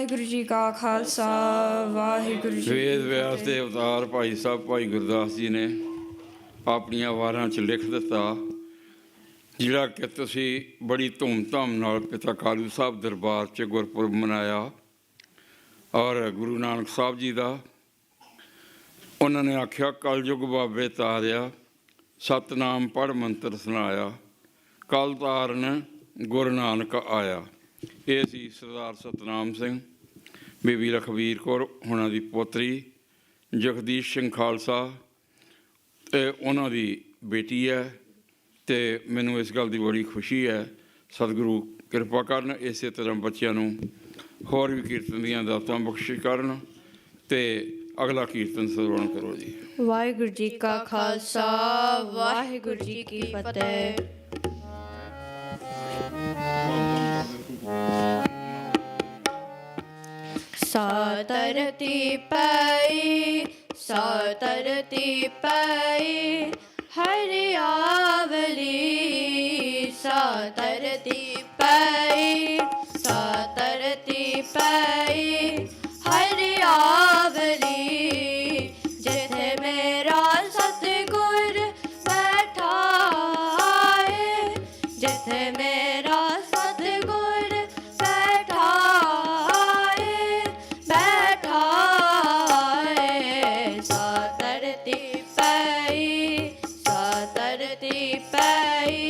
ਵਾਹਿਗੁਰੂ ਜੀ ਕਾ ਖਾਲਸਾ ਵਾਹਿਗੁਰੂ ਜੀ ਵੇਦ ਵਿਆਸ ਦੇ ਅਵਤਾਰ ਭਾਈ ਸਾਹਿਬ ਭਾਈ ਗੁਰਦਾਸ ਜੀ ਨੇ ਆਪਣੀਆਂ ਵਾਰਾਂ 'ਚ ਲਿਖ ਦਿੱਤਾ, ਜਿਹੜਾ ਕਿ ਤੁਸੀਂ ਬੜੀ ਧੂਮ-ਧਾਮ ਨਾਲ ਪਿਤਾ ਕਾਲੂ ਸਾਹਿਬ ਦਰਬਾਰ 'ਚ ਗੁਰਪੁਰਬ ਮਨਾਇਆ। ਔਰ ਗੁਰੂ ਨਾਨਕ ਸਾਹਿਬ ਜੀ ਦਾ ਉਹਨਾਂ ਨੇ ਆਖਿਆ, ਕਲਯੁਗ ਬਾਬੇ ਤਾਰਿਆ, ਸਤਨਾਮ ਪੜ੍ਹ ਮੰਤਰ ਸੁਣਾਇਆ, ਕਲ ਤਾਰਨ ਗੁਰੂ ਨਾਨਕ ਆਇਆ। ਇਹ ਸੀ ਸਰਦਾਰ ਸਤਨਾਮ ਸਿੰਘ, ਬੀਬੀ ਲਖਵੀਰ ਕੌਰ ਉਹਨਾਂ ਦੀ ਪੋਤਰੀ, ਜਗਦੀਸ਼ ਸਿੰਘ ਖਾਲਸਾ ਅਤੇ ਉਹਨਾਂ ਦੀ ਬੇਟੀ ਹੈ। ਅਤੇ ਮੈਨੂੰ ਇਸ ਗੱਲ ਦੀ ਬੜੀ ਖੁਸ਼ੀ ਹੈ, ਸਤਿਗੁਰੂ ਕਿਰਪਾ ਕਰਨ, ਇਸੇ ਤਰ੍ਹਾਂ ਬੱਚਿਆਂ ਨੂੰ ਹੋਰ ਵੀ ਕੀਰਤਨ ਦੀਆਂ ਦਾਤਾਂ ਬਖਸ਼ਿਸ਼ ਕਰਨ। ਅਤੇ ਅਗਲਾ ਕੀਰਤਨ ਸਰਵਣ ਕਰੋ ਜੀ। ਵਾਹਿਗੁਰੂ ਜੀ ਕਾ ਖਾਲਸਾ ਵਾਹਿਗੁਰੂ ਜੀ ਕੀ ਫਤਿਹ। ਸਾਤਰਤੀ ਪਈ ਸਾਤਰਤੀ ਪਈ ਹਰਿਆਵਲੀ, ਸਾਤਰਤੀ ਪਈ ਸਾਤਰਤੀ ਪਈ ਹਰਿਆਵਲੀ, ਜਿਥੇ ਮੇਰਾ ਸਤਿਗੁਰ ਬੈਠਾ ਏ, ਜਿਥੇ ਮੇਰਾ ਸਤਿਗੁਰ ਬੈਠਾ ਏ, ਬੈਠਾ ਏ। ਸਾਤਰਤੀ ਪਈ ਸਾਤਰਤੀ ਪਈ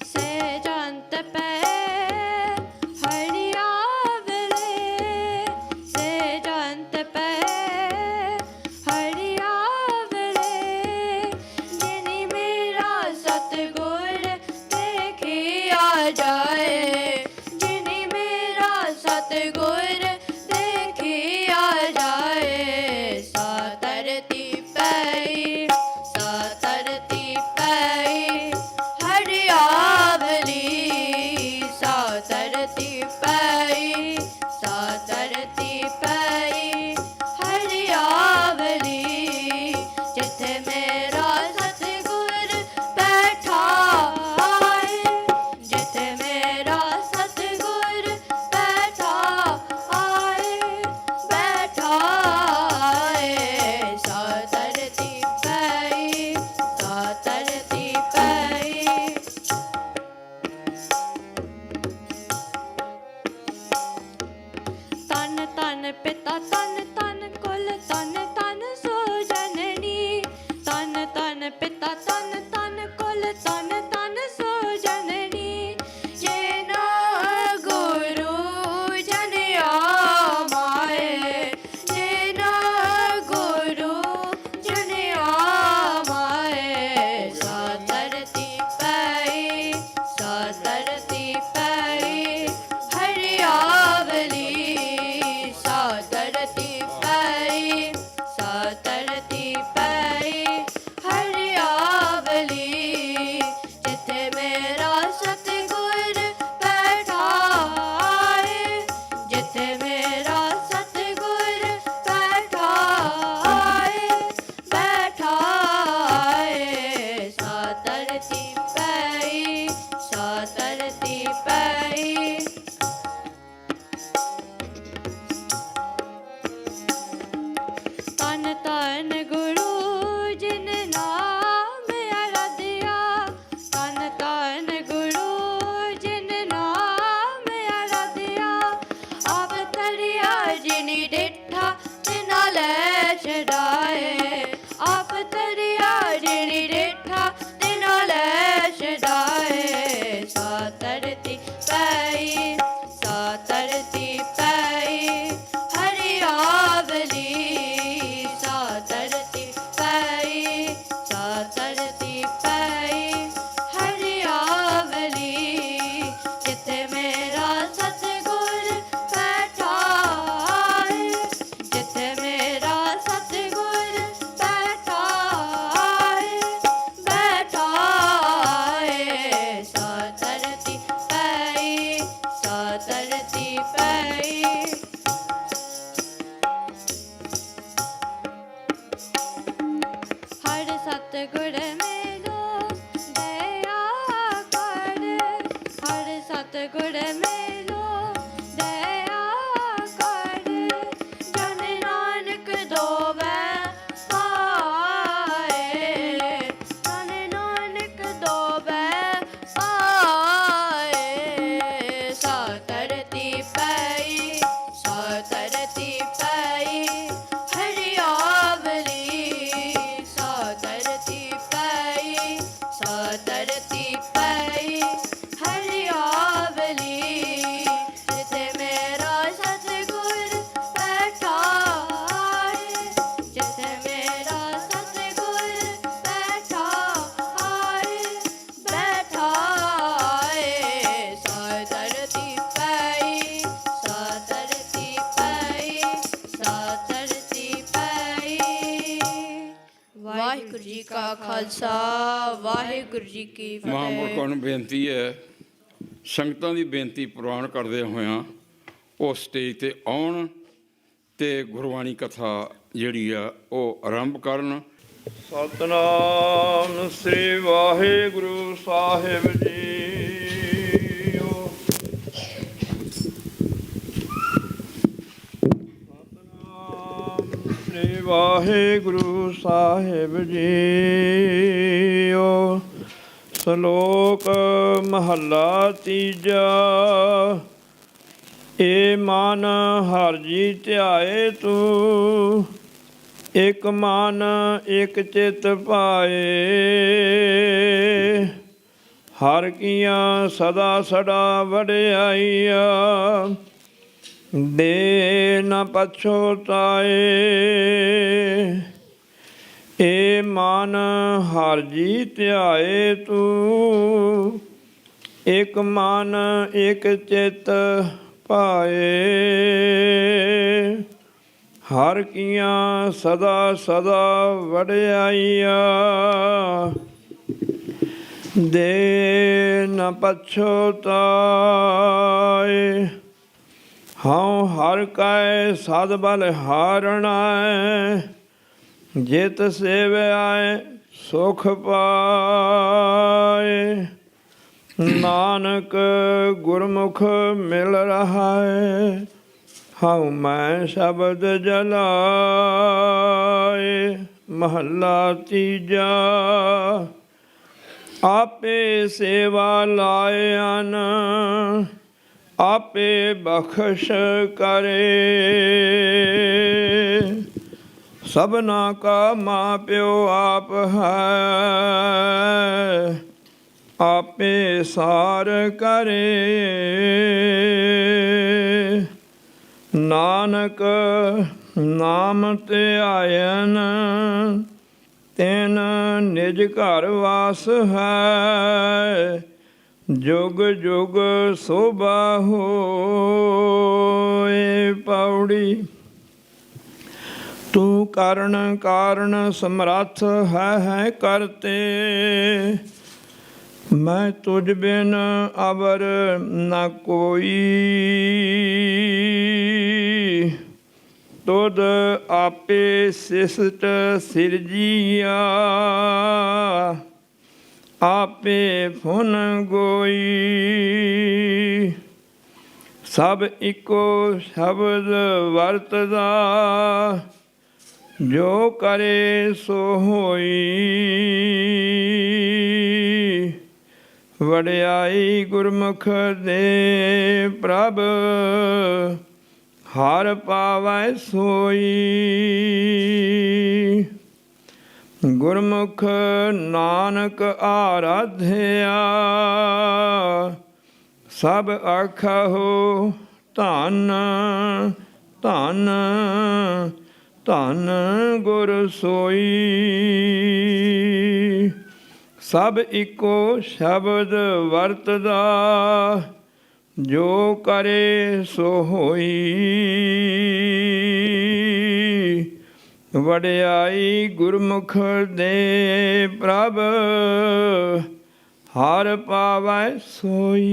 ਸੇ ਜੰਤ ਪੈ ਹਰਿਆਵਲੇ, ਸੇ ਜੰਤ ਪੈ ਹਰਿਆਵਲੇ, ਜਿਨੀ ਮੇਰਾ ਸਤਿਗੁਰ ਦੇਖਿਆ ਜਾਏ, ਜਿਨੀ ਮੇਰਾ ਸਤਿਗੁਰ ਦੇਖਿਆ ਜਾਏ। ਸਾਤਰਤੀ ਪਈ ਸਾਤਰਤੀ ਪਈ ਹਰਿਆਵਲੀ, ਸਾਤਰਤੀ ਪਈ ਸਾਤਰਤੀ ਪਈ ਹਰਿਆਵਲੀ, ਜਿਥੇ ਮੇਰਾ ਸਤਿਗੁਰ ਬੈਠਾ ਏ, ਜਿਥੇ ਮੇਰਾ ਸਤਿਗੁਰ ਬੈਠਾ ਏ, ਬੈਠਾ ਏ। ਸਾਤਰਤੀ ਪਈ ਸਾਤਰਤੀ ਪਈ ਤਨ ਤਨ ਪਿਤਾ ਤਨ ਤਨ ਕੁਲ ਤਨ ਤਨ ਸੋ ਜਨਨੀ, ਤਨ ਤਨ ਪਿਤਾ ਤਨ ਤਨ ਕੁਲ ਤਨ ਤਨ ਸੋ ਜਨਨੀ, ਜਿਨਾ ਗੁਰੂ ਜਨਿਆ ਮਾਏ, ਜਿਨਾ ਗੁਰੂ ਜਨਿਆ ਮਾਏ। ਸਾਤਰਤੀ ਪਈ ਸਾਤਰਤੀ ਪਈ ਹਰਿਆਵਲੀ, ਸਾਤਰਤੀ ਪਈ ਸਾਤਰਤੀ ਪਈ ਹਰਿਆਵਲੀ, ਜਿਥੇ ਮੇਰਾ ਸਤਿਗੁਰ ਬੈਠਾ ਏ, ਜਿਥੇ ਮੇਰਾ ਸਤਿਗੁਰ ਬੈਠਾ ਏ, ਬੈਠਾ ਏ। ਸਾਤਰਤੀ ਪਈ ਸਾਤਰਤੀ ਪਈ ਤਨ ਤਨ ਗੁਰੂ ਜਿਨ ਨਾਮ ਅਰਾਧਿਆ, ਤਨ ਤਨ ਗੁਰੂ ਜਿਨ ਨਾਮ ਅਰਾਧਿਆ, ਆਪ ਤਰਿਆ ਜਿਨੀ ਡਿਠਾ ਤਿਨਾ ਲੈ ਛਡਾਏ, ਆਪ ਤਰਿਆ ਜਿਨੀ ਡਿਠਾ ਤਿਨਾ ਲੈ ਛਡਾਏ। ਸਾਤਰਤੀ ਪਈ ਸਾਤਰਤੀ ਪਈ ਹਰਿਆਵਲੀ, ਸਾਤਰਤੀ ਵਾਹਿਗੁਰੂ ਜੀ ਕਾ ਖਾਲਸਾ ਵਾਹਿਗੁਰੂ ਜੀ ਕੀ ਫਤਿਹ। ਮਹਾਂਪੁਰਖਾਂ ਨੂੰ ਬੇਨਤੀ ਹੈ, ਸੰਗਤਾਂ ਦੀ ਬੇਨਤੀ ਪ੍ਰਵਾਨ ਕਰਦੇ ਹੋਇਆਂ ਉਹ ਸਟੇਜ ਤੇ ਆਉਣ ਤੇ ਗੁਰਬਾਣੀ ਕਥਾ ਜਿਹੜੀ ਆ ਉਹ ਆਰੰਭ ਕਰਨ। ਸਤਨਾਮ ਸ੍ਰੀ ਵਾਹਿਗੁਰੂ ਸਾਹਿਬ ਜੀ। ਸਤਨਾਮ ਸ੍ਰੀ ਵਾਹਿਗੁਰੂ ਸਾਹਿਬ ਜੀ। ਸ਼ਲੋਕ ਮਹੱਲਾ ਤੀਜਾ। ਏ ਮਨ ਹਰਿ ਜੀ ਧਿਆਏ ਤੂੰ, ਇਕ ਮਨ ਇਕ ਚਿਤ ਪਾਏ। ਹਰ ਕੀਆਂ ਸਦਾ ਸਦਾ ਵਡਿਆਈਆ, ਦੇ ਨ ਪਛੋਤਾਏ। ਏ ਮਨ ਹਰਿ ਜੀ ਧਿਆਏ ਤੂੰ, ਇਕ ਮਨ ਇਕ ਚਿਤ ਪਾਏ। ਹਰ ਕੀਆਂ ਸਦਾ ਸਦਾ ਵਡਿਆਈਆ, ਦੇ ਨ ਪਛੋਤਾਏ। ਹਉ ਹਰ ਕੈ ਸਦ ਬਲ ਹਾਰਣਾ, ਜਿਤ ਸੇਵਿਆਏ ਸੁਖ ਪਾਏ। ਨਾਨਕ ਗੁਰਮੁਖ ਮਿਲ ਰਹਾ ਹੈ, ਹਉ ਮੈਂ ਸ਼ਬਦ ਜਲਾਏ। ਮਹੱਲਾ ਤੀਜਾ। ਆਪੇ ਸੇਵਾ ਲਾਇਆਨ, ਆਪੇ ਬਖਸ਼ ਕਰੇ। ਸਭਨਾ ਕਾ ਮਾਂ ਪਿਓ ਆਪ ਹੈ, ਆਪੇ ਸਾਰ ਕਰੇ। ਨਾਨਕ ਨਾਮ ਧਿਆਇਨ, ਤਿਨ ਨਿਜ ਘਰ ਵਾਸ ਹੈ। ਜੁਗ ਜੁਗ ਸੋਭਾ ਹੋਏ। ਪੌੜੀ। ਤੂੰ ਕਰਨ ਕਾਰਨ ਸਮਰੱਥ ਹੈ ਕਰਤੇ, ਮੈਂ ਤੁਝ ਬਿਨ ਅਵਰ ਨ ਕੋਈ। ਤੁਧ ਆਪੇ ਸਿਸਟ ਸਿਰਜੀਆ, ਆਪੇ ਫੁਨ ਗੋਈ। ਸਭ ਇੱਕੋ ਸ਼ਬਦ ਵਰਤਦਾ, ਜੋ ਕਰੇ ਸੋ ਹੋਈ। ਵਡਿਆਈ ਗੁਰਮੁਖ ਦੇ ਪ੍ਰਭ, ਹਰ ਪਾਵੈ ਸੋਈ। ਗੁਰਮੁਖ ਨਾਨਕ ਆਰਾਧਿਆ, ਸਭ ਆਖਹੁ ਧੰਨ ਧੰਨ ਧੰਨ ਗੁਰ ਸੋਈ। ਸਭ ਇੱਕੋ ਸ਼ਬਦ ਵਰਤਦਾ, ਜੋ ਕਰੇ ਸੋ ਹੋਈ। ਵਡਿਆਈ ਗੁਰਮੁਖ ਦੇ ਪ੍ਰਭ, ਹਰ ਪਾਵੈ ਸੋਈ।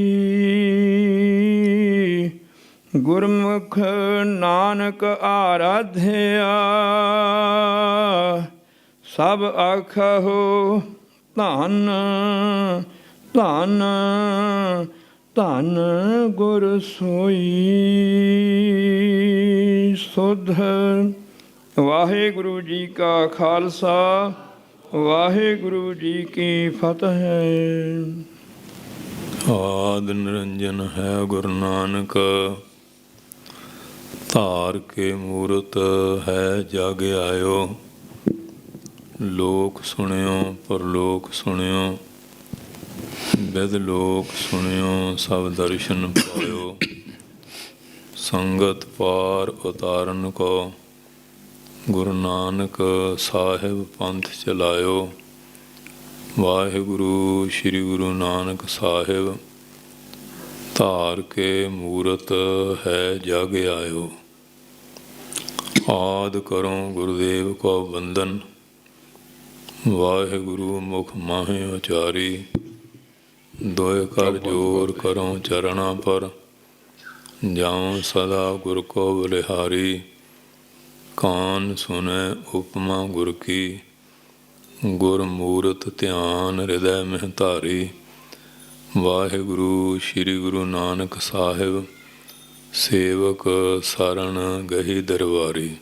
ਗੁਰਮੁਖ ਨਾਨਕ ਆਰਾਧਿਆ, ਸਭ ਆਖਹੁ ਧੰਨ ਧੰਨ ਧੰਨ ਗੁਰ ਸੋਈ। ਸੁਧ। ਵਾਹਿਗੁਰੂ ਜੀ ਕਾ ਖਾਲਸਾ, ਵਾਹਿਗੁਰੂ ਜੀ ਕੀ ਫਤਿਹ। ਆਦਿ ਨਿਰੰਜਨ ਹੈ ਗੁਰੂ ਨਾਨਕ, ਧਾਰ ਕੇ ਮੂਰਤ ਹੈ ਜਗ ਆਇਓ। ਲੋਕ ਸੁਣਿਓ ਪਰਲੋਕ ਸੁਣਿਓ, ਬਿਦ ਲੋਕ ਸੁਣਿਓ ਸਭ ਦਰਸ਼ਨ ਪਾਇਓ। ਸੰਗਤ ਪਾਰ ਉਤਾਰਨ ਕੋ, ਗੁਰੂ ਨਾਨਕ ਸਾਹਿਬ ਪੰਥ ਚਲਾਇਓ। ਵਾਹਿਗੁਰੂ ਸ੍ਰੀ ਗੁਰੂ ਨਾਨਕ ਸਾਹਿਬ, ਧਾਰ ਕੇ ਮੂਰਤ ਹੈ ਜਗ ਆਇਓ। ਆਦਿ ਕਰੋ ਗੁਰਦੇਵ ਕੋ ਬੰਦਨ, ਵਾਹਿਗੁਰੂ ਮੁਖ ਮਾਹੇ ਉਚਾਰੀ, ਦੋਇ ਕਰ ਜੋਰ ਕਰੋ ਚਰਣਾ ਪਰ, ਜਾਉ ਸਦਾ ਗੁਰ ਕੋ ਬਲਿਹਾਰੀ। ਕਾਨ ਸੁਨੈ ਉਪਮਾ ਗੁਰ ਕੀ, ਗੁਰ ਮੂਰਤ ਧਿਆਨ ਹਿਰਦੈ ਮਹਿ ਧਾਰੀ। ਵਾਹਿਗੁਰੂ ਸ੍ਰੀ ਗੁਰੂ ਨਾਨਕ ਸਾਹਿਬ, ਸੇਵਕ ਸਰਣ ਗਹੀ ਦਰਬਾਰੀ।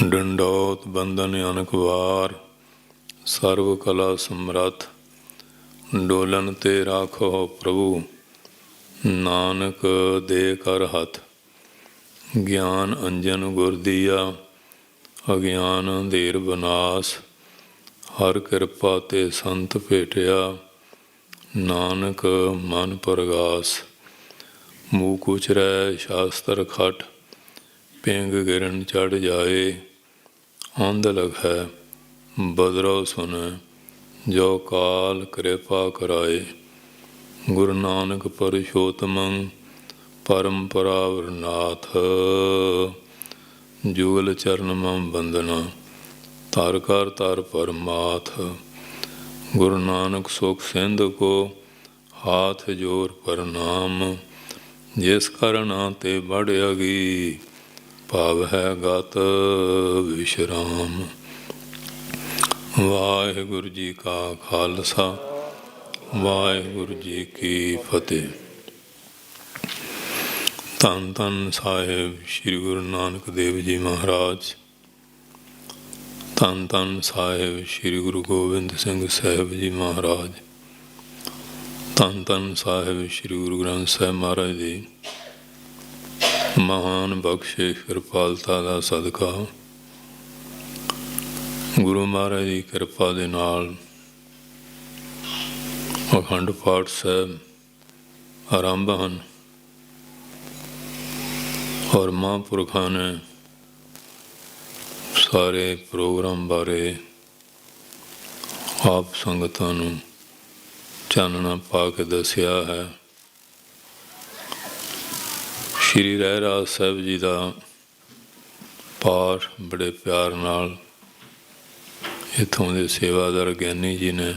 ਡੰਡੋਤ ਬੰਦਨ ਅਨਕ ਵਾਰ, ਸਰਵ ਕਲਾ ਸਮਰੱਥ। ਡੋਲਨ ਤੇ ਰਾਖੋ ਪ੍ਰਭੂ, ਨਾਨਕ ਦੇ ਕਰ ਹੱਥ। ਗਿਆਨ ਅੰਜਨ ਗੁਰ ਦੀਆ, ਅਗਿਆਨ ਅੰਧੇਰ ਬਨਾਸ। ਹਰ ਕਿਰਪਾ ਤੇ ਸੰਤ ਭੇਟਿਆ, ਨਾਨਕ ਮਨ ਪਰਗਾਸ। ਮੂਕ ਉਚਰੈ ਸ਼ਾਸਤਰ ਖਟ, ਪਿੰਗ ਗਿਰਨ ਚੜ ਜਾਏ। ਅੰਧ ਲਖੈ ਬਦਰੋ ਸੁਨੈ, ਜੋ ਕਾਲ ਕਿਰਪਾ ਕਰਾਏ। ਗੁਰੂ ਨਾਨਕ ਪਰਸ਼ੋਤਮੰ, ਪਰਮ ਪਰਾਵਰਨਾਥ। ਜੁਗਲ ਚਰਨ ਮਮ ਬੰਦਨਾ, ਧਰ ਕਰ ਧਰ ਪਰਮਾਥ। ਗੁਰੂ ਨਾਨਕ ਸੁਖ ਸਿੰਧ ਕੋ, ਹਾਥ ਜੋਰ ਪ੍ਰਣਾਮ। ਜਿਸ ਕਰਨਾ ਤੇ ਬੜ ਅਗੀ, ਭਾਵ ਹੈ ਗਤ ਵਿਸ਼ਰਾਮ। ਵਾਹਿਗੁਰੂ ਜੀ ਕਾ ਖਾਲਸਾ, ਵਾਹਿਗੁਰੂ ਜੀ ਕੀ ਫਤਿਹ। ਧੰਨ ਧੰਨ ਸਾਹਿਬ ਸ੍ਰੀ ਗੁਰੂ ਨਾਨਕ ਦੇਵ ਜੀ ਮਹਾਰਾਜ। ਧੰਨ ਧੰਨ ਸਾਹਿਬ ਸ੍ਰੀ ਗੁਰੂ ਗੋਬਿੰਦ ਸਿੰਘ ਸਾਹਿਬ ਜੀ ਮਹਾਰਾਜ। ਧੰਨ ਧੰਨ ਸਾਹਿਬ ਸ੍ਰੀ ਗੁਰੂ ਗ੍ਰੰਥ ਸਾਹਿਬ ਮਹਾਰਾਜ ਦੀ ਮਹਾਨ ਬਖਸ਼ਿਸ਼ ਕਿਰਪਾਲਤਾ ਦਾ ਸਦਕਾ, ਗੁਰੂ ਮਹਾਰਾਜ ਦੀ ਕਿਰਪਾ ਦੇ ਨਾਲ ਅਖੰਡ ਪਾਠ ਸਾਹਿਬ ਆਰੰਭ ਹਨ। ਔਰ ਮਹਾਂਪੁਰਖਾਂ ਨੇ ਸਾਰੇ ਪ੍ਰੋਗਰਾਮ ਬਾਰੇ ਆਪ ਸੰਗਤਾਂ ਨੂੰ ਚਾਨਣਾ ਪਾ ਕੇ ਦੱਸਿਆ ਹੈ। ਸ਼੍ਰੀ ਰਹਿਰਾਸ ਸਾਹਿਬ ਜੀ ਦਾ ਪਾਠ ਬੜੇ ਪਿਆਰ ਨਾਲ ਇੱਥੋਂ ਦੇ ਸੇਵਾਦਾਰ ਗਿਆਨੀ ਜੀ ਨੇ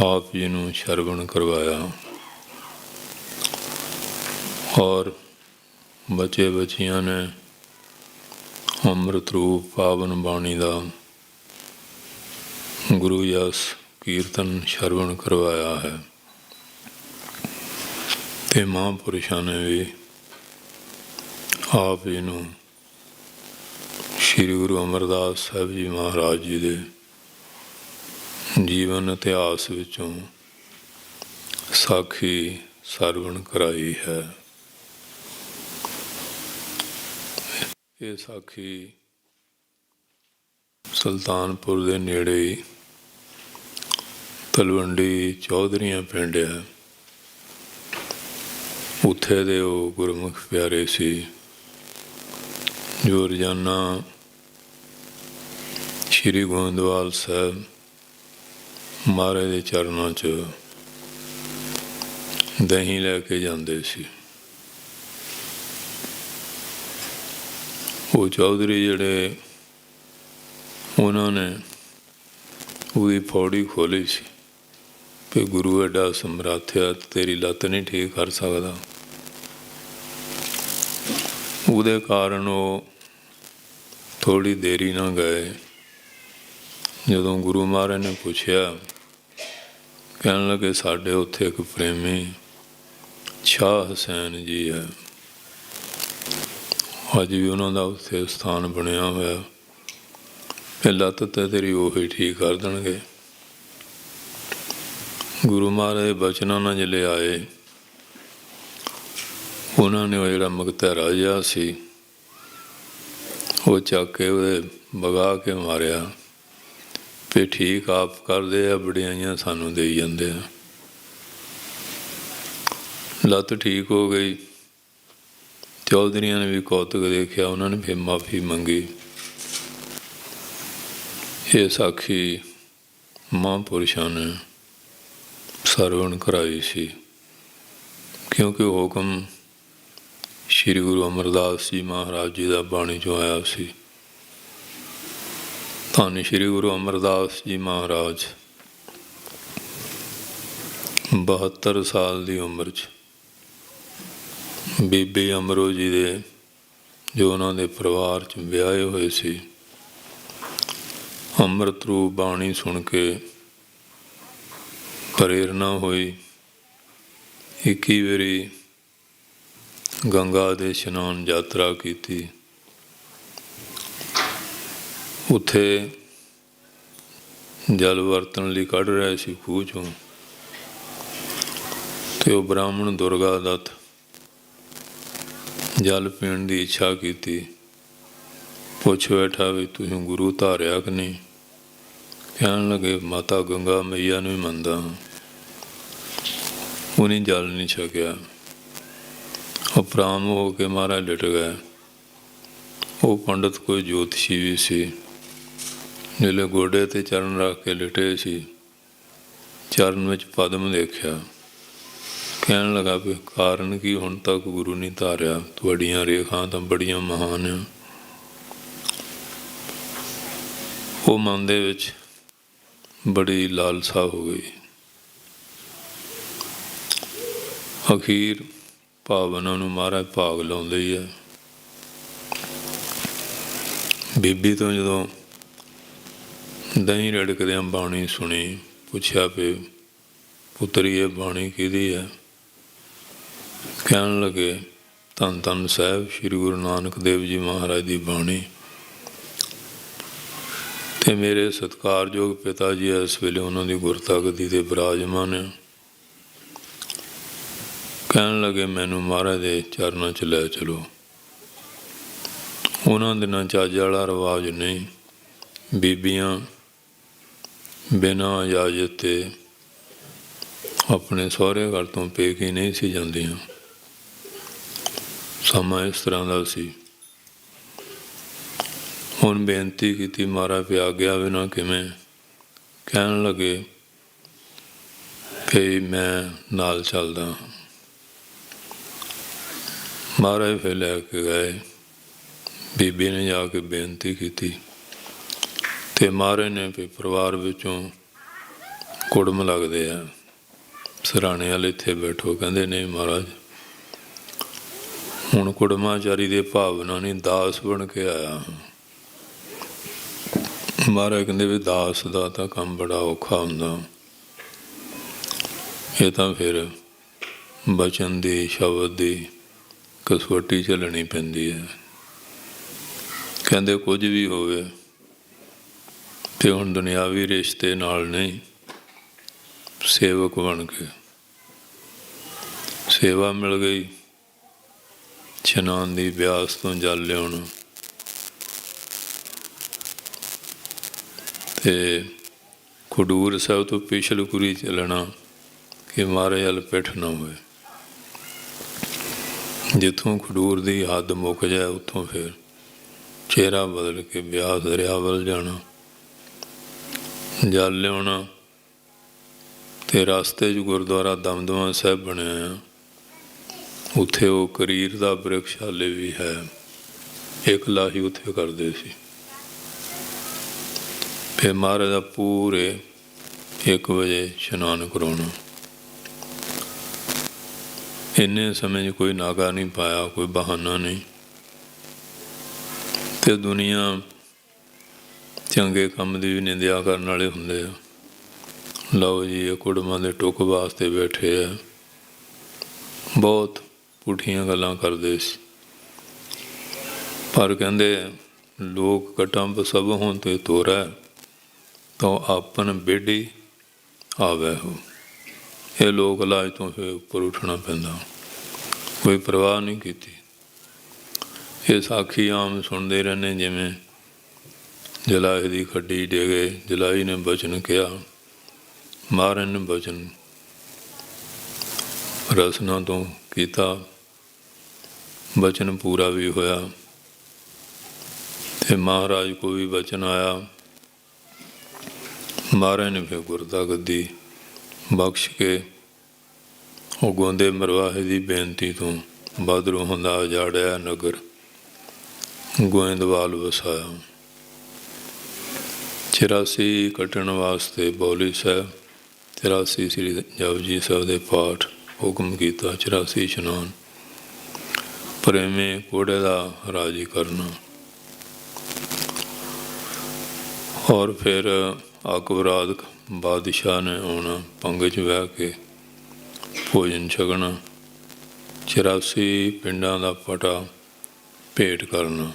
ਆਪ ਜੀ ਨੂੰ ਸ਼ਰਵਣ ਕਰਵਾਇਆ। ਔਰ ਬੱਚੇ ਬੱਚੀਆਂ ਨੇ ਅੰਮ੍ਰਿਤ ਰੂਪ ਪਾਵਨ ਬਾਣੀ ਦਾ ਗੁਰੂ ਜਸ ਕੀਰਤਨ ਸ਼ਰਵਣ ਕਰਵਾਇਆ ਹੈ। ਤੇ ਮਹਾਂਪੁਰਸ਼ਾਂ ਨੇ ਵੀ ਆਪ ਜੀ ਨੂੰ ਸ਼੍ਰੀ ਗੁਰੂ ਅਮਰਦਾਸ ਸਾਹਿਬ ਜੀ ਮਹਾਰਾਜ ਜੀ ਦੇ ਜੀਵਨ ਇਤਿਹਾਸ ਵਿੱਚੋਂ ਸਾਖੀ ਸਰਵਣ ਕਰਾਈ ਹੈ। ਇਹ ਸਾਖੀ ਸੁਲਤਾਨਪੁਰ ਦੇ ਨੇੜੇ ਹੀ ਤਲਵੰਡੀ ਚੌਧਰੀਆਂ ਪਿੰਡ ਹੈ। ਉੱਥੇ ਦੇ ਉਹ ਗੁਰਮੁਖ ਪਿਆਰੇ ਸੀ ਜੋ ਰੋਜ਼ਾਨਾ ਸ਼੍ਰੀ ਗੋਇੰਦਵਾਲ ਸਾਹਿਬ ਮਹਾਰਾਜ ਦੇ ਚਰਨਾਂ 'ਚ ਦਹੀਂ ਲੈ ਕੇ ਜਾਂਦੇ ਸੀ। ਉਹ ਚੌਧਰੀ ਜਿਹੜੇ, ਉਹਨਾਂ ਨੇ ਉਹਦੀ ਪੌੜੀ ਖੋਲ੍ਹੀ ਸੀ ਕਿ ਗੁਰੂ ਐਡਾ ਸਮਰੱਥ ਆ, ਤੇਰੀ ਲੱਤ ਨਹੀਂ ਠੀਕ ਕਰ ਸਕਦਾ। ਉਹਦੇ ਕਾਰਨ ਉਹ ਥੋੜ੍ਹੀ ਦੇਰੀ ਨਾ ਗਏ। ਜਦੋਂ ਗੁਰੂ ਮਹਾਰਾਜ ਨੇ ਪੁੱਛਿਆ, ਕਹਿਣ ਲੱਗੇ ਸਾਡੇ ਉੱਥੇ ਇੱਕ ਪ੍ਰੇਮੀ ਸ਼ਾਹ ਹੁਸੈਨ ਜੀ ਹੈ, ਅੱਜ ਵੀ ਉਹਨਾਂ ਦਾ ਉੱਥੇ ਸਥਾਨ ਬਣਿਆ ਹੋਇਆ। ਇਹ ਲੱਤ ਤਾਂ ਤੇਰੀ ਉਹੀ ਠੀਕ ਕਰ ਦੇਣਗੇ। ਗੁਰੂ ਮਹਾਰਾਜ ਦੇ ਬਚਨਾਂ ਨਾਲ ਜਿਹੜੇ ਆਏ, ਉਹਨਾਂ ਨੇ ਉਹ ਜਿਹੜਾ ਮਗਤੈਰਾ ਜਿਹਾ ਸੀ ਉਹ ਚੱਕ ਕੇ ਉਹਦੇ ਵਗਾ ਕੇ ਮਾਰਿਆ ਵੀ ਠੀਕ ਆਪ ਕਰਦੇ ਆ, ਬੜਿਆਈਆਂ ਸਾਨੂੰ ਦੇਈ ਜਾਂਦੇ ਆ। ਲੱਤ ਠੀਕ ਹੋ ਗਈ। ਚੌਧਰੀਆਂ ਨੇ ਵੀ ਕੌਤਕ ਦੇਖਿਆ, ਉਹਨਾਂ ਨੇ ਫਿਰ ਮਾਫੀ ਮੰਗੀ। ਇਹ ਸਾਖੀ ਮਹਾਂਪੁਰਸ਼ਾਂ ਨੇ ਸਰਵਣ ਕਰਾਈ ਸੀ, ਕਿਉਂਕਿ ਉਹ ਹੁਕਮ ਸ਼੍ਰੀ ਗੁਰੂ ਅਮਰਦਾਸ ਜੀ ਮਹਾਰਾਜ ਜੀ ਦਾ ਬਾਣੀ 'ਚੋਂ ਆਇਆ ਸੀ। ਧੰਨ ਸ਼੍ਰੀ ਗੁਰੂ ਅਮਰਦਾਸ ਜੀ ਮਹਾਰਾਜ 72 ਸਾਲ ਦੀ ਉਮਰ 'ਚ ਬੀਬੀ ਅਮਰੋ ਜੀ ਦੇ ਜੋ ਉਹਨਾਂ ਦੇ ਪਰਿਵਾਰ 'ਚ ਵਿਆਹੇ ਹੋਏ ਸੀ, ਅੰਮ੍ਰਿਤ ਰੂਪ ਬਾਣੀ ਸੁਣ ਕੇ ਪ੍ਰੇਰਨਾ ਹੋਈ। 21 ਵਾਰੀ ਗੰਗਾ ਦੇ ਇਸ਼ਨਾਨ ਯਾਤਰਾ ਕੀਤੀ। ਉੱਥੇ ਜਲ ਵਰਤਣ ਲਈ ਕੱਢ ਰਹੇ ਸੀ ਖੂਹ 'ਚੋਂ, ਤੇ ਉਹ ਬ੍ਰਾਹਮਣ ਦੁਰਗਾ ਦੱਤ ਜਲ ਪੀਣ ਦੀ ਇੱਛਾ ਕੀਤੀ। ਪੁੱਛ ਬੈਠਾ ਵੀ ਤੁਸੀਂ ਗੁਰੂ ਧਾਰਿਆ ਕਿ ਨਹੀਂ? ਕਹਿਣ ਲੱਗੇ ਮਾਤਾ ਗੰਗਾ ਮਈਆ ਨੂੰ ਹੀ ਮੰਨਦਾ ਹਾਂ। ਉਹਨੇ ਜਲ ਨਹੀਂ ਛਕਿਆ। ਉਪਰਾਮ ਹੋ ਕੇ ਮਹਾਰਾਜ ਲਿਟ ਗਏ। ਉਹ ਪੰਡਤ ਕੋਈ ਜੋਤਸ਼ੀ ਵੀ ਸੀ, ਜਿਹੜੇ ਗੋਡੇ 'ਤੇ ਚਰਨ ਰੱਖ ਕੇ ਲਿਟੇ ਸੀ। ਚਰਨ ਵਿੱਚ ਪਦਮ ਦੇਖਿਆ। ਕਹਿਣ ਲੱਗਾ ਵੀ ਕਾਰਨ ਕੀ, ਹੁਣ ਤੱਕ ਗੁਰੂ ਨਹੀਂ ਧਾਰਿਆ? ਤੁਹਾਡੀਆਂ ਰੇਖਾਂ ਤਾਂ ਬੜੀਆਂ ਮਹਾਨ ਆ। ਉਹ ਮਨ ਦੇ ਵਿੱਚ ਬੜੀ ਲਾਲਸਾ ਹੋ ਗਈ। ਅਖੀਰ ਭਾਵਨਾ ਨੂੰ ਮਹਾਰਾਜ ਭਾਗ ਲਾਉਂਦੇ ਹੀ ਹੈ। ਬੀਬੀ ਤੋਂ ਜਦੋਂ ਦਹੀਂ ਰੜਕਦਿਆਂ ਬਾਣੀ ਸੁਣੀ, ਪੁੱਛਿਆ ਵੀ ਪੁੱਤਰੀ ਇਹ ਬਾਣੀ ਕਿਹਦੀ ਹੈ? ਕਹਿਣ ਲੱਗੇ ਧੰਨ ਧੰਨ ਸਾਹਿਬ ਸ਼੍ਰੀ ਗੁਰੂ ਨਾਨਕ ਦੇਵ ਜੀ ਮਹਾਰਾਜ ਦੀ ਬਾਣੀ। ਤੇ ਮੇਰੇ ਸਤਿਕਾਰਯੋਗ ਪਿਤਾ ਜੀ ਇਸ ਵੇਲੇ ਉਹਨਾਂ ਦੀ ਗੁਰਤਾ ਗੱਦੀ 'ਤੇ ਬਿਰਾਜਮਾਨ ਹੈ। ਕਹਿਣ ਲੱਗੇ ਮੈਨੂੰ ਮਹਾਰਾਜ ਦੇ ਚਰਨਾਂ 'ਚ ਲੈ ਚਲੋ। ਉਹਨਾਂ ਦਿਨਾਂ ਚੱਜ ਵਾਲਾ ਰਿਵਾਜ ਨਹੀਂ, ਬੀਬੀਆਂ ਬਿਨਾਂ ਇਜਾਜ਼ਤ ਤੇ ਆਪਣੇ ਸਹੁਰੇ ਘਰ ਤੋਂ ਪੇਕੇ ਨਹੀਂ ਸੀ ਜਾਂਦੀਆਂ। ਸਮਾਂ ਇਸ ਤਰ੍ਹਾਂ ਦਾ ਸੀ। ਹੁਣ ਬੇਨਤੀ ਕੀਤੀ, ਮਹਾਰਾਜ ਵੀ ਆਗਿਆ ਬਿਨਾਂ ਕਿਵੇਂ? ਕਹਿਣ ਲੱਗੇ ਕਿ ਮੈਂ ਨਾਲ ਚੱਲਦਾ। ਮਹਾਰਾਜ ਫਿਰ ਲੈ ਕੇ ਗਏ। ਬੀਬੀ ਨੇ ਜਾ ਕੇ ਬੇਨਤੀ ਕੀਤੀ ਤੇ ਮਹਾਰਾਜ ਨੇ ਵੀ ਪਰਿਵਾਰ ਵਿੱਚੋਂ ਕੁੜਮ ਲੱਗਦੇ ਆ, ਸਰਾਣੇ ਵਾਲੇ ਇੱਥੇ ਬੈਠੋ। ਕਹਿੰਦੇ ਨਹੀਂ ਮਹਾਰਾਜ, ਹੁਣ ਕੁੜਮਾਚਾਰੀ ਦੇ ਭਾਵਨਾ ਨਹੀਂ, ਦਾਸ ਬਣ ਕੇ ਆਇਆ। ਮਹਾਰਾਜ ਕਹਿੰਦੇ ਵੀ ਦਾਸ ਦਾ ਤਾਂ ਕੰਮ ਬੜਾ ਔਖਾ ਹੁੰਦਾ। ਇਹ ਤਾਂ ਫਿਰ ਬਚਨ ਦੀ, ਸ਼ਬਦ ਦੀ ਕਸਵੱਟੀ ਝੱਲਣੀ ਪੈਂਦੀ ਹੈ। ਕਹਿੰਦੇ ਕੁਝ ਵੀ ਹੋਵੇ ਤੇ ਹੁਣ ਦੁਨਿਆਵੀ ਰਿਸ਼ਤੇ ਨਾਲ ਨਹੀਂ, ਸੇਵਕ ਬਣ ਕੇ ਸੇਵਾ ਮਿਲ ਗਈ। ਇਸ਼ਨਾਨ ਦੀ ਬਿਆਸ ਤੋਂ ਜਲ ਲਿਆਉਣਾ ਤੇ ਖਡੂਰ ਸਾਹਿਬ ਤੋਂ ਪਿਛਲਪੁਰੀ ਚੱਲਣਾ ਕਿ ਮਹਾਰਾਜ ਵੱਲ ਪਿੱਠ ਨਾ ਹੋਵੇ। ਜਿੱਥੋਂ ਖਡੂਰ ਦੀ ਹੱਦ ਮੁੱਕ ਜਾਏ ਉੱਥੋਂ ਫਿਰ ਚਿਹਰਾ ਬਦਲ ਕੇ ਬਿਆਸ ਦਰਿਆ ਵੱਲ ਜਾਣਾ, ਜਲ ਲਿਆਉਣਾ। ਤੇ ਰਸਤੇ 'ਚ ਗੁਰਦੁਆਰਾ ਦਮਦਮਾ ਸਾਹਿਬ ਬਣਿਆ ਆ, ਉੱਥੇ ਉਹ ਕਰੀਰ ਦਾ ਬ੍ਰਿਕਸ਼ ਹਾਲੇ ਵੀ ਹੈ। ਇੱਕ ਲਾਹੀ ਉੱਥੇ ਕਰਦੇ ਸੀ। ਫਿਰ ਮਹਾਰਾਜ ਦਾ ਪੂਰੇ 1 ਵਜੇ ਇਸ਼ਨਾਨ ਕਰਾਉਣਾ। ਇੰਨੇ ਸਮੇਂ 'ਚ ਕੋਈ ਨਾਗਾ ਨਹੀਂ ਪਾਇਆ, ਕੋਈ ਬਹਾਨਾ ਨਹੀਂ। ਤੇ ਦੁਨੀਆ ਚੰਗੇ ਕੰਮ ਦੀ ਵੀ ਨਿੰਦਿਆ ਕਰਨ ਵਾਲੇ ਹੁੰਦੇ ਆ। ਲਓ ਜੀ, ਇਹ ਕੁੜਮਾਂ ਦੇ ਟੁੱਕ ਵਾਸਤੇ ਬੈਠੇ ਆ। ਬਹੁਤ ਪੁੱਠੀਆਂ ਗੱਲਾਂ ਕਰਦੇ ਸੀ। ਪਰ ਕਹਿੰਦੇ ਲੋਕ ਕਟੰਬ ਸਭ ਹੋਣ ਤੇ ਤੋਰੈ, ਤਾਂ ਆਪਨ ਬੇੜੀ ਆਵੈ ਹੋ। ਇਹ ਲੋਕ ਲਾਜ ਤੋਂ ਫਿਰ ਉੱਪਰ ਉੱਠਣਾ ਪੈਂਦਾ, ਕੋਈ ਪਰਵਾਹ ਨਹੀਂ ਕੀਤੀ। ਇਹ ਸਾਖੀ ਆਮ ਸੁਣਦੇ ਰਹਿੰਦੇ, ਜਿਵੇਂ ਜਲਾਹੇ ਦੀ ਖੱਡੀ ਡੇਗੇ, ਜਲਾਹੀ ਨੇ ਬਚਨ ਕਿਹਾ, ਮਹਾਰਾਜ ਨੇ ਬਚਨ ਰਸਨਾ ਤੋਂ ਕੀਤਾ, ਬਚਨ ਪੂਰਾ ਵੀ ਹੋਇਆ। ਤੇ ਮਹਾਰਾਜ ਕੋ ਵੀ ਬਚਨ ਆਇਆ। ਮਹਾਰਾਜ ਨੇ ਫਿਰ ਗੁਰਤਾ ਗੱਦੀ ਬਖਸ਼ ਕੇ ਉਹ ਗੋਂਦੇ ਮਰਵਾਹੇ ਦੀ ਬੇਨਤੀ ਤੋਂ ਬਾਦਰੋਂ ਹੁੰਦਾ ਉਜਾੜਿਆ ਨਗਰ ਗੋਇੰਦਵਾਲ ਵਸਾਇਆ। 84 ਕੱਟਣ ਵਾਸਤੇ ਬੌਲੀ ਸਾਹਿਬ, 83 ਸ੍ਰੀ ਜਪਜੀ ਸਾਹਿਬ ਦੇ ਪਾਠ ਹੁਕਮ ਕੀਤਾ, 84 ਇਸ਼ਨਾਨ, ਪ੍ਰੇਮੇ ਘੋੜੇ ਦਾ ਰਾਜੀ ਕਰਨਾ। ਔਰ ਫਿਰ ਅਕਬਰਾਦ ਬਾਦਸ਼ਾਹ ਨੇ ਆਉਣਾ, ਪੰਗੇ 'ਚ ਬਹਿ ਕੇ ਭੋਜਨ ਛਕਣਾ, 84 ਪਿੰਡਾਂ ਦਾ ਪਟਾ ਭੇਟ ਕਰਨਾ।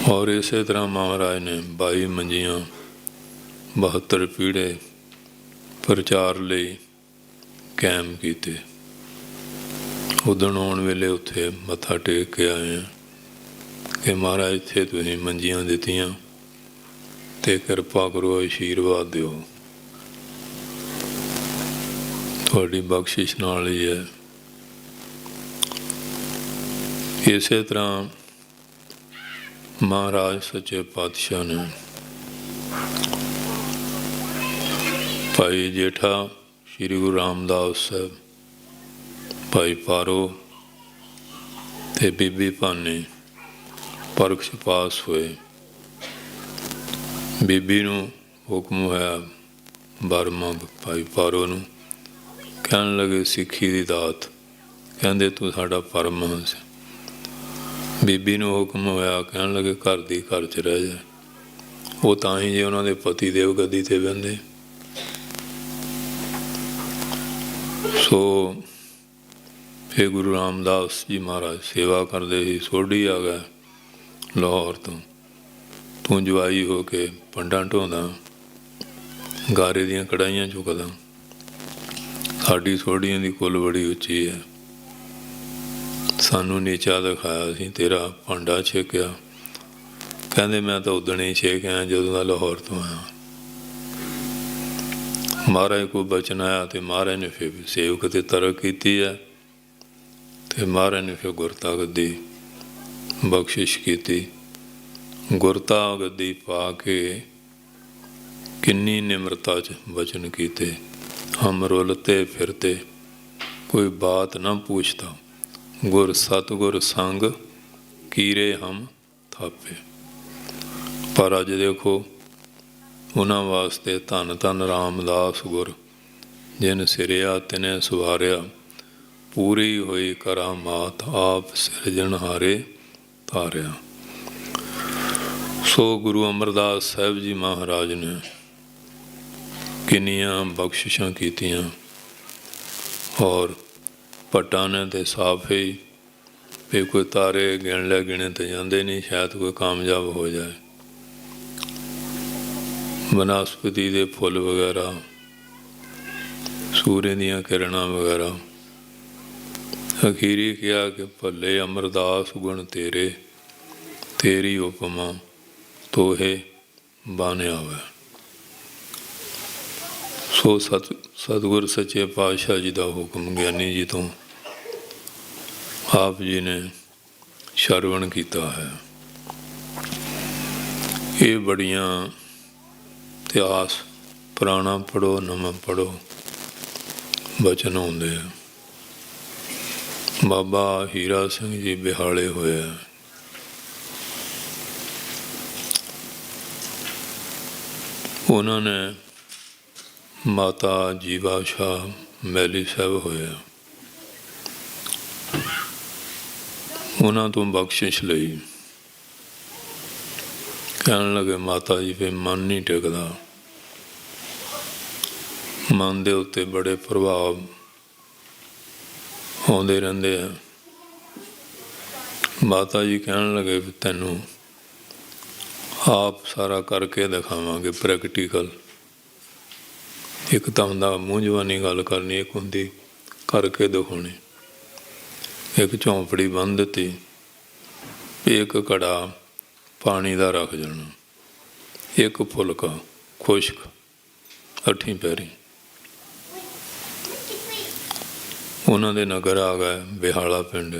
ਔਰ ਇਸੇ ਤਰ੍ਹਾਂ ਮਹਾਰਾਜ ਨੇ 22 ਮੰਜੀਆਂ, 72 ਪੀੜੇ ਪ੍ਰਚਾਰ ਲਈ ਕਾਇਮ ਕੀਤੇ। ਉਦਣ ਆਉਣ ਵੇਲੇ ਉੱਥੇ ਮੱਥਾ ਟੇਕ ਕੇ ਆਏ ਹਾਂ ਕਿ ਮਹਾਰਾਜ ਇੱਥੇ ਤੁਸੀਂ ਮੰਜੀਆਂ ਦਿੱਤੀਆਂ ਅਤੇ ਕਿਰਪਾ ਕਰੋ, ਆਸ਼ੀਰਵਾਦ ਦਿਓ, ਤੁਹਾਡੀ ਬਖਸ਼ਿਸ਼ ਨਾਲ ਹੀ ਹੈ। ਇਸੇ ਤਰ੍ਹਾਂ ਮਹਾਰਾਜ ਸੱਚੇ ਪਾਤਸ਼ਾਹ ਨੇ ਭਾਈ ਜੇਠਾ ਸ੍ਰੀ ਗੁਰੂ ਰਾਮਦਾਸ ਸਾਹਿਬ, ਭਾਈ ਪਾਰੋ ਅਤੇ ਬੀਬੀ ਭਾਨੀ ਪਰਖ 'ਚ ਪਾਸ ਹੋਏ। ਬੀਬੀ ਨੂੰ ਹੁਕਮ ਹੋਇਆ ਬਾਰ੍ਹਵਾਂ, ਭਾਈ ਪਾਰੋ ਨੂੰ ਕਹਿਣ ਲੱਗੇ ਸਿੱਖੀ ਦੀ ਦਾਤ, ਕਹਿੰਦੇ ਤੂੰ ਸਾਡਾ ਪਰਮਹੰਸ। ਬੀਬੀ ਨੂੰ ਹੁਕਮ ਹੋਇਆ, ਕਹਿਣ ਲੱਗੇ ਘਰ ਦੀ ਘਰ 'ਚ ਰਹਿ ਜਾ। ਉਹ ਤਾਂ ਹੀ ਜੇ ਉਹਨਾਂ ਦੇ ਪਤੀ ਦੇਵ ਗੱਦੀ 'ਤੇ ਬਹਿੰਦੇ। ਸੋ ਫਿਰ ਗੁਰੂ ਰਾਮਦਾਸ ਜੀ ਮਹਾਰਾਜ ਸੇਵਾ ਕਰਦੇ ਸੀ। ਸੋਢੀ ਆ ਗਿਆ ਲਾਹੌਰ ਤੋਂ, ਤੂੰ ਜਵਾਈ ਹੋ ਕੇ ਪੰਡਾਂ ਢੋਂਦਾ, ਗਾਰੇ ਦੀਆਂ ਕੜਾਹੀਆਂ ਚੁੱਕਦਾ, ਸਾਡੀ ਸੋਢੀਆਂ ਦੀ ਕੁੱਲ ਬੜੀ ਉੱਚੀ ਹੈ, ਸਾਨੂੰ ਨੀਚਾ ਦਿਖਾਇਆ ਸੀ, ਤੇਰਾ ਭਾਂਡਾ ਛੇਕਿਆ। ਕਹਿੰਦੇ ਮੈਂ ਤਾਂ ਉਦਣ ਹੀ ਛੇਕ ਆਇਆ ਜਦੋਂ ਦਾ ਲਾਹੌਰ ਤੋਂ ਆਇਆ। ਮਹਾਰਾਜ ਕੋਲ ਬਚਨ ਆਇਆ ਅਤੇ ਮਹਾਰਾਜ ਨੇ ਫਿਰ ਸੇਵਕ 'ਤੇ ਤਰਕ ਕੀਤੀ ਹੈ ਅਤੇ ਮਹਾਰਾਜ ਨੇ ਫਿਰ ਗੁਰਤਾ ਗੱਦੀ ਬਖਸ਼ਿਸ਼ ਕੀਤੀ। ਗੁਰਤਾ ਗੱਦੀ ਪਾ ਕੇ ਕਿੰਨੀ ਨਿਮਰਤਾ 'ਚ ਬਚਨ ਕੀਤੇ। ਹਮ ਰੁਲਤੇ ਫਿਰਤੇ ਕੋਈ ਬਾਤ ਨਾ ਪੁੱਛਤਾ, ਗੁਰ ਸਤਿਗੁਰ ਸੰਗ ਕੀਰੇ ਹਮ ਥਾਪੇ। ਪਰ ਅੱਜ ਦੇਖੋ ਉਹਨਾਂ ਵਾਸਤੇ ਧੰਨ ਧੰਨ ਰਾਮਦਾਸ ਗੁਰ, ਜਿਨ ਸਿਰਿਆ ਤਿਨੇ ਸਵਾਰਿਆ, ਪੂਰੀ ਹੋਈ ਕਰਾਮਾਤ ਆਪ ਸਿਰਜਣਹਾਰੇ ਧਾਰਿਆ। ਸੋ ਗੁਰੂ ਅਮਰਦਾਸ ਸਾਹਿਬ ਜੀ ਮਹਾਰਾਜ ਨੇ ਕਿੰਨੀਆਂ ਬਖਸ਼ਿਸ਼ਾਂ ਕੀਤੀਆਂ। ਔਰ ਭੱਟਾਂ ਨੇ ਤਾਂ ਸਾਫ ਹੀ ਵੀ ਕੋਈ ਤਾਰੇ ਗਿਣ ਲੈ ਗਿਣੇ ਤਾਂ ਜਾਂਦੇ ਨਹੀਂ, ਸ਼ਾਇਦ ਕੋਈ ਕਾਮਯਾਬ ਹੋ ਜਾਏ। ਬਨਸਪਤੀ ਦੇ ਫੁੱਲ ਵਗੈਰਾ, ਸੂਰਜ ਦੀਆਂ ਕਿਰਨਾਂ ਵਗੈਰਾ। ਅਖੀਰੀ ਕਿਹਾ ਕਿ ਭੱਲੇ ਅਮਰਦਾਸ ਗੁਣ ਤੇਰੇ, ਤੇਰੀ ਉਪਮਾ ਤੋਹੇ ਬਨ ਆਵੇ। ਸੋ ਸਤਿਗੁਰ ਸੱਚੇ ਪਾਤਸ਼ਾਹ ਜੀ ਦਾ ਹੁਕਮ ਗਿਆਨੀ ਜੀ ਤੋਂ ਆਪ ਜੀ ਨੇ ਸ਼ਰਵਣ ਕੀਤਾ ਹੈ। ਇਹ ਬੜੀਆਂ ਇਤਿਹਾਸ ਪੁਰਾਣਾ ਪੜ੍ਹੋ ਨਵਾਂ ਪੜ੍ਹੋ ਬਚਨ ਆਉਂਦੇ ਆ। ਬਾਬਾ ਹੀਰਾ ਸਿੰਘ ਜੀ ਬਿਹਾਲੇ ਹੋਇਆ, ਉਹਨਾਂ ਨੇ ਮਾਤਾ ਜੀਵਾ ਸ਼ਾਹ ਮੈਲੀ ਸਾਹਿਬ ਹੋਇਆ, ਉਹਨਾਂ ਤੋਂ ਬਖਸ਼ਿਸ਼ ਲਈ। ਕਹਿਣ ਲੱਗੇ ਮਾਤਾ ਜੀ ਫਿਰ ਮਨ ਨਹੀਂ ਟਿਕਦਾ, ਮਨ ਦੇ ਉੱਤੇ ਬੜੇ ਪ੍ਰਭਾਵ ਆਉਂਦੇ ਰਹਿੰਦੇ ਆ। ਮਾਤਾ ਜੀ ਕਹਿਣ ਲੱਗੇ ਵੀ ਤੈਨੂੰ ਆਪ ਸਾਰਾ ਕਰਕੇ ਦਿਖਾਵਾਂਗੇ, ਪ੍ਰੈਕਟੀਕਲ। ਇੱਕ ਤਾਂ ਹੁੰਦਾ ਮੂੰਹ ਜ਼ਬਾਨੀ ਗੱਲ ਕਰਨੀ, ਇੱਕ ਹੁੰਦੀ ਕਰਕੇ ਦਿਖਾਉਣੀ। ਇੱਕ ਝੌਂਪੜੀ ਬੰਨ੍ਹ ਦਿੱਤੀ, ਇੱਕ ਘੜਾ ਪਾਣੀ ਦਾ ਰੱਖ ਜਾਣਾ, ਇੱਕ ਫੁਲਕਾ ਖੁਸ਼ਕ ਅੱਠੀਂ ਪੈਰੀ। ਉਹਨਾਂ ਦੇ ਨਗਰ ਆ ਗਏ, ਬਿਹਾਲਾ ਪਿੰਡ।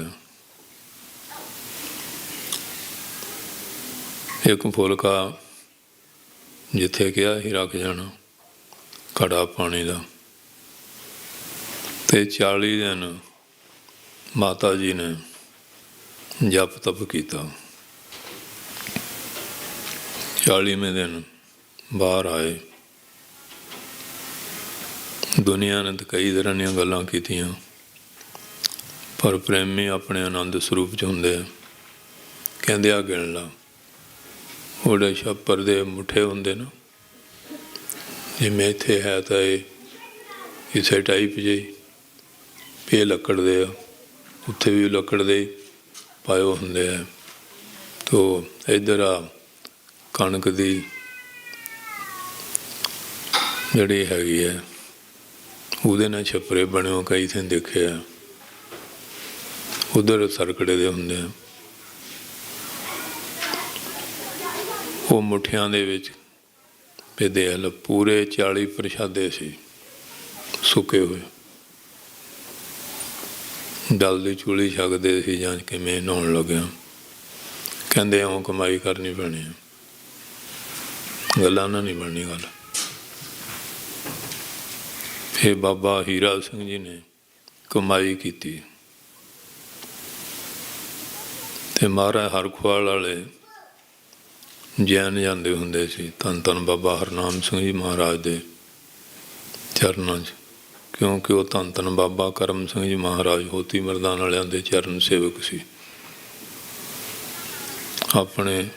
ਇੱਕ ਫੁਲਕਾ ਜਿੱਥੇ ਕਿਹਾ ਸੀ ਰੱਖ ਜਾਣਾ, ਘੜਾ ਪਾਣੀ ਦਾ। ਅਤੇ 40 ਦਿਨ ਮਾਤਾ ਜੀ ਨੇ ਜਪ ਤਪ ਕੀਤਾ। 40ਵੇਂ ਦਿਨ ਬਾਹਰ ਆਏ। ਦੁਨੀਆ ਨੇ ਤਾਂ ਕਈ ਤਰ੍ਹਾਂ ਦੀਆਂ ਗੱਲਾਂ ਕੀਤੀਆਂ, ਪਰ ਪ੍ਰੇਮੀ ਆਪਣੇ ਆਨੰਦ ਸਰੂਪ 'ਚ ਹੁੰਦੇ ਆ। ਕਹਿੰਦੇ ਆ ਗਿਣ ਲਾ, ਉਹਦੇ ਛੱਪਰ ਦੇ ਮੁੱਠੇ ਹੁੰਦੇ ਨਾ, ਜਿਵੇਂ ਇੱਥੇ ਹੈ ਤਾਂ ਇਹ ਇਸੇ ਟਾਈਪ ਜਿਹੀ, ਇਹ ਲੱਕੜ ਦੇ ਆ, ਉੱਥੇ ਵੀ ਲੱਕੜ ਦੇ ਪਾਇਓ ਹੁੰਦੇ ਆ। ਤੋ ਇੱਧਰ ਆ ਕਣਕ ਦੀ ਜਿਹੜੀ ਹੈਗੀ ਹੈ, ਉਹਦੇ ਨਾਲ ਛੱਪਰੇ ਬਣਿਓ ਕਈ ਥਾਂ ਦੇਖਿਆ। ਉਧਰ ਸਰਕੜੇ ਦੇ ਹੁੰਦੇ ਆ, ਉਹ ਮੁੱਠਿਆਂ ਦੇ ਵਿੱਚ ਵੀ ਦੇਖ ਲਓ ਪੂਰੇ 40 ਪ੍ਰਸ਼ਾਦੇ ਸੀ ਸੁੱਕੇ ਹੋਏ। ਡਲ ਦੀ ਚੂਲੀ ਛਕਦੇ ਸੀ ਜਾਂ ਕਿਵੇਂ ਨਹਾਉਣ ਲੱਗਿਆ। ਕਹਿੰਦੇ ਇਉਂ ਕਮਾਈ ਕਰਨੀ ਪੈਣੀ ਆ, ਗੱਲਾਂ ਨਾਲ ਨਹੀਂ ਬਣਨੀ ਗੱਲ। ਫਿਰ ਬਾਬਾ ਹੀਰਾ ਸਿੰਘ ਜੀ ਨੇ ਕਮਾਈ ਕੀਤੀ ਤੇ ਮਹਾਰਾਜ ਹਰਖਵਾਲ ਵਾਲੇ ਜੈਨ ਜਾਂਦੇ ਹੁੰਦੇ ਸੀ ਧੰਨ ਧੰਨ ਬਾਬਾ ਹਰਨਾਮ ਸਿੰਘ ਜੀ ਮਹਾਰਾਜ ਦੇ ਚਰਨਾਂ 'ਚ, ਕਿਉਂਕਿ ਉਹ ਧੰਨ ਧੰਨ ਬਾਬਾ ਕਰਮ ਸਿੰਘ ਜੀ ਮਹਾਰਾਜ ਹੋਤੀ ਮਰਦਾਨ ਵਾਲਿਆਂ ਦੇ ਚਰਨ ਸੇਵਕ ਸੀ। ਆਪਣੇ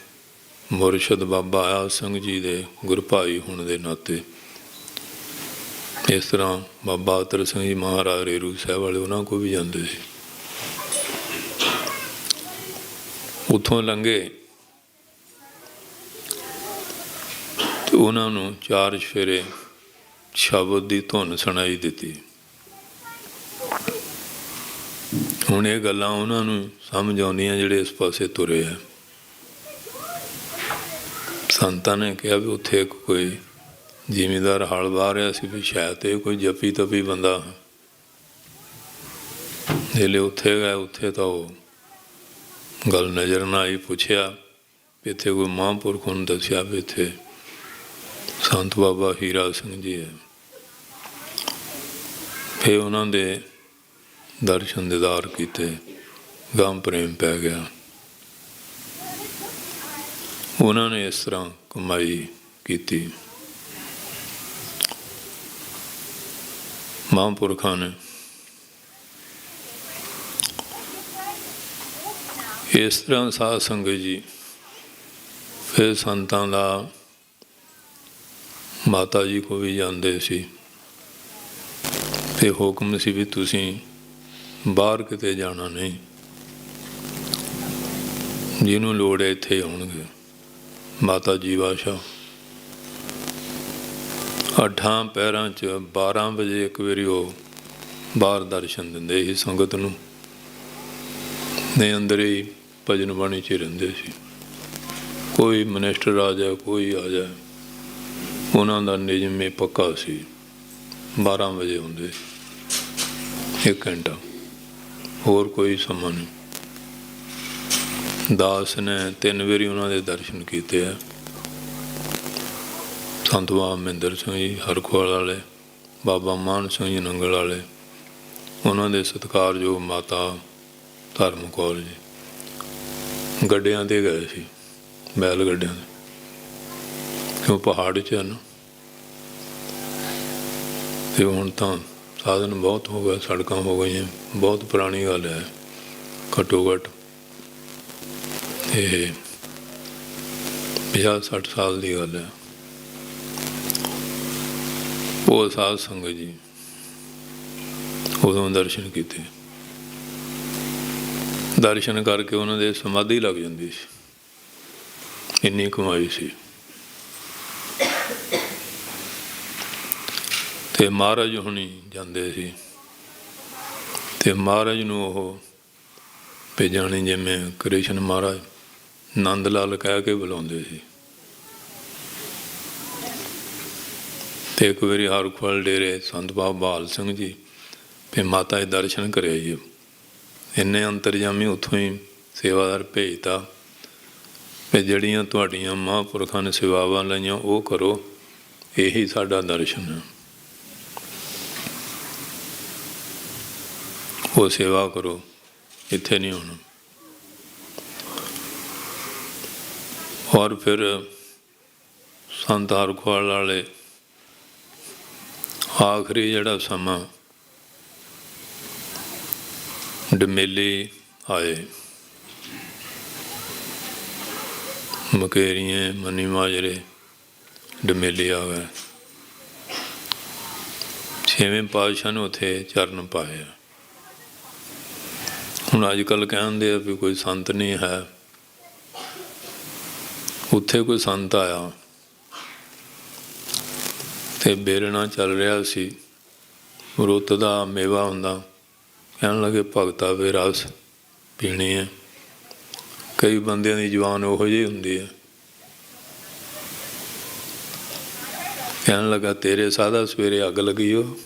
ਮੁਰਸ਼ਦ ਬਾਬਾ ਆਇਆ ਸਿੰਘ ਜੀ ਦੇ ਗੁਰਭਾਈ ਹੋਣ ਦੇ ਨਾਤੇ। ਇਸ ਤਰ੍ਹਾਂ ਬਾਬਾ ਅਤਰ ਸਿੰਘ ਜੀ ਮਹਾਰਾਜ ਰੇਰੂ ਸਾਹਿਬ ਵਾਲੇ, ਉਹਨਾਂ ਕੋਲ ਵੀ ਜਾਂਦੇ ਸੀ। ਉੱਥੋਂ ਲੰਘੇ ਤੇ ਉਹਨਾਂ ਨੂੰ 4 ਚੁਫੇਰੇ ਸ਼ਬਦ ਦੀ ਧੁਨ ਸੁਣਾਈ ਦਿੱਤੀ। ਹੁਣ ਇਹ ਗੱਲਾਂ ਉਹਨਾਂ ਨੂੰ ਸਮਝ ਆਉਂਦੀਆਂ ਜਿਹੜੇ ਇਸ ਪਾਸੇ ਤੁਰੇ ਆ। ਸੰਤਾਂ ਨੇ ਕਿਹਾ ਵੀ ਉੱਥੇ ਇੱਕ ਕੋਈ ਜ਼ਿਮੀਂਦਾਰ ਹਲ ਵਾਹ ਰਿਹਾ ਸੀ, ਵੀ ਸ਼ਾਇਦ ਇਹ ਕੋਈ ਜੱਪੀ ਤਪੀ ਬੰਦਾ। ਜਿਹੜੇ ਉੱਥੇ ਗਏ, ਉੱਥੇ ਤਾਂ ਉਹ ਗੱਲ ਨਜ਼ਰ ਨਾ ਆਈ। ਪੁੱਛਿਆ ਵੀ ਇੱਥੇ ਕੋਈ ਮਹਾਂਪੁਰਖ ਨੂੰ ਦੱਸਿਆ ਵੀ ਇੱਥੇ ਸੰਤ ਬਾਬਾ ਹੀਰਾ ਸਿੰਘ ਜੀ ਹੈ। ਫਿਰ ਉਹਨਾਂ ਦੇ ਦਰਸ਼ਨ ਦੀਦਾਰ ਕੀਤੇ, ਗਮ ਪ੍ਰੇਮ ਪੈ ਗਿਆ। ਉਹਨਾਂ ਨੇ ਇਸ ਤਰ੍ਹਾਂ ਕਮਾਈ ਕੀਤੀ। ਮਹਾਂਪੁਰਖਾਂ ਨੇ ਇਸ ਤਰ੍ਹਾਂ ਸਾਧ ਸੰਗਤ ਜੀ ਫਿਰ ਸੰਤਾਂ ਦਾ ਮਾਤਾ ਜੀ ਕੋ ਵੀ ਜਾਂਦੇ ਸੀ ਤੇ ਹੁਕਮ ਸੀ ਵੀ ਤੁਸੀਂ ਬਾਹਰ ਕਿਤੇ ਜਾਣਾ ਨਹੀਂ, ਜਿਹਨੂੰ ਲੋੜ ਹੈ ਇੱਥੇ ਆਉਣਗੇ। ਮਾਤਾ ਜੀਵਾਸ਼ਾ 8 ਪਹਿਰਾਂ 'ਚ 12 ਵਜੇ ਇੱਕ ਵਾਰੀ ਉਹ ਬਾਹਰ ਦਰਸ਼ਨ ਦਿੰਦੇ ਸੀ ਸੰਗਤ ਨੂੰ, ਨੇ ਅੰਦਰ ਹੀ ਭਜਨ ਬਾਣੀ 'ਚ ਰਹਿੰਦੇ ਸੀ। ਕੋਈ ਮਨਿਸਟਰ ਆ ਜਾਏ, ਕੋਈ ਆ ਜਾਏ, ਉਹਨਾਂ ਦਾ ਨਿਯਮ ਇਹ ਪੱਕਾ ਸੀ, 12 ਵਜੇ ਹੁੰਦੇ 1 ਘੰਟਾ, ਹੋਰ ਕੋਈ ਸਮਾਂ ਨਹੀਂ। ਦਾਸ ਨੇ 3 ਵਾਰੀ ਉਹਨਾਂ ਦੇ ਦਰਸ਼ਨ ਕੀਤੇ ਆ। ਸੰਤ ਬਾਬਾ ਮਹਿੰਦਰ ਸਿੰਘ ਜੀ ਹਰਖਵਾਲ ਵਾਲੇ, ਬਾਬਾ ਮਾਨ ਸਿੰਘ ਜੀ ਨੰਗਲ ਵਾਲੇ, ਉਹਨਾਂ ਦੇ ਸਤਿਕਾਰਯੋਗ ਮਾਤਾ ਧਰਮ ਕੌਰ ਜੀ ਗੱਡਿਆਂ 'ਤੇ ਗਏ ਸੀ, ਬੈਲ ਗੱਡਿਆਂ 'ਤੇ, ਕਿਉਂ ਪਹਾੜ 'ਚ ਹਨ ਅਤੇ ਹੁਣ ਤਾਂ ਸਾਧਨ ਬਹੁਤ ਹੋ ਗਏ, ਸੜਕਾਂ ਹੋ ਗਈਆਂ। ਬਹੁਤ ਪੁਰਾਣੀ ਗੱਲ ਹੈ, ਘੱਟੋ ਘੱਟ ਇਹ 50-60 ਸਾਲ ਦੀ ਗੱਲ ਹੈ। ਉਹ ਸਾਧ ਸੰਗਤ ਜੀ ਉਦੋਂ ਦਰਸ਼ਨ ਕੀਤੇ। ਦਰਸ਼ਨ ਕਰਕੇ ਉਹਨਾਂ ਦੇ ਸਮਾਧੀ ਲੱਗ ਜਾਂਦੀ ਸੀ, ਇੰਨੀ ਕਮਾਈ ਸੀ। ਤੇ ਮਹਾਰਾਜ ਹੁਣੀ ਜਾਂਦੇ ਸੀ ਤੇ ਮਹਾਰਾਜ ਨੂੰ ਉਹ ਭੇਜਣੀ, ਜਿਵੇਂ ਕ੍ਰਿਸ਼ਨ ਮਹਾਰਾਜ ਨੰਦ ਲਾਲ ਕਹਿ ਕੇ ਬੁਲਾਉਂਦੇ ਸੀ। ਤੇ ਇੱਕ ਵਾਰੀ ਹਰਖਵਾਲ ਡੇਰੇ ਸੰਤ ਬਾਬਾ ਬਾਲ ਸਿੰਘ ਜੀ ਫਿਰ ਮਾਤਾ ਦੇ ਦਰਸ਼ਨ ਕਰਿਆ ਜੀ। ਇੰਨੇ ਅੰਤਰਜਾਮੀ ਉੱਥੋਂ ਹੀ ਸੇਵਾਦਾਰ ਭੇਜਤਾ ਵੀ ਜਿਹੜੀਆਂ ਤੁਹਾਡੀਆਂ ਮਹਾਂਪੁਰਖਾਂ ਨੇ ਸੇਵਾਵਾਂ ਲਈਆਂ ਉਹ ਕਰੋ, ਇਹੀ ਸਾਡਾ ਦਰਸ਼ਨ ਹੈ, ਉਹ ਸੇਵਾ ਕਰੋ, ਇੱਥੇ ਨਹੀਂ ਆਉਣਾ। ਔਰ ਫਿਰ ਸੰਤ ਹਰਖਵਾਲ ਵਾਲੇ ਆਖਰੀ ਜਿਹੜਾ ਸਮਾਂ ਡਮੇਲੀ ਆਏ, ਮਕੇਰੀਏ ਮਨੀ ਮਾਜਰੇ ਡਮੇਲੀ ਆ ਗਏ। ਛੇਵੇਂ ਪਾਤਸ਼ਾਹ ਨੂੰ ਉੱਥੇ ਚਰਨ ਪਾਏ। ਹੁਣ ਅੱਜ ਕੱਲ੍ਹ ਕਹਿੰਦੇ ਆ ਵੀ ਕੋਈ ਸੰਤ ਨਹੀਂ ਹੈ। ਉੱਥੇ ਕੋਈ ਸੰਤ ਆਇਆ ਤੇ ਬੇਲਣਾ ਚੱਲ ਰਿਹਾ ਸੀ, ਰੁੱਤ ਦਾ ਮੇਵਾ ਹੁੰਦਾ। ਕਹਿਣ ਲੱਗੇ ਭਗਤਾ ਵੇ ਰਸ ਪੀਣੀ ਹੈ। ਕਈ ਬੰਦਿਆਂ ਦੀ ਜ਼ੁਬਾਨ ਉਹੋ ਜਿਹੀ ਹੁੰਦੀ ਹੈ। ਕਹਿਣ ਲੱਗਾ ਤੇਰੇ ਸਾਦਾ ਸਵੇਰੇ ਅੱਗ ਲੱਗੀ ਹੋ,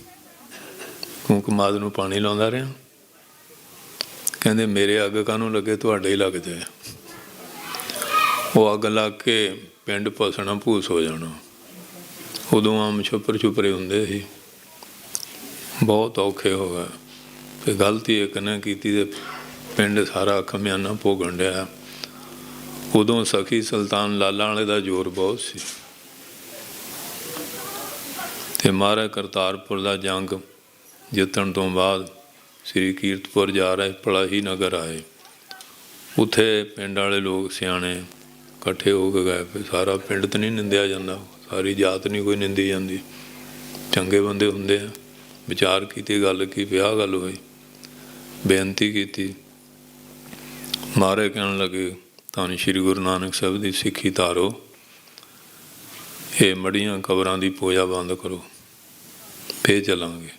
ਤੂੰ ਕਮਾਦ ਨੂੰ ਪਾਣੀ ਲਾਉਂਦਾ ਰਿਹਾ। ਕਹਿੰਦੇ ਮੇਰੇ ਅੱਗ ਕਾਹਨੂੰ ਲੱਗੇ, ਤੁਹਾਡੇ ਹੀ ਲੱਗ ਜਾਏ। ਉਹ ਅੱਗ ਲੱਗ ਕੇ ਪਿੰਡ ਭਸਣਾ ਭੂਸ ਹੋ ਜਾਣਾ। ਉਦੋਂ ਆਮ ਛੁਪਰੇ ਹੁੰਦੇ ਸੀ, ਬਹੁਤ ਔਖੇ ਹੋ ਗਏ। ਤੇ ਗਲਤੀ ਇੱਕ ਨੇ ਕੀਤੀ ਤੇ ਪਿੰਡ ਸਾਰਾ ਖਮਿਆਨਾ ਭੋਗਣ ਡਿਆ। ਉਦੋਂ ਸਖੀ ਸੁਲਤਾਨ ਲਾਲਾਂ ਵਾਲੇ ਦਾ ਜ਼ੋਰ ਬਹੁਤ ਸੀ ਤੇ ਮਹਾਰਾਜ ਕਰਤਾਰਪੁਰ ਦਾ ਜੰਗ ਜਿੱਤਣ ਤੋਂ ਬਾਅਦ ਸ੍ਰੀ ਕੀਰਤਪੁਰ ਜਾ ਰਹੇ ਪਲਾਹੀ ਨਗਰ ਆਏ। ਉੱਥੇ ਪਿੰਡ ਵਾਲੇ ਲੋਕ ਸਿਆਣੇ ਇਕੱਠੇ ਹੋ ਕੇ ਗਏ ਵੀ ਸਾਰਾ ਪਿੰਡ ਤਾਂ ਨਹੀਂ ਨਿੰਦਿਆ ਜਾਂਦਾ, ਸਾਰੀ ਜਾਤ ਨਹੀਂ ਕੋਈ ਨਿੰਦੀ ਜਾਂਦੀ, ਚੰਗੇ ਬੰਦੇ ਹੁੰਦੇ ਆ। ਵਿਚਾਰ ਕੀਤੀ, ਗੱਲ ਕੀ, ਵਿਆਹ ਗੱਲ ਹੋਈ, ਬੇਨਤੀ ਕੀਤੀ। ਮਹਾਰਾਜ ਕਹਿਣ ਲੱਗੇ ਧੰਨ ਸ਼੍ਰੀ ਗੁਰੂ ਨਾਨਕ ਸਾਹਿਬ ਦੀ ਸਿੱਖੀ ਧਾਰੋ, ਇਹ ਮੜੀਆਂ ਕਬਰਾਂ ਦੀ ਪੂਜਾ ਬੰਦ ਕਰੋ, ਫੇਰ ਚੱਲਾਂਗੇ।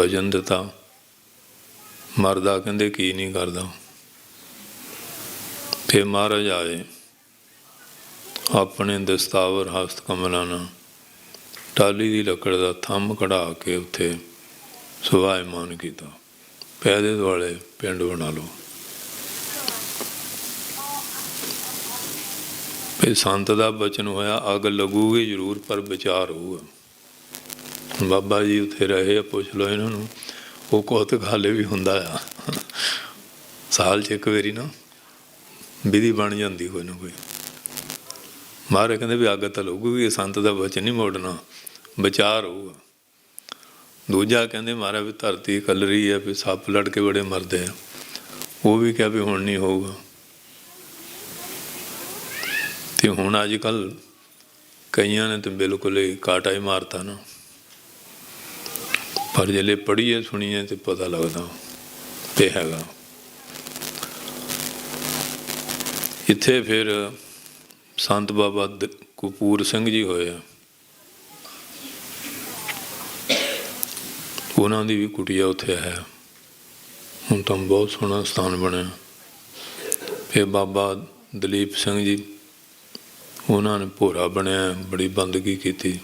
ਭਜਨ ਦਿੱਤਾ। ਮਰਦਾ ਕਹਿੰਦੇ ਕੀ ਨਹੀਂ ਕਰਦਾ। ਫਿਰ ਮਹਾਰਾਜ ਆਏ, ਆਪਣੇ ਦਸਤਾਵਰ ਹਸਤ ਕਮਲਾਂ ਨਾਲ ਟਾਹਲੀ ਦੀ ਲੱਕੜ ਦਾ ਥੰਮ ਕਢਾ ਕੇ ਉੱਥੇ ਸੁਭਾਇਮਾਨ ਕੀਤਾ। ਪੈਦੇ ਦੁਆਲੇ ਪਿੰਡ ਬਣਾ ਲਓ। ਫਿਰ ਸੰਤ ਦਾ ਬਚਨ ਹੋਇਆ, ਅੱਗ ਲੱਗੂਗੀ ਜ਼ਰੂਰ ਪਰ ਵਿਚਾਰ ਹੋਊਗਾ। ਬਾਬਾ ਜੀ ਉੱਥੇ ਰਹੇ ਆ, ਪੁੱਛ ਲਓ ਇਹਨਾਂ ਨੂੰ। ਉਹ ਕੌਤਕ ਹਾਲੇ ਵੀ ਹੁੰਦਾ ਆ, ਸਾਲ 'ਚ ਇੱਕ ਵਾਰੀ ਨਾ ਵਿਧੀ ਬਣ ਜਾਂਦੀ ਕੋਈ ਨਾ ਕੋਈ। ਮਹਾਰਾਜ ਕਹਿੰਦੇ ਵੀ ਅੱਗ ਤਾਂ ਲੱਗੂਗੀ, ਸੰਤ ਦਾ ਬਚਨ ਨਹੀਂ ਮੋੜਨਾ, ਵਿਚਾਰ ਹੋਊਗਾ। ਦੂਜਾ ਕਹਿੰਦੇ ਮਹਾਰਾਜ ਵੀ ਧਰਤੀ ਕਲਰੀ ਹੈ, ਵੀ ਸੱਪ ਲੜ ਕੇ ਬੜੇ ਮਰਦੇ ਆ। ਉਹ ਵੀ ਕਿਹਾ ਵੀ ਹੁਣ ਨਹੀਂ ਹੋਊਗਾ। ਤੇ ਹੁਣ ਅੱਜ ਕੱਲ੍ਹ ਕਈਆਂ ਨੇ ਤਾਂ ਬਿਲਕੁਲ ਹੀ ਕਾਟਾ ਹੀ ਮਾਰਤਾ ਨਾ। ਪਰ ਜਿਹੜੇ ਪੜ੍ਹੀਏ ਸੁਣੀਏ ਤੇ ਪਤਾ ਲੱਗਦਾ ਤੇ ਹੈਗਾ। ਇੱਥੇ ਫਿਰ ਸੰਤ ਬਾਬਾ ਕਪੂਰ ਸਿੰਘ ਜੀ ਹੋਏ ਆ। ਉਹਨਾਂ ਦੀ ਵੀ ਕੁਟੀਆ ਉੱਥੇ ਹੈ। ਹੁਣ ਤਾਂ ਬਹੁਤ ਸੋਹਣਾ ਸਥਾਨ ਬਣਿਆ। ਫਿਰ ਬਾਬਾ ਦਲੀਪ ਸਿੰਘ ਜੀ, ਉਹਨਾਂ ਨੇ ਭੋਰਾ ਬਣਿਆ, ਬੜੀ ਬੰਦਗੀ ਕੀਤੀ।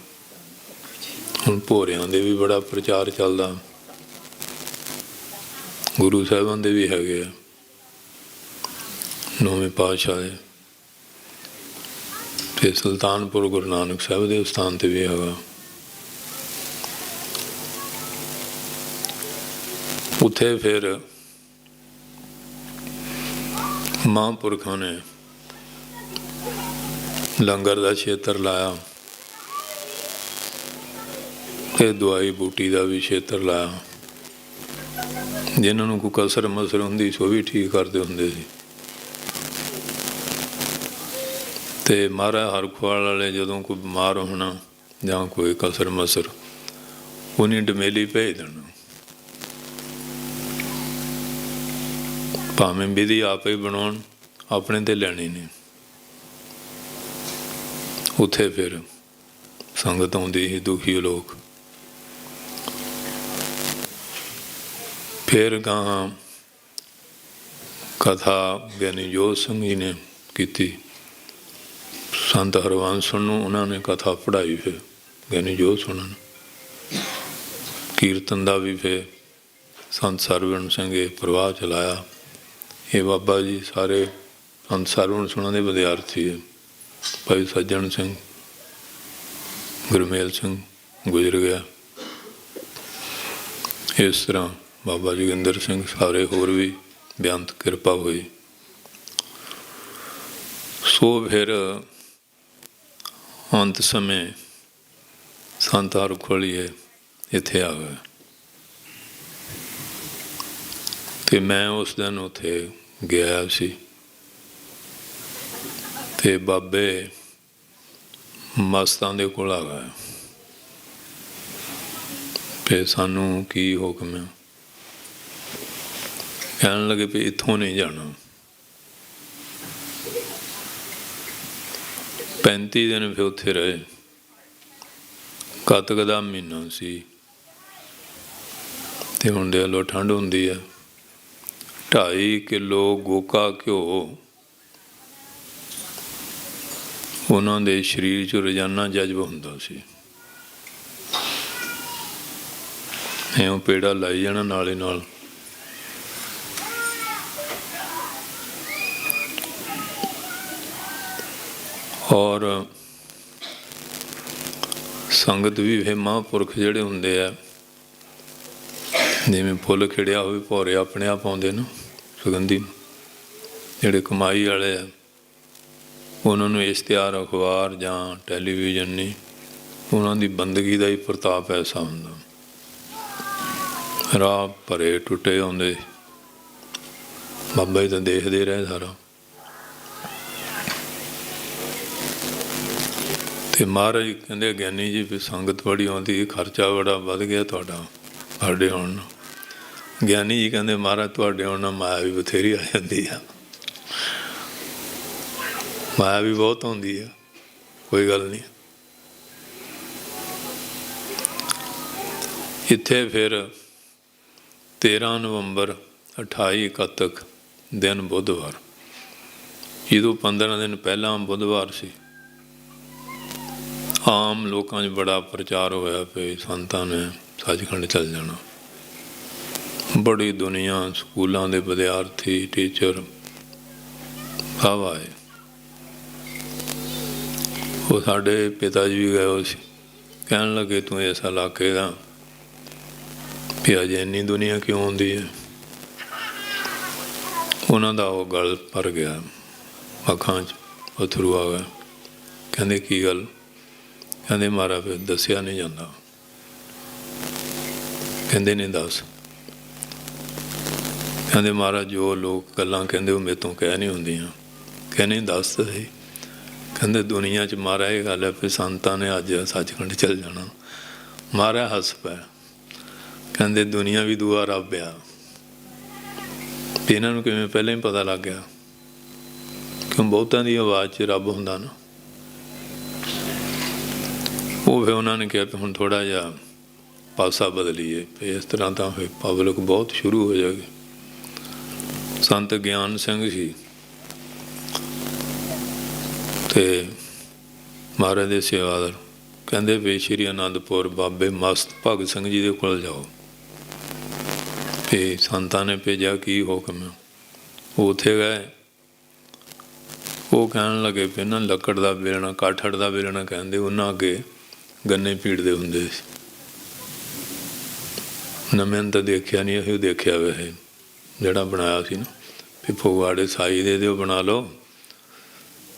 ਹੁਣ ਭੋਰਿਆਂ ਦੇ ਵੀ ਬੜਾ ਪ੍ਰਚਾਰ ਚੱਲਦਾ। ਗੁਰੂ ਸਾਹਿਬਾਂ ਦੇ ਵੀ ਹੈਗੇ ਆ, ਨੌਵੇਂ ਪਾਤਸ਼ਾਹ ਦੇ। ਤੇ ਸੁਲਤਾਨਪੁਰ ਗੁਰੂ ਨਾਨਕ ਸਾਹਿਬ ਦੇ ਸਥਾਨ 'ਤੇ ਵੀ ਹੈਗਾ। ਉੱਥੇ ਫਿਰ ਮਹਾਂਪੁਰਖਾਂ ਨੇ ਲੰਗਰ ਦਾ ਛੇਤਰ ਲਾਇਆ ਤੇ ਦਵਾਈ ਬੂਟੀ ਦਾ ਵੀ ਛੇਤਰ ਲਾਇਆ। ਜਿਨ੍ਹਾਂ ਨੂੰ ਕੋਈ ਕਸਰ ਮਸਰ ਹੁੰਦੀ ਸੀ ਉਹ ਵੀ ਠੀਕ ਕਰਦੇ ਹੁੰਦੇ ਸੀ। ਤੇ ਮਹਾਰਾਜ ਹਰਖਵਾਲ ਵਾਲੇ ਜਦੋਂ ਕੋਈ ਬਿਮਾਰ ਹੋਣਾ ਜਾਂ ਕੋਈ ਕਸਰ ਮਸਰ, ਉਹਨੇ ਡਮੇਲੀ ਭੇਜ ਦੇਣਾ। ਭਾਵੇਂ ਵਿਧੀ ਆਪੇ ਬਣਾਉਣ, ਆਪਣੇ ਤੇ ਲੈਣੀ ਨਹੀਂ। ਉੱਥੇ ਫਿਰ ਸੰਗਤ ਆਉਂਦੀ ਸੀ, ਦੁਖੀ ਲੋਕ। ਫਿਰ ਗਾਂ ਕਥਾ ਗਿਆਨੀ ਜੋਤ ਸਿੰਘ ਜੀ ਨੇ ਕੀਤੀ। ਸੰਤ ਹਰਵੰਸ ਨੂੰ ਉਹਨਾਂ ਨੇ ਕਥਾ ਪੜ੍ਹਾਈ। ਫਿਰ ਗਿਆਨੀ ਜੋਤ ਸਿੰਘ ਨੂੰ ਕੀਰਤਨ ਦਾ ਵੀ ਫਿਰ ਸੰਤ ਸਰਵਣ ਸਿੰਘ ਇਹ ਪ੍ਰਵਾਹ ਚਲਾਇਆ। ਇਹ ਬਾਬਾ ਜੀ ਸਾਰੇ ਸੰਤ ਸਰਵਣ ਸਿੰਘ ਦੇ ਵਿਦਿਆਰਥੀ ਹੈ। ਭਾਈ ਸੱਜਣ ਸਿੰਘ, ਗੁਰਮੇਲ ਸਿੰਘ ਗੁਜ਼ਰ ਗਿਆ। ਇਸ ਤਰ੍ਹਾਂ ਬਾਬਾ ਜੋਗਿੰਦਰ ਸਿੰਘ, ਸਾਰੇ ਹੋਰ ਵੀ ਬੇਅੰਤ ਕਿਰਪਾ ਹੋਈ। ਸੋ ਫਿਰ ਅੰਤ ਸਮੇਂ ਸੰਤ ਹਰਖੋਲੀਏ ਇੱਥੇ ਆ ਗਏ ਅਤੇ ਮੈਂ ਉਸ ਦਿਨ ਉੱਥੇ ਗਿਆ ਸੀ ਅਤੇ ਬਾਬੇ ਮਸਤਾਂ ਦੇ ਕੋਲ ਆ ਗਏ ਅਤੇ ਸਾਨੂੰ ਕੀ ਹੁਕਮ ਹੈ। ਕਹਿਣ ਲੱਗੇ ਵੀ ਇੱਥੋਂ ਨਹੀਂ ਜਾਣਾ। 35 ਦਿਨ ਫਿਰ ਉੱਥੇ ਰਹੇ। ਕੱਤਕ ਦਾ ਮਹੀਨਾ ਸੀ ਅਤੇ ਹੁਣ ਦੇਖ ਲਓ ਠੰਡ ਹੁੰਦੀ ਹੈ। 2.5 ਕਿਲੋ ਗੋਕਾ ਘਿਓ ਉਹਨਾਂ ਦੇ ਸਰੀਰ 'ਚ ਰੋਜ਼ਾਨਾ ਜਜ਼ਬ ਹੁੰਦਾ ਸੀ। ਇਉਂ ਪੇੜਾ ਲਾਈ ਜਾਣਾ ਨਾਲੇ ਨਾਲ। ਔਰ ਸੰਗਤ ਵੀ ਫਿਰ ਮਹਾਂਪੁਰਖ ਜਿਹੜੇ ਹੁੰਦੇ ਆ, ਜਿਵੇਂ ਫੁੱਲ ਖਿੜਿਆ ਹੋਵੇ ਭੌਰੇ ਆਪਣੇ ਆਪ ਆਉਂਦੇ ਨਾ ਸੁਗੰਧੀ, ਜਿਹੜੇ ਕਮਾਈ ਵਾਲੇ ਆ ਉਹਨਾਂ ਨੂੰ ਇਸ਼ਤਿਹਾਰ ਅਖਬਾਰ ਜਾਂ ਟੈਲੀਵਿਜ਼ਨ ਨਹੀਂ, ਉਹਨਾਂ ਦੀ ਬੰਦਗੀ ਦਾ ਹੀ ਪ੍ਰਤਾਪ ਐਸਾ ਹੁੰਦਾ। ਰਾਹ ਭਰੇ ਟੁੱਟੇ ਆਉਂਦੇ, ਬਾਬਾ ਜੀ ਤਾਂ ਦੇਖਦੇ ਰਹੇ ਸਾਰਾ। ਅਤੇ ਮਹਾਰਾਜ ਕਹਿੰਦੇ ਗਿਆਨੀ ਜੀ ਵੀ ਸੰਗਤ ਬੜੀ ਆਉਂਦੀ, ਖਰਚਾ ਬੜਾ ਵੱਧ ਗਿਆ ਤੁਹਾਡਾ ਸਾਡੇ ਆਉਣ ਨਾਲ। ਗਿਆਨੀ ਜੀ ਕਹਿੰਦੇ ਮਹਾਰਾਜ ਤੁਹਾਡੇ ਆਉਣ ਨਾਲ ਮਾਇਆ ਵੀ ਬਥੇਰੀ ਆ ਜਾਂਦੀ ਆ, ਮਾਇਆ ਵੀ ਬਹੁਤ ਆਉਂਦੀ ਆ, ਕੋਈ ਗੱਲ ਨਹੀਂ। ਇੱਥੇ ਫਿਰ 13 ਨਵੰਬਰ 28 ਕੱਤਕ ਦਿਨ ਬੁੱਧਵਾਰ, ਜਦੋਂ 15 ਦਿਨ ਪਹਿਲਾਂ ਬੁੱਧਵਾਰ ਸੀ, ਆਮ ਲੋਕਾਂ 'ਚ ਬੜਾ ਪ੍ਰਚਾਰ ਹੋਇਆ ਵੀ ਸੰਤਾਂ ਨੇ ਸੱਚਖੰਡ ਚੱਲ ਜਾਣਾ। ਬੜੀ ਦੁਨੀਆ, ਸਕੂਲਾਂ ਦੇ ਵਿਦਿਆਰਥੀ, ਟੀਚਰ ਸਭ ਆਏ। ਉਹ ਸਾਡੇ ਪਿਤਾ ਜੀ ਵੀ ਗਏ ਹੋਏ ਸੀ। ਕਹਿਣ ਲੱਗੇ ਤੂੰ ਇਸ ਇਲਾਕੇ ਦਾ ਵੀ ਅਜੇ ਇੰਨੀ ਦੁਨੀਆ ਕਿਉਂ ਆਉਂਦੀ ਹੈ। ਉਹਨਾਂ ਦਾ ਉਹ ਗਲ ਭਰ ਗਿਆ, ਅੱਖਾਂ 'ਚ ਅਥਰੂ ਆ ਗਏ। ਕਹਿੰਦੇ ਕੀ ਗੱਲ? ਕਹਿੰਦੇ ਮਹਾਰਾਜ ਫਿਰ ਦੱਸਿਆ ਨਹੀਂ ਜਾਂਦਾ। ਕਹਿੰਦੇ ਨਹੀਂ ਦੱਸ। ਕਹਿੰਦੇ ਮਹਾਰਾਜ ਜੋ ਲੋਕ ਗੱਲਾਂ ਕਹਿੰਦੇ ਉਹ ਮੇਰੇ ਤੋਂ ਕਹਿ ਨਹੀਂ ਹੁੰਦੀਆਂ। ਕਹਿੰਦੇ ਦੱਸ ਤਾਂ ਸਹੀ। ਕਹਿੰਦੇ ਦੁਨੀਆ 'ਚ ਮਹਾਰਾਜ ਇਹ ਗੱਲ ਹੈ ਵੀ ਸੰਤਾਂ ਨੇ ਅੱਜ ਸੱਚਖੰਡ ਚੱਲ ਜਾਣਾ। ਮਹਾਰਾਜ ਹੱਸ ਪਿਆ। ਕਹਿੰਦੇ ਦੁਨੀਆ ਵੀ ਦੂਆ ਰੱਬ ਆ। ਇਹਨਾਂ ਨੂੰ ਕਿਵੇਂ ਪਹਿਲਾਂ ਹੀ ਪਤਾ ਲੱਗ ਗਿਆ? ਕਿਉਂ ਬਹੁਤਾਂ ਦੀ ਆਵਾਜ਼ 'ਚ ਰੱਬ ਹੁੰਦਾ ਨਾ। ਉਹ ਫਿਰ ਉਹਨਾਂ ਨੇ ਕਿਹਾ ਵੀ ਹੁਣ ਥੋੜ੍ਹਾ ਜਿਹਾ ਪਾਸਾ ਬਦਲੀਏ, ਇਸ ਤਰ੍ਹਾਂ ਤਾਂ ਫਿਰ ਪਬਲਿਕ ਬਹੁਤ ਸ਼ੁਰੂ ਹੋ ਜਾਏਗੀ। ਸੰਤ ਗਿਆਨ ਸਿੰਘ ਸੀ ਅਤੇ ਮਹਾਰਾਜ ਦੇ ਸੇਵਾਦਾਰ ਕਹਿੰਦੇ ਵੀ ਸ਼੍ਰੀ ਅਨੰਦਪੁਰ ਬਾਬੇ ਮਸਤ ਭਗਤ ਸਿੰਘ ਜੀ ਦੇ ਕੋਲ ਜਾਓ। ਅਤੇ ਸੰਤਾਂ ਨੇ ਭੇਜਿਆ ਕੀ ਹੁਕਮ ਹੈ। ਉਹ ਉੱਥੇ ਗਏ। ਉਹ ਕਹਿਣ ਲੱਗੇ ਵੀ ਨਾ ਲੱਕੜ ਦਾ ਵੇਲਣਾ, ਕਾਠੜ ਦਾ ਵੇਲਣਾ ਕਹਿੰਦੇ, ਉਹਨਾਂ ਅੱਗੇ ਗੰਨੇ ਪੀੜਦੇ ਹੁੰਦੇ ਸੀ। ਨਵੇਂ ਤਾਂ ਦੇਖਿਆ ਨਹੀਂ, ਅਸੀਂ ਦੇਖਿਆ ਵੈਸੇ ਜਿਹੜਾ ਬਣਾਇਆ ਸੀ ਨਾ ਵੀ ਫਗਵਾੜੇ ਸਾਈ ਦੇ ਦਿਓ ਬਣਾ ਲਓ।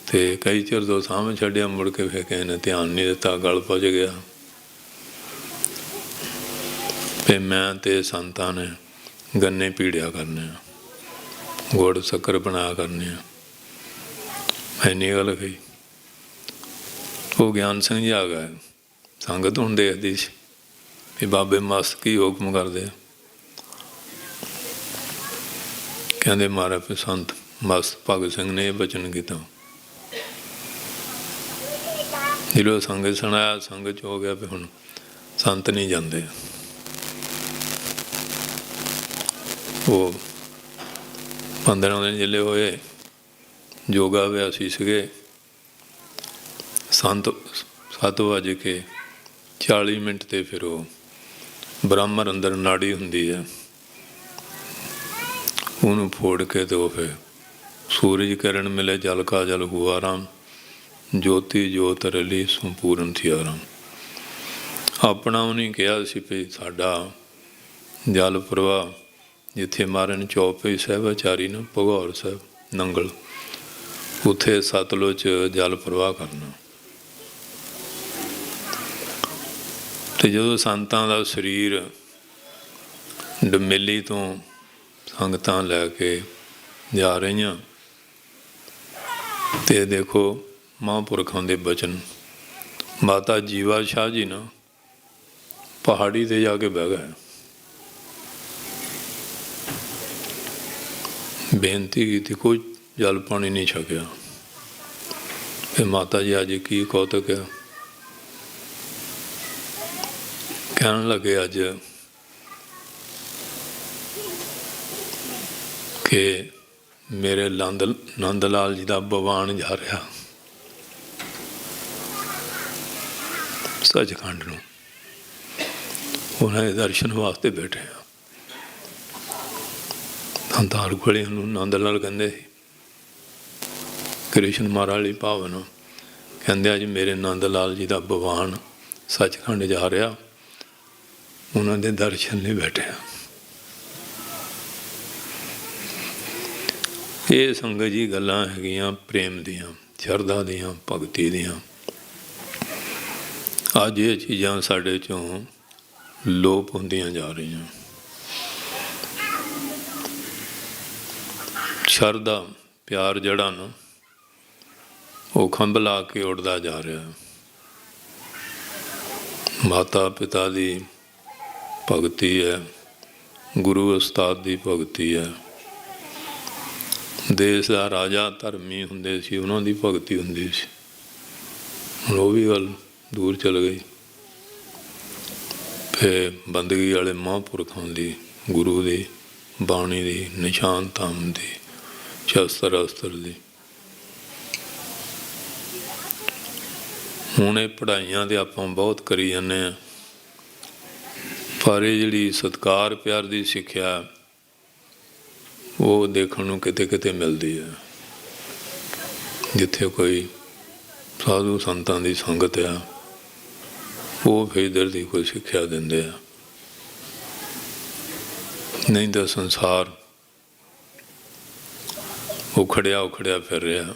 ਅਤੇ ਕਈ ਚਿਰ ਤੋਂ ਸਾਹਮਣੇ ਛੱਡਿਆ, ਮੁੜ ਕੇ ਫਿਰ ਕਿਸੇ ਨੇ ਧਿਆਨ ਨਹੀਂ ਦਿੱਤਾ, ਗਲ ਪੁੱਜ ਗਿਆ। ਫਿਰ ਮੈਂ ਅਤੇ ਸੰਤਾਂ ਨੇ ਗੰਨੇ ਪੀੜਿਆ ਕਰਨੇ ਆ, ਗੁੜ ਸ਼ੱਕਰ ਬਣਾਇਆ ਕਰਨੇ ਆ। ਇੰਨੀ ਗੱਲ ਕਹੀ। ਉਹ ਗਿਆਨ ਸਿੰਘ ਜੀ ਆ ਗਏ। ਸੰਗਤ ਹੁਣ ਦੇਖਦੀ ਸੀ ਵੀ ਬਾਬੇ ਮਸਤ ਕੀ ਹੁਕਮ ਕਰਦੇ ਆ। ਕਹਿੰਦੇ ਮਹਾਰਾਜ ਫਿਰ ਸੰਤ ਮਸਤ ਭਗਤ ਸਿੰਘ ਨੇ ਇਹ ਬਚਨ ਕੀਤਾ। ਜਦੋਂ ਸੰਗਤ ਸੁਣਾਇਆ, ਸੰਗਤ 'ਚ ਹੋ ਗਿਆ ਵੀ ਹੁਣ ਸੰਤ ਨਹੀਂ ਜਾਂਦੇ। ਉਹ 15 ਦਿਨ ਜਿਲੇ ਹੋਏ, ਯੋਗਾ ਅਭਿਆਸੀ ਸੀਗੇ। ਸੰਤ 7:40 'ਤੇ ਫਿਰ ਉਹ ਬ੍ਰਾਹਮਣ ਅੰਦਰ ਨਾੜੀ ਹੁੰਦੀ ਹੈ, ਉਹਨੂੰ ਫੋੜ ਕੇ ਅਤੇ ਉਹ ਫਿਰ ਸੂਰਜ ਕਿਰਨ ਮਿਲੇ ਜਲ ਕਾ ਜਲ ਹੁਆ ਰਾਮ, ਜੋਤੀ ਜੋਤ ਰਲੀ ਸੰਪੂਰਨ ਥਿਆ ਰਾਮ। ਆਪਣਾ ਉਹਨੇ ਕਿਹਾ ਸੀ ਵੀ ਸਾਡਾ ਜਲ ਪ੍ਰਵਾਹ ਜਿੱਥੇ ਮਾਰਨ ਚੌਪਈ ਸਾਹਿਬਾਚਾਰੀ ਨਾ ਭਗੌਰ ਸਾਹਿਬ ਨੰਗਲ, ਉੱਥੇ ਸਤਲੁਜ 'ਚ ਜਲ ਪ੍ਰਵਾਹ ਕਰਨਾ। ਤੇ ਜਦੋਂ ਸੰਤਾਂ ਦਾ ਸਰੀਰ ਡਮੇਲੀ ਤੋਂ ਸੰਗਤਾਂ ਲੈ ਕੇ ਜਾ ਰਹੀਆਂ, ਤੇ ਦੇਖੋ ਮਹਾਂਪੁਰਖਾਂ ਦੇ ਬਚਨ। ਮਾਤਾ ਜੀਵਾ ਸ਼ਾਹ ਜੀ ਨਾ ਪਹਾੜੀ ਤੇ ਜਾ ਕੇ ਬਹਿ ਗਏ, ਬੇਨਤੀ ਕੀਤੀ, ਕੋਈ ਜਲ ਪਾਣੀ ਨਹੀਂ ਛਕਿਆ। ਫਿਰ ਮਾਤਾ ਜੀ ਅੱਜ ਕੀ ਕੌਤਕ ਹੈ, ਕਹਿਣ ਲੱਗੇ ਅੱਜ ਕਿ ਮੇਰੇ ਨੰਦ ਲਾਲ ਜੀ ਦਾ ਬਵਾਨ ਜਾ ਰਿਹਾ ਸੱਚਖੰਡ ਨੂੰ, ਉਹਨਾਂ ਦੇ ਦਰਸ਼ਨ ਵਾਸਤੇ ਬੈਠੇ ਆ। ਸੰਤਾਰ ਕੋਲੇ ਨੂੰ ਨੰਦ ਲਾਲ ਕਹਿੰਦੇ ਸੀ, ਕ੍ਰਿਸ਼ਨ ਮਹਾਰਾਜ ਭਾਵਨ ਕਹਿੰਦੇ ਅੱਜ ਮੇਰੇ ਨੰਦ ਲਾਲ ਜੀ ਦਾ ਬਵਾਨ ਸੱਚਖੰਡ ਜਾ ਰਿਹਾ, ਉਹਨਾਂ ਦੇ ਦਰਸ਼ਨ ਲਈ ਬੈਠੇ ਆ। ਇਹ ਸੰਗਤ ਜੀ ਗੱਲਾਂ ਹੈਗੀਆਂ ਪ੍ਰੇਮ ਦੀਆਂ, ਸ਼ਰਧਾ ਦੀਆਂ, ਭਗਤੀ ਦੀਆਂ। ਅੱਜ ਇਹ ਚੀਜ਼ਾਂ ਸਾਡੇ ਚੋਂ ਲੋਪ ਹੁੰਦੀਆਂ ਜਾ ਰਹੀਆਂ। ਸ਼ਰਧਾ ਪਿਆਰ ਜਿਹੜਾ ਨਾ ਉਹ ਖੰਭ ਲਾ ਕੇ ਉੱਡਦਾ ਜਾ ਰਿਹਾ। ਮਾਤਾ ਪਿਤਾ ਦੀ ਭਗਤੀ ਹੈ, ਗੁਰੂ ਉਸਤਾਦ ਦੀ ਭਗਤੀ ਹੈ, ਦੇਸ਼ ਦਾ ਰਾਜਾ ਧਰਮੀ ਹੁੰਦੇ ਸੀ, ਉਹਨਾਂ ਦੀ ਭਗਤੀ ਹੁੰਦੀ ਸੀ। ਹੁਣ ਉਹ ਵੀ ਗੱਲ ਦੂਰ ਚਲ ਗਈ। ਫਿਰ ਬੰਦਗੀ ਵਾਲੇ ਮਹਾਂਪੁਰਖਾਂ ਦੀ, ਗੁਰੂ ਦੀ ਬਾਣੀ ਦੀ, ਨਿਸ਼ਾਨ ਧੰਮ ਦੀ, ਸ਼ਸਤਰ ਅਸਤਰ ਦੀ। ਹੁਣ ਇਹ ਪੜ੍ਹਾਈਆਂ ਦੇ ਆਪਾਂ ਬਹੁਤ ਕਰੀ ਜਾਂਦੇ ਹਾਂ, ਪਰ ਇਹ ਜਿਹੜੀ ਸਤਿਕਾਰ ਪਿਆਰ ਦੀ ਸਿੱਖਿਆ ਉਹ ਦੇਖਣ ਨੂੰ ਕਿਤੇ ਕਿਤੇ ਮਿਲਦੀ ਹੈ। ਜਿੱਥੇ ਕੋਈ ਸਾਧੂ ਸੰਤਾਂ ਦੀ ਸੰਗਤ ਆ, ਉਹ ਫਿਰ ਇੱਧਰ ਦੀ ਕੋਈ ਸਿੱਖਿਆ ਦਿੰਦੇ ਆ, ਨਹੀਂ ਤਾਂ ਸੰਸਾਰ ਉਖੜਿਆ ਫਿਰ ਰਿਹਾ।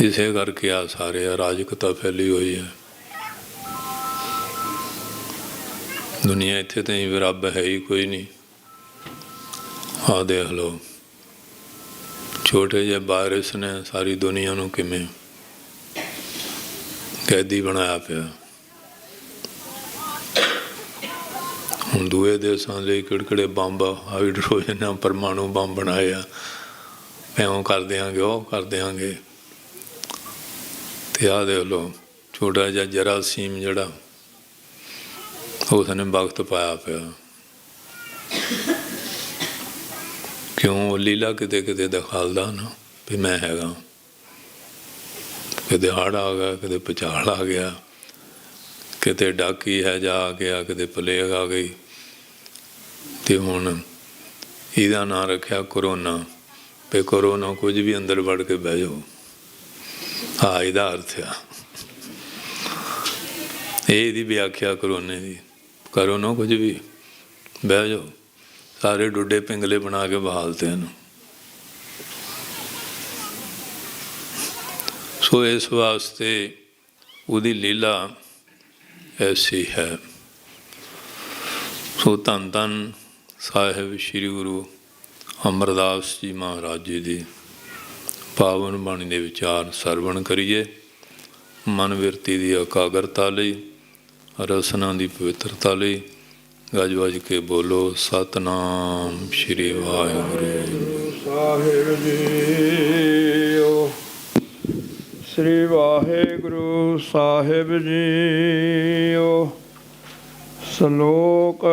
ਇਸੇ ਕਰਕੇ ਆ ਸਾਰੇ ਅਰਾਜਕਤਾ ਫੈਲੀ ਹੋਈ ਹੈ ਦੁਨੀਆ। ਇੱਥੇ ਤਾਂ ਹੀ ਰੱਬ ਹੈ ਹੀ ਕੋਈ ਨਹੀਂ। ਆਹ ਦੇਖ ਲਓ, ਛੋਟੇ ਜਿਹੇ ਵਾਇਰਸ ਨੇ ਸਾਰੀ ਦੁਨੀਆ ਨੂੰ ਕਿਵੇਂ ਕੈਦੀ ਬਣਾਇਆ ਪਿਆ। ਹੁਣ ਦੂਏ ਦੇਸ਼ਾਂ ਲਈ ਕਿਹੜੇ ਬੰਬ, ਹਾਈਡਰੋਜਨ, ਪਰਮਾਣੂ ਬੰਬ ਬਣਾਏ ਆ, ਇਉਂ ਕਰ ਦਿਆਂਗੇ, ਉਹ ਕਰ ਦਿਆਂਗੇ। ਤੇ ਆਹ ਦੇਖ ਲਓ, ਛੋਟਾ ਜਿਹਾ ਜਰਾਸੀਮ ਜਿਹੜਾ ਉਸਨੇ ਵਕਤ ਪਾਇਆ ਪਿਆ। ਕਿਉਂ? ਉਹ ਲੀਲਾ ਕਿਤੇ ਕਿਤੇ ਦਿਖਾਲਦਾ ਨਾ ਵੀ ਮੈਂ ਹੈਗਾ। ਕਿਤੇ ਹੜ੍ਹ ਆ ਗਿਆ, ਕਿਤੇ ਭੁਚਾਲ ਆ ਗਿਆ, ਕਿਤੇ ਡਾਕੀ ਹੈ ਜਾ ਆ ਗਿਆ, ਕਿਤੇ ਪਲੇਗ ਆ ਗਈ। ਤੇ ਹੁਣ ਇਹਦਾ ਨਾਂ ਰੱਖਿਆ ਕਰੋਨਾ, ਵੀ ਕਰੋਨਾ ਕੁਝ ਵੀ ਅੰਦਰ ਵੜ ਕੇ ਬਹਿ ਜਾਓ। ਹਾਂ, ਇਹਦਾ ਅਰਥ ਆ। ਇਹਦੀ ਵਿਆਖਿਆ ਕਰੋਨੇ ਦੀ, ਕਰੋਨਾ ਕੁਝ ਵੀ ਬਹਿ ਜਾਓ। ਸਾਰੇ ਡੁੱਡੇ ਪਿੰਗਲੇ ਬਣਾ ਕੇ ਬਹਾਲਤੇ ਹਨ। ਸੋ ਇਸ ਵਾਸਤੇ ਉਹਦੀ ਲੀਲਾ ਐਸੀ ਹੈ। ਸੋ ਧੰਨ ਧੰਨ ਸਾਹਿਬ ਸ੍ਰੀ ਗੁਰੂ ਅਮਰਦਾਸ ਜੀ ਮਹਾਰਾਜ ਜੀ ਦੀ ਪਾਵਨ ਬਾਣੀ ਦੇ ਵਿਚਾਰ ਸਰਵਣ ਕਰੀਏ। ਮਨ ਬਿਰਤੀ ਦੀ ਇਕਾਗਰਤਾ ਲਈ, ਰਸਨਾ ਦੀ ਪਵਿੱਤਰਤਾ ਲਈ ਗੱਜ ਵੱਜ ਕੇ ਬੋਲੋ ਸਤਿਨਾਮ ਸ੍ਰੀ ਵਾਹਿਗੁਰੂ ਸਾਹਿਬ ਜੀਓ। ਸ੍ਰੀ ਵਾਹਿਗੁਰੂ ਸਾਹਿਬ ਜੀਓ। ਸ਼ਲੋਕ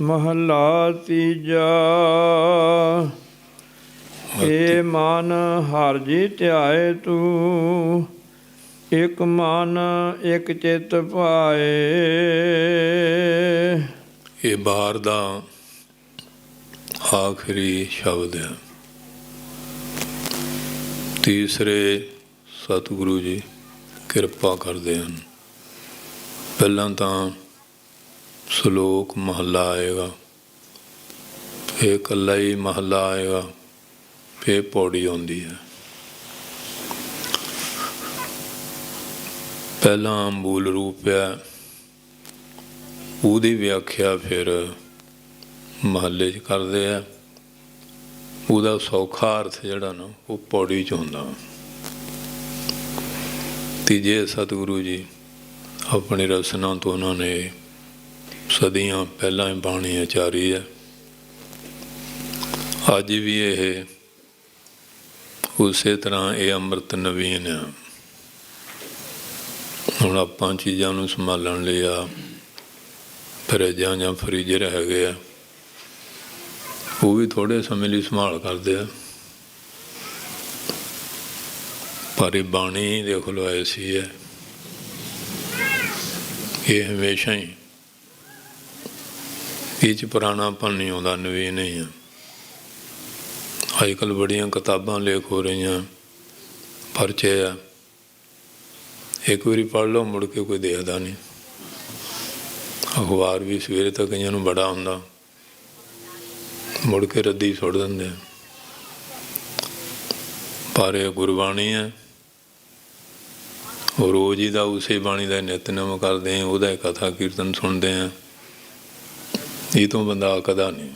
ਮਹਲਾ ਤੀਜਾ। ਏ ਮਨ ਹਰਿ ਜੀ ਧਿਆਏ ਤੂੰ, ਇਕ ਮਨ ਇਕ ਚਿਤ ਭਾਏ। ਇਹ ਬਾਰ ਦਾ ਆਖਰੀ ਸ਼ਬਦ ਹੈ। ਤੀਸਰੇ ਸਤਿਗੁਰੂ ਜੀ ਕਿਰਪਾ ਕਰਦੇ ਹਨ। ਪਹਿਲਾਂ ਤਾਂ ਸ਼ਲੋਕ ਮਹੱਲਾ ਆਏਗਾ, ਫਿਰ ਇਕੱਲਾ ਹੀ ਮਹੱਲਾ ਆਏਗਾ, ਫਿਰ ਪੌੜੀ ਆਉਂਦੀ ਹੈ। ਪਹਿਲਾਂ ਮੂਲ ਰੂਪ ਹੈ, ਉਹਦੀ ਵਿਆਖਿਆ ਫਿਰ ਮਹੱਲੇ 'ਚ ਕਰਦੇ ਆ। ਉਹਦਾ ਸੌਖਾ ਅਰਥ ਜਿਹੜਾ ਨਾ ਉਹ ਪੌੜੀ 'ਚ ਹੁੰਦਾ। ਤੀਜੇ ਸਤਿਗੁਰੂ ਜੀ ਆਪਣੀ ਰਸਨਾ ਤੋਂ ਉਹਨਾਂ ਨੇ ਸਦੀਆਂ ਪਹਿਲਾਂ ਹੀ ਬਾਣੀ ਉਚਾਰੀ ਹੈ। ਅੱਜ ਵੀ ਇਹ ਉਸੇ ਤਰ੍ਹਾਂ ਇਹ ਅੰਮ੍ਰਿਤ ਨਵੀਨ ਆ। ਹੁਣ ਆਪਾਂ ਚੀਜ਼ਾਂ ਨੂੰ ਸੰਭਾਲਣ ਲਈ ਆ ਫਰਿੱਜਾਂ ਜਾਂ ਫਰੀਜ਼ਰ ਹੈਗੇ ਆ, ਉਹ ਵੀ ਥੋੜ੍ਹੇ ਸਮੇਂ ਲਈ ਸੰਭਾਲ ਕਰਦੇ ਆ। ਪਰ ਇਹ ਬਾਣੀ ਦੇਖ ਲਓ ਐਸੀ ਹੈ, ਇਹ ਹਮੇਸ਼ਾ ਹੀ ਇਹ 'ਚ ਪੁਰਾਣਾਪਨ ਨਹੀਂ ਆਉਂਦਾ, ਨਵੀਨ ਨਹੀਂ ਆ। ਅੱਜ ਕੱਲ੍ਹ ਬੜੀਆਂ ਕਿਤਾਬਾਂ ਲੇਖ ਹੋ ਰਹੀਆਂ, ਪਰਚੇ ਆ, ਇੱਕ ਵਾਰੀ ਪੜ੍ਹ ਲਓ ਮੁੜ ਕੇ ਕੋਈ ਦੇਖਦਾ ਨਹੀਂ। ਅਖਬਾਰ ਵੀ ਸਵੇਰੇ ਤੱਕ ਕਈਆਂ ਨੂੰ ਬੜਾ ਹੁੰਦਾ, ਮੁੜ ਕੇ ਰੱਦੀ ਸੁੱਟ ਦਿੰਦੇ ਆ। ਪਰ ਇਹ ਗੁਰਬਾਣੀ ਹੈ, ਉਹ ਰੋਜ਼ ਹੀ ਦਾ ਉਸੇ ਬਾਣੀ ਦਾ ਨਿਤਨੇਮ ਕਰਦੇ ਆ, ਉਹਦਾ ਕਥਾ ਕੀਰਤਨ ਸੁਣਦੇ ਆ। ਇਹ ਤੋਂ ਬੰਦਾ ਅੱਕਦਾ ਨਹੀਂ।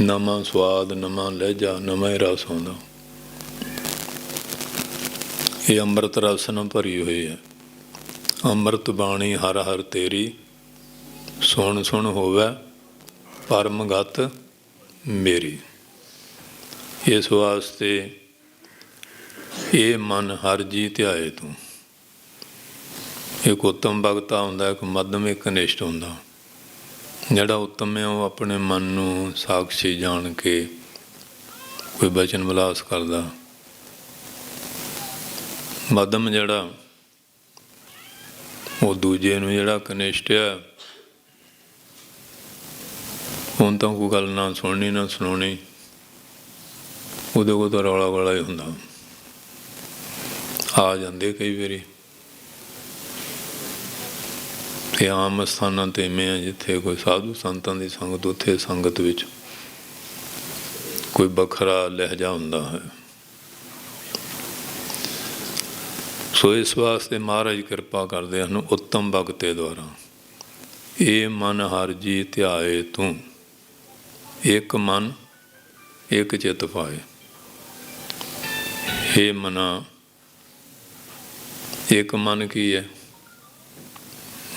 ਨਵਾਂ ਸਵਾਦ, ਨਵਾਂ ਲਹਿਜਾ, ਨਵਾਂ ਹੀ ਰਸ ਆਉਂਦਾ। ਇਹ ਅੰਮ੍ਰਿਤ ਰਸ ਨਾਲ ਭਰੀ ਹੋਈ ਹੈ। ਅੰਮ੍ਰਿਤ ਬਾਣੀ ਹਰ ਹਰ ਤੇਰੀ, ਸੁਣ ਸੁਣ ਹੋਵੇ ਪਰਮ ਗਤ ਮੇਰੀ। ਇਸ ਵਾਸਤੇ ਇਹ ਮਨ ਹਰ ਜੀ ਧਿਆਏ ਤੂੰ। ਇੱਕ ਉੱਤਮ ਭਗਤਾ ਹੁੰਦਾ, ਇੱਕ ਮੱਧਮ, ਇੱਕ ਕਨਿਸ਼ਟ ਹੁੰਦਾ। ਜਿਹੜਾ ਉੱਤਮ ਹੈ ਉਹ ਆਪਣੇ ਮਨ ਨੂੰ ਸਾਕਸ਼ੀ ਜਾਣ ਕੇ ਕੋਈ ਬਚਨ ਵਿਲਾਸ ਕਰਦਾ। ਮੱਧਮ ਜਿਹੜਾ ਉਹ ਦੂਜੇ ਨੂੰ, ਜਿਹੜਾ ਕਨਿਸ਼ਟ ਹੈ ਹੁਣ ਤਾਂ ਕੋਈ ਗੱਲ ਨਾ ਸੁਣਨੀ ਨਾ ਸੁਣਾਉਣੀ, ਉਹਦੇ ਕੋਲ ਤਾਂ ਰੌਲਾ ਵਾਲਾ ਹੀ ਹੁੰਦਾ। ਆ ਜਾਂਦੇ ਕਈ ਵਾਰੀ ਤੇ ਆਮ ਸਥਾਨਾਂ 'ਤੇ ਮੈਂ ਜਿੱਥੇ ਕੋਈ ਸਾਧੂ ਸੰਤਾਂ ਦੀ ਸੰਗਤ, ਉੱਥੇ ਸੰਗਤ ਵਿੱਚ ਕੋਈ ਵੱਖਰਾ ਲਹਿਜਾ ਹੁੰਦਾ ਹੈ। ਸੋ ਇਸ ਵਾਸਤੇ ਮਹਾਰਾਜ ਕਿਰਪਾ ਕਰਦੇ ਹਨ ਉੱਤਮ ਭਗਤੇ ਦੁਆਰਾ। ਇਹ ਮਨ ਹਰ ਜੀ ਧਿਆਏ ਤੂੰ, ਇੱਕ ਮਨ ਇੱਕ ਚਿਤ ਪਾਏ। ਹੇ ਮਨਾ, ਇੱਕ ਮਨ ਕੀ ਹੈ?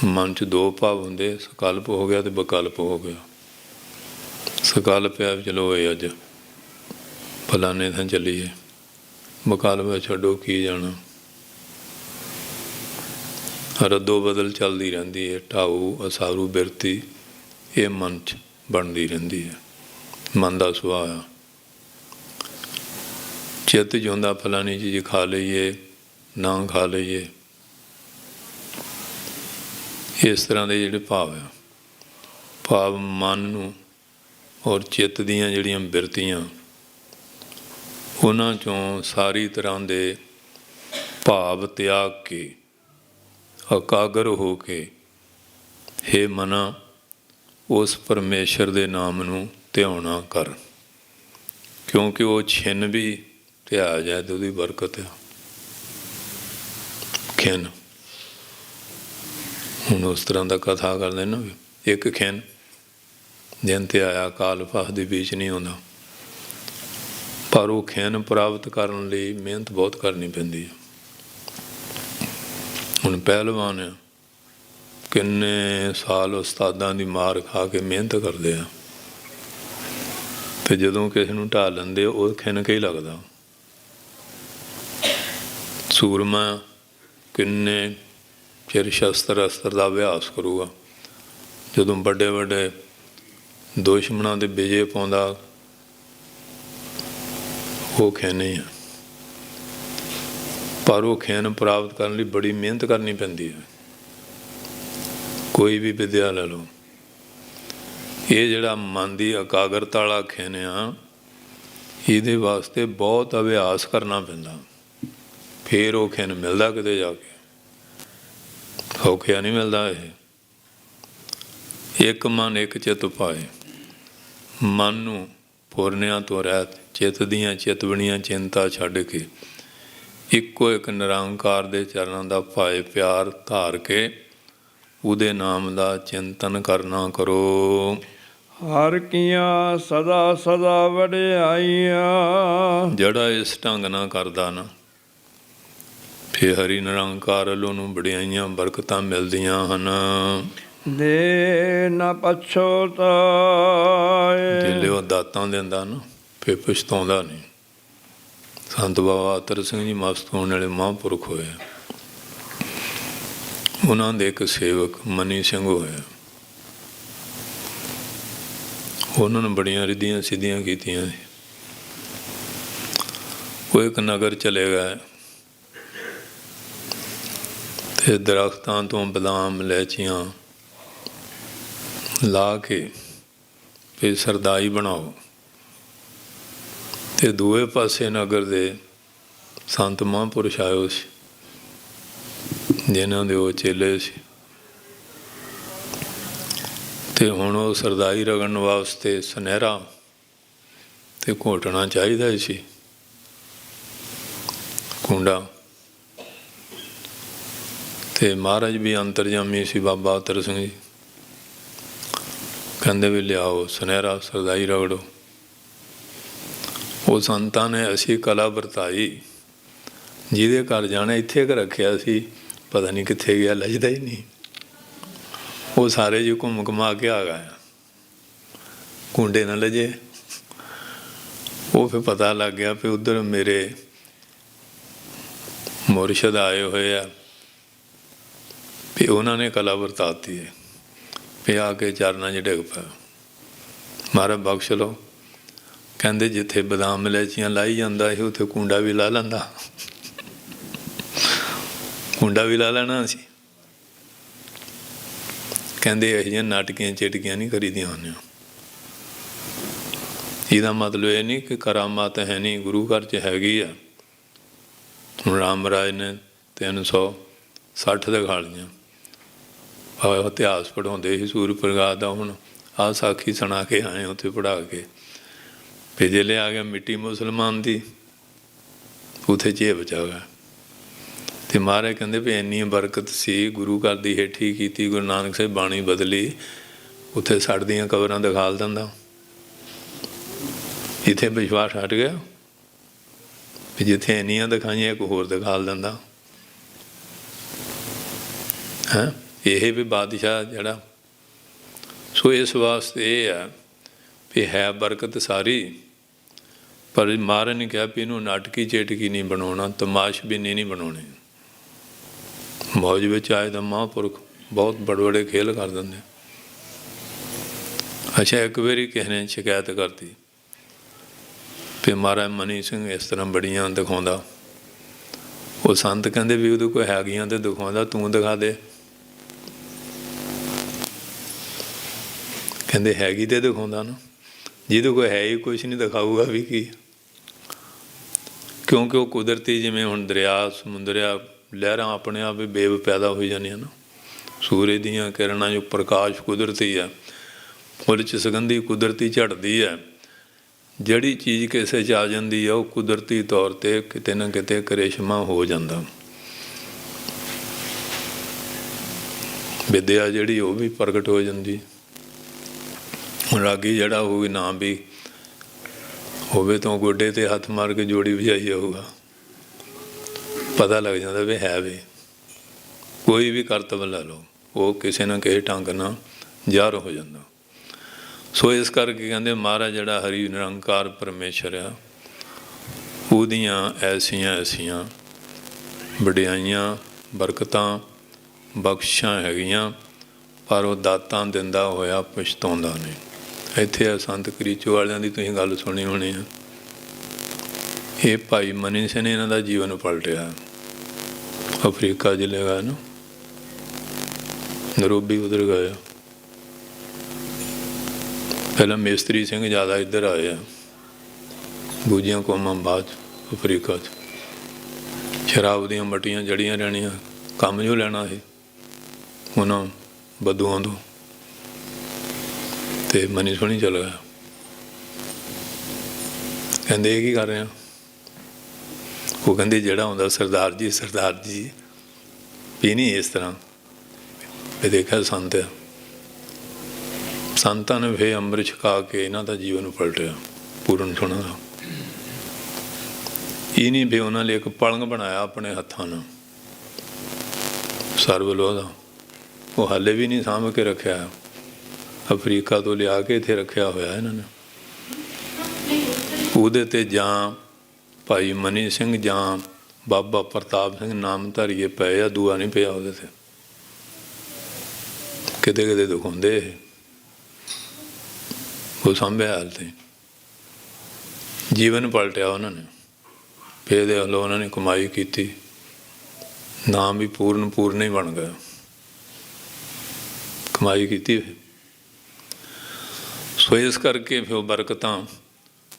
ਮਨ 'ਚ ਦੋ ਭਾਵ ਹੁੰਦੇ, ਸਕਲਪ ਹੋ ਗਿਆ ਤੇ ਵਿਕਲਪ ਹੋ ਗਿਆ। ਸਕਲਪ ਹੈ ਚਲੋ ਇਹ ਅੱਜ ਫਲਾਣੇ ਥਾਂ ਚੱਲੀਏ, ਵਿਕਲਪ ਛੱਡੋ ਕੀ ਜਾਣਾ। ਰੱਦੋ ਬਦਲ ਚੱਲਦੀ ਰਹਿੰਦੀ ਹੈ। ਢਾਊ ਅਸਾਰੂ ਬਿਰਤੀ ਇਹ ਮਨ 'ਚ ਬਣਦੀ ਰਹਿੰਦੀ ਹੈ। ਮਨ ਦਾ ਸੁਭਾਅ ਆ। ਚਿੱਤ 'ਚ ਹੁੰਦਾ ਫਲਾਣੀ ਚੀਜ਼ ਖਾ ਲਈਏ, ਨਾ ਖਾ ਲਈਏ। ਇਸ ਤਰ੍ਹਾਂ ਦੇ ਜਿਹੜੇ ਭਾਵ ਆ, ਭਾਵ ਮਨ ਨੂੰ ਔਰ ਚਿੱਤ ਦੀਆਂ ਜਿਹੜੀਆਂ ਬਿਰਤੀਆਂ, ਉਹਨਾਂ 'ਚੋਂ ਸਾਰੀ ਤਰ੍ਹਾਂ ਦੇ ਭਾਵ ਤਿਆਗ ਕੇ ਇਕਾਗਰ ਹੋ ਕੇ ਹੇ ਮਨਾ ਉਸ ਪਰਮੇਸ਼ਰ ਦੇ ਨਾਮ ਨੂੰ ਧਿਆਉਣਾ ਕਰ, ਕਿਉਂਕਿ ਉਹ ਛਿਨ ਵੀ ਧਿਆ ਜਾਏ ਤੇ ਉਹਦੀ ਬਰਕਤ ਆ। ਖਿਨ ਹੁਣ ਉਸ ਤਰ੍ਹਾਂ ਦਾ ਕਥਾ ਕਰਦੇ ਨਾ, ਇੱਕ ਖਿਨ ਜਿਨ ਤੇ ਆਇਆ ਕਾਲ ਫਾਹ ਦੇ ਵਿੱਚ ਨਹੀਂ ਆਉਂਦਾ। ਪਰ ਉਹ ਖਿਨ ਪ੍ਰਾਪਤ ਕਰਨ ਲਈ ਮਿਹਨਤ ਬਹੁਤ ਕਰਨੀ ਪੈਂਦੀ ਹੈ। ਹੁਣ ਪਹਿਲਵਾਨ ਆ, ਕਿੰਨੇ ਸਾਲ ਉਸਤਾਦਾਂ ਦੀ ਮਾਰ ਖਾ ਕੇ ਮਿਹਨਤ ਕਰਦੇ ਆ, ਤੇ ਜਦੋਂ ਕਿਸੇ ਨੂੰ ਢਾਹ ਲੈਂਦੇ ਉਹ ਖਿਨ ਕੇ ਹੀ ਲੱਗਦਾ। ਸੂਰਮਾ ਕਿੰਨੇ ਚਿਰ ਸ਼ਸਤਰ ਅਸਤਰ ਦਾ ਅਭਿਆਸ ਕਰੂਗਾ, ਜਦੋਂ ਵੱਡੇ ਵੱਡੇ ਦੁਸ਼ਮਣਾਂ ਦੇ ਵਿਜੇ ਪਾਉਂਦਾ ਉਹ ਖਿਨ ਹੀ ਆ। ਪਰ ਉਹ ਖਿਨ ਪ੍ਰਾਪਤ ਕਰਨ ਲਈ ਬੜੀ ਮਿਹਨਤ ਕਰਨੀ ਪੈਂਦੀ ਹੈ। ਕੋਈ ਵੀ ਵਿਦਿਆ ਲੈ ਲਓ, ਇਹ ਜਿਹੜਾ ਮਨ ਦੀ ਇਕਾਗਰਤਾ ਵਾਲਾ ਖਿਨ ਆ, ਇਹਦੇ ਵਾਸਤੇ ਬਹੁਤ ਅਭਿਆਸ ਕਰਨਾ ਪੈਂਦਾ। ਫਿਰ ਉਹ ਖਿਨ ਮਿਲਦਾ ਕਿਤੇ ਜਾ ਕੇ, ਸੌਖਿਆ ਨਹੀਂ ਮਿਲਦਾ। ਇਹ ਇੱਕ ਮਨ ਇੱਕ ਚਿੱਤ ਪਾਏ। ਮਨ ਨੂੰ ਫੁਰਨਿਆਂ ਤੋਂ ਰਹਿਤ, ਚਿੱਤ ਦੀਆਂ ਚਿਤਵਣੀਆਂ ਚਿੰਤਾ ਛੱਡ ਕੇ ਇੱਕੋ ਇੱਕ ਨਿਰੰਕਾਰ ਦੇ ਚਰਨਾਂ ਦਾ ਭਾਏ ਪਿਆਰ ਧਾਰ ਕੇ ਉਹਦੇ ਨਾਮ ਦਾ ਚਿੰਤਨ ਕਰਨਾ ਕਰੋ। ਹਰ ਕੀਆਂ ਸਦਾ ਸਦਾ ਵਡਿਆਈਆਂ। ਜਿਹੜਾ ਇਸ ਢੰਗ ਨਾਲ ਕਰਦਾ ਨਾ, ਫਿਰ ਹਰੀ ਨਿਰੰਕਾਰ ਵੱਲੋਂ ਨੂੰ ਵਡਿਆਈਆਂ ਬਰਕਤਾਂ ਮਿਲਦੀਆਂ ਹਨ। ਦੇ ਨ ਪਛੋਤਾਏ। ਜਿਲੇ ਉਹ ਦਾਤਾਂ ਦਿੰਦਾ ਨਾ, ਫਿਰ ਪਛਤਾਉਂਦਾ ਨਹੀਂ। ਸੰਤ ਬਾਬਾ ਅਤਰ ਸਿੰਘ ਜੀ ਮਸਤ ਹੋਣ ਵਾਲੇ ਮਹਾਂਪੁਰਖ ਹੋਏ। ਉਹਨਾਂ ਦੇ ਇੱਕ ਸੇਵਕ ਮਨੀ ਸਿੰਘ ਹੋਇਆ। ਉਹਨਾਂ ਨੇ ਬੜੀਆਂ ਰਿੱਧੀਆਂ ਸਿੱਧੀਆਂ ਕੀਤੀਆਂ ਸੀ। ਉਹ ਇੱਕ ਨਗਰ ਚਲੇ ਗਏ ਤੇ ਦਰਖਤਾਂ ਤੋਂ ਬਦਾਮ ਇਲਾਇਚੀਆਂ ਲਾ ਕੇ ਫਿਰ ਸਰਦਾਈ ਬਣਾਓ। ਤੇ ਦੂਏ ਪਾਸੇ ਨਗਰ ਦੇ ਸੰਤ ਮਹਾਂਪੁਰਸ਼ ਆਏ ਸੀ, ਜਿਨ੍ਹਾਂ ਦੇ ਉਹ ਚੇਲੇ ਸੀ। ਤੇ ਹੁਣ ਉਹ ਸਰਦਾਈ ਰਗੜਨ ਵਾਸਤੇ ਸੁਨਹਿਰਾ ਤੇ ਘੋਟਣਾ ਚਾਹੀਦਾ ਸੀ, ਕੁੰਡਾ। ਤੇ ਮਹਾਰਾਜ ਵੀ ਅੰਤਰਜਾਮੀ ਸੀ ਬਾਬਾ ਅਤਰ ਸਿੰਘ ਜੀ। ਕਹਿੰਦੇ ਵੀ ਲਿਆਓ ਸੁਨਹਿਰਾ, ਸਰਦਾਈ ਰਗੜੋ। ਉਹ ਸੰਤਾਂ ਨੇ ਅਸੀਂ ਕਲਾ ਵਰਤਾਈ। ਜਿਹਦੇ ਘਰ ਜਾਣਾ ਇੱਥੇ ਕੁ ਰੱਖਿਆ ਸੀ, ਪਤਾ ਨਹੀਂ ਕਿੱਥੇ ਗਿਆ, ਲੱਜਦਾ ਹੀ ਨਹੀਂ। ਉਹ ਸਾਰੇ ਜੀ ਘੁੰਮ ਘੁਮਾ ਕੇ ਆ ਗਏ, ਕੁੰਡੇ ਨਾ ਲੱਜੇ। ਉਹ ਫਿਰ ਪਤਾ ਲੱਗ ਗਿਆ ਵੀ ਉੱਧਰ ਮੇਰੇ ਮੁਰਸ਼ਦ ਆਏ ਹੋਏ ਆ, ਵੀ ਉਹਨਾਂ ਨੇ ਕਲਾ ਵਰਤਾਤੀ ਹੈ। ਵੀ ਆ ਕੇ ਚਰਨਾਂ 'ਚ ਡਿੱਗ ਪਿਆ, ਮਹਾਰਾਜ ਬਖਸ਼ ਲਓ। ਕਹਿੰਦੇ ਜਿੱਥੇ ਬਦਾਮ ਇਲਾਇਚੀਆਂ ਲਾਈ ਜਾਂਦਾ ਸੀ, ਉੱਥੇ ਕੁੰਡਾ ਵੀ ਲਾ ਲੈਂਦਾ। ਕੁੰਡਾ ਵੀ ਲਾ ਲੈਣਾ ਸੀ। ਕਹਿੰਦੇ ਇਹੋ ਜਿਹੀਆਂ ਨਾਟਕੀਆਂ ਚਿਟਕੀਆਂ ਨਹੀਂ ਕਰੀਦੀਆਂ ਹੁੰਦੀਆਂ। ਇਹਦਾ ਮਤਲਬ ਇਹ ਨਹੀਂ ਕਿ ਕਰਾਮਾਤ ਹੈ ਨਹੀਂ, ਗੁਰੂ ਘਰ 'ਚ ਹੈਗੀ ਆ। ਹੁਣ ਰਾਮ ਰਾਜ ਨੇ 360 ਦਿਖਾ ਲਈਆਂ। ਇਤਿਹਾਸ ਪੜ੍ਹਾਉਂਦੇ ਸੀ ਸੂਰ ਪ੍ਰਗਾਸ ਦਾ। ਹੁਣ ਆਹ ਸਾਖੀ ਸੁਣਾ ਕੇ ਆਏ ਉੱਥੇ ਪੜ੍ਹਾ ਕੇ। ਫਿਰ ਜੇ ਲਿਆ ਗਿਆ ਮਿੱਟੀ ਮੁਸਲਮਾਨ ਦੀ, ਉੱਥੇ ਝੇਬ ਚ ਆ ਗਿਆ। ਤੇ ਮਹਾਰਾਜ ਕਹਿੰਦੇ ਵੀ ਇੰਨੀ ਬਰਕਤ ਸੀ, ਗੁਰੂ ਘਰ ਦੀ ਹੇਠੀ ਕੀਤੀ, ਗੁਰੂ ਨਾਨਕ ਸਾਹਿਬ ਬਾਣੀ ਬਦਲੀ, ਉੱਥੇ ਸੜਦੀਆਂ ਕਬਰਾਂ ਦਿਖਾ ਦਿੰਦਾ। ਇੱਥੇ ਵਿਸ਼ਵਾਸ ਹਟ ਗਿਆ ਵੀ ਜਿੱਥੇ ਇੰਨੀਆਂ ਦਿਖਾਈਆਂ ਇੱਕ ਹੋਰ ਦਿਖਾ ਦਿੰਦਾ ਹੈ। ਇਹ ਵੀ ਬਾਦਸ਼ਾਹ ਜਿਹੜਾ। ਸੋ ਇਸ ਵਾਸਤੇ ਇਹ ਆ ਵੀ ਹੈ ਬਰਕਤ ਸਾਰੀ, ਪਰ ਮਹਾਰਾਜ ਨੇ ਕਿਹਾ ਵੀ ਇਹਨੂੰ ਨਾਟਕੀ ਚੇਟਕੀ ਨਹੀਂ ਬਣਾਉਣਾ, ਤਮਾਸ਼ਬੀਨੀ ਨਹੀਂ ਬਣਾਉਣੀ। ਮੌਜ ਵਿੱਚ ਆਏ ਤਾਂ ਮਹਾਂਪੁਰਖ ਬਹੁਤ ਬੜੇ ਬੜੇ ਖੇਲ ਕਰ ਦਿੰਦੇ। ਅੱਛਾ, ਇੱਕ ਵਾਰੀ ਕਿਸੇ ਨੇ ਸ਼ਿਕਾਇਤ ਕਰਤੀ ਵੀ ਮਹਾਰਾਜ ਮਨੀ ਸਿੰਘ ਇਸ ਤਰ੍ਹਾਂ ਬੜੀਆਂ ਦਿਖਾਉਂਦਾ। ਉਹ ਸੰਤ ਕਹਿੰਦੇ ਵੀ ਉਹਦੇ ਕੋਲ ਹੈਗੀਆਂ ਤੇ ਦਿਖਾਉਂਦਾ, ਤੂੰ ਦਿਖਾ ਦੇ। ਕਹਿੰਦੇ ਹੈਗੀ ਤੇ ਦਿਖਾਉਂਦਾ ਨਾ, ਜਿਹਦੇ ਕੋਲ ਹੈ ਹੀ ਕੁਛ ਨਹੀਂ ਦਿਖਾਊਗਾ ਵੀ ਕੀ। ਕਿਉਂਕਿ ਉਹ ਕੁਦਰਤੀ, ਜਿਵੇਂ ਹੁਣ ਦਰਿਆ ਸਮੁੰਦਰਿਆ ਲਹਿਰਾਂ ਆਪਣੇ ਆਪ ਹੀ ਬੇਬ ਪੈਦਾ ਹੋਈ ਜਾਂਦੀਆਂ ਨਾ। ਸੂਰਜ ਦੀਆਂ ਕਿਰਨਾਂ 'ਚ ਪ੍ਰਕਾਸ਼ ਕੁਦਰਤੀ ਆ, ਫੁੱਲ 'ਚ ਸੁਗੰਧੀ ਕੁਦਰਤੀ ਝੜਦੀ ਹੈ। ਜਿਹੜੀ ਚੀਜ਼ ਕਿਸੇ 'ਚ ਆ ਜਾਂਦੀ ਆ, ਉਹ ਕੁਦਰਤੀ ਤੌਰ 'ਤੇ ਕਿਤੇ ਨਾ ਕਿਤੇ ਕਰਿਸ਼ਮਾ ਹੋ ਜਾਂਦਾ। ਵਿਦਿਆ ਜਿਹੜੀ ਉਹ ਵੀ ਪ੍ਰਗਟ ਹੋ ਜਾਂਦੀ। ਹੁਣ ਰਾਗੀ ਜਿਹੜਾ ਹੋਵੇ, ਨਾ ਵੀ ਹੋਵੇ ਤਾਂ ਗੋਡੇ 'ਤੇ ਹੱਥ ਮਾਰ ਕੇ ਜੋੜੀ ਵਜਾਈ ਜਾਊਗਾ, ਪਤਾ ਲੱਗ ਜਾਂਦਾ ਵੀ ਹੈ ਵੀ। ਕੋਈ ਵੀ ਕਰਤੱਵ ਲੈ ਲਓ, ਉਹ ਕਿਸੇ ਨਾ ਕਿਸੇ ਢੰਗ ਨਾਲ ਜ਼ਾਹਰ ਹੋ ਜਾਂਦਾ। ਸੋ ਇਸ ਕਰਕੇ ਕਹਿੰਦੇ ਮਹਾਰਾਜ ਜਿਹੜਾ ਹਰੀ ਨਿਰੰਕਾਰ ਪਰਮੇਸ਼ਰ ਆ, ਉਹਦੀਆਂ ਐਸੀਆਂ ਐਸੀਆਂ ਵਡਿਆਈਆਂ ਬਰਕਤਾਂ ਬਖਸ਼ਾਂ ਹੈਗੀਆਂ, ਪਰ ਉਹ ਦਾਤਾਂ ਦਿੰਦਾ ਹੋਇਆ ਪਛਤਾਉਂਦਾ ਨਹੀਂ। ਇੱਥੇ ਆ ਸੰਤ ਕਰੀਚੋ ਵਾਲਿਆਂ ਦੀ ਤੁਸੀਂ ਗੱਲ ਸੁਣੀ ਹੋਣੀ ਆ। ਇਹ ਭਾਈ ਮਨੀ ਸਿੰਘ ਨੇ ਇਹਨਾਂ ਦਾ ਜੀਵਨ ਪਲਟਿਆ। ਅਫਰੀਕਾ ਜ਼ਿਲ੍ਹੇ ਗਏ ਨਾ, ਨਰੋਬੀ ਉਧਰ ਗਏ। ਪਹਿਲਾਂ ਮੇਸਤਰੀ ਸਿੰਘ ਜ਼ਿਆਦਾ ਇੱਧਰ ਆਏ ਆ, ਦੂਜੀਆਂ ਕੌਮਾਂ ਬਾਅਦ ਅਫਰੀਕਾ 'ਚ। ਸ਼ਰਾਬ ਦੀਆਂ ਮੱਟੀਆਂ ਜੜੀਆਂ ਰਹਿਣੀਆਂ, ਕੰਮ ਜੋ ਲੈਣਾ ਸੀ ਉਹਨਾਂ ਬਦੂਆਂ ਤੋਂ। ਤੇ ਮਨੀ ਸੋਹਣੀ ਚੱਲ ਗਿਆ। ਕਹਿੰਦੇ ਇਹ ਕੀ ਕਰ ਰਿਹਾ? ਉਹ ਕਹਿੰਦੇ ਜਿਹੜਾ ਆਉਂਦਾ ਸਰਦਾਰ ਜੀ ਵੀ ਨਹੀਂ ਇਸ ਤਰ੍ਹਾਂ। ਇਹ ਦੇਖਿਆ ਸੰਤਾਂ ਨੇ ਫਿਰ ਅੰਮ੍ਰਿਤ ਛਕਾ ਕੇ ਇਹਨਾਂ ਦਾ ਜੀਵਨ ਪਲਟਿਆ ਪੂਰਨ ਥੋਣਾ ਦਾ। ਇਹ ਨਹੀਂ ਵੀ ਉਹਨਾਂ ਲਈ ਇੱਕ ਪਲੰਗ ਬਣਾਇਆ ਆਪਣੇ ਹੱਥਾਂ ਨਾਲ ਸਰਬਲੋਹ ਦਾ, ਉਹ ਹਾਲੇ ਵੀ ਨਹੀਂ ਸਾਂਭ ਕੇ ਰੱਖਿਆ। ਅਫਰੀਕਾ ਤੋਂ ਲਿਆ ਕੇ ਇੱਥੇ ਰੱਖਿਆ ਹੋਇਆ ਇਹਨਾਂ ਨੇ। ਉਹਦੇ 'ਤੇ ਜਾਂ ਭਾਈ ਮਨੀ ਸਿੰਘ ਜਾਂ ਬਾਬਾ ਪ੍ਰਤਾਪ ਸਿੰਘ ਨਾਮਧਾਰੀਏ ਪਏ ਆ, ਦੂਆ ਨਹੀਂ ਪਿਆ ਉਹਦੇ 'ਤੇ। ਕਿਤੇ ਕਿਤੇ ਦਿਖਾਉਂਦੇ ਇਹ, ਉਹ ਸਾਂਭਿਆ ਹਾਲ 'ਤੇ ਜੀਵਨ ਪਲਟਿਆ ਉਹਨਾਂ ਨੇ। ਫਿਰ ਦੇ ਵੱਲੋਂ ਉਹਨਾਂ ਨੇ ਕਮਾਈ ਕੀਤੀ, ਨਾਮ ਵੀ ਪੂਰਨ ਹੀ ਬਣ ਗਿਆ, ਕਮਾਈ ਕੀਤੀ। ਸੋ ਇਸ ਕਰਕੇ ਫਿਰ ਬਰਕਤਾਂ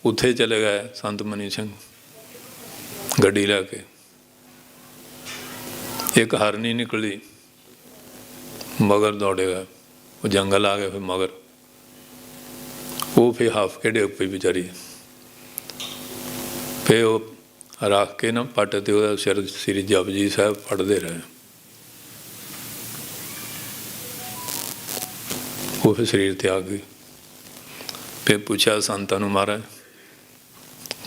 ਉੱਥੇ ਚਲੇ ਗਏ ਸੰਤ ਮਨੀ ਸਿੰਘ ਗੱਡੀ ਲੈ ਕੇ। ਇੱਕ ਹਰਨੀ ਨਿਕਲੀ, ਮਗਰ ਦੌੜੇਗਾ, ਉਹ ਜੰਗਲ ਆ ਗਏ। ਫਿਰ ਮਗਰ ਉਹ ਫਿਰ ਹਾਫ ਕੇ ਡਿੱਗ ਪਈ ਵਿਚਾਰੀ। ਫਿਰ ਉਹ ਰੱਖ ਕੇ ਨਾ ਪੱਟ 'ਤੇ ਉਹਦਾ ਸਿਰ ਸ੍ਰੀ ਜਪਜੀ ਸਾਹਿਬ ਪੜ੍ਹਦੇ ਰਹੇ। ਉਹ ਫਿਰ ਸਰੀਰ ਤਿਆਗ ਗਈ। ਫਿਰ ਪੁੱਛਿਆ ਸੰਤਾਂ ਨੂੰ, ਮਹਾਰਾਜ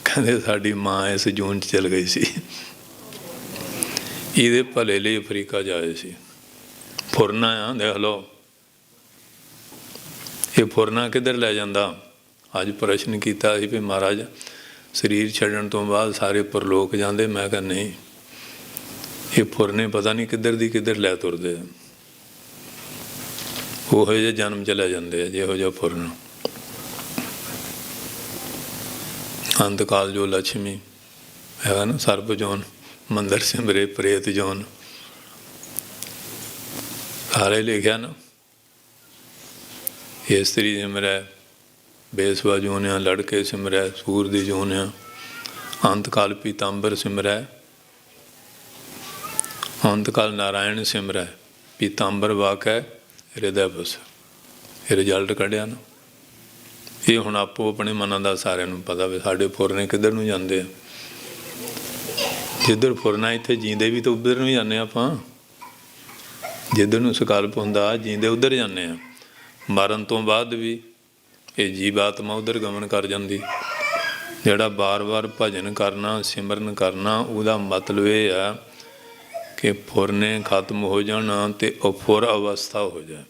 ਕਹਿੰਦੇ ਸਾਡੀ ਮਾਂ ਇਸ ਜੂਨ 'ਚ ਚਲ ਗਈ ਸੀ, ਇਹਦੇ ਭਲੇ ਲਈ ਅਫਰੀਕਾ ਜਾਏ ਸੀ। ਫੁਰਨਾ ਆ, ਦੇਖ ਲਓ ਇਹ ਫੁਰਨਾ ਕਿੱਧਰ ਲੈ ਜਾਂਦਾ। ਅੱਜ ਪ੍ਰਸ਼ਨ ਕੀਤਾ ਸੀ ਵੀ ਮਹਾਰਾਜ ਸਰੀਰ ਛੱਡਣ ਤੋਂ ਬਾਅਦ ਸਾਰੇ ਪਰਲੋਕ ਜਾਂਦੇ। ਮੈਂ ਕਿਹਾ ਨਹੀਂ, ਇਹ ਫੁਰਨੇ ਪਤਾ ਨਹੀਂ ਕਿੱਧਰ ਦੀ ਕਿੱਧਰ ਲੈ ਤੁਰਦੇ ਆ। ਉਹੋ ਜਿਹੇ ਜਨਮ ਚਲੇ ਜਾਂਦੇ ਆ ਜਿਹੋ ਜਿਹਾ ਫੁਰਨ। ਅੰਤਕਾਲ ਜੋ ਲక్ష్ਮੀ ਹੈਗਾ ਨਾ, ਸਰਬ ਜੋਨ ਮੰਦਰ ਸਿਮਰੇ ਪ੍ਰੇਤ ਜੋਨ, ਸਾਰੇ ਲਿਖਿਆ ਨਾ। ਇਸਤਰੀ ਸਿਮਰੈ ਬੇਸਵਾ ਜੋਨਿਆ, ਲੜਕੇ ਸਿਮਰੈ ਸੂਰ ਦੀ ਜੋਨਿਆ, ਅੰਤਕਾਲ ਪੀਤਾੰਬਰ ਸਿਮਰੈ, ਅੰਤਕਾਲ ਨਾਰਾਇਣ ਸਿਮਰੈ, ਪੀਤਾੰਬਰ ਵਾਕੈ ਹਿਰਦੈ ਬਸ। ਇਹ ਰਿਜ਼ਲਟ ਕੱਢਿਆ ਨਾ। ਇਹ ਹੁਣ ਆਪੋ ਆਪਣੇ ਮਨਾਂ ਦਾ ਸਾਰਿਆਂ ਨੂੰ ਪਤਾ ਵੀ ਸਾਡੇ ਫੁਰਨੇ ਕਿੱਧਰ ਨੂੰ ਜਾਂਦੇ ਆ। ਜਿੱਧਰ ਫੁਰਨਾ ਇੱਥੇ ਜੀਂਦੇ ਵੀ ਤਾਂ ਉੱਧਰ ਨੂੰ ਜਾਂਦੇ ਆਪਾਂ। ਜਿੱਧਰ ਨੂੰ ਸੰਕਲਪ ਹੁੰਦਾ ਜੀਂਦੇ ਉੱਧਰ ਜਾਂਦੇ ਆ। ਮਰਨ ਤੋਂ ਬਾਅਦ ਵੀ ਇਹ ਜੀਵ ਆਤਮਾ ਉੱਧਰ ਗਮਨ ਕਰ ਜਾਂਦੀ। ਜਿਹੜਾ ਬਾਰ-ਬਾਰ ਭਜਨ ਕਰਨਾ, ਸਿਮਰਨ ਕਰਨਾ, ਉਹਦਾ ਮਤਲਬ ਇਹ ਆ ਕਿ ਫੁਰਨੇ ਖਤਮ ਹੋ ਜਾਣਾ ਅਤੇ ਅਫੁਰ ਅਵਸਥਾ ਹੋ ਜਾਏ।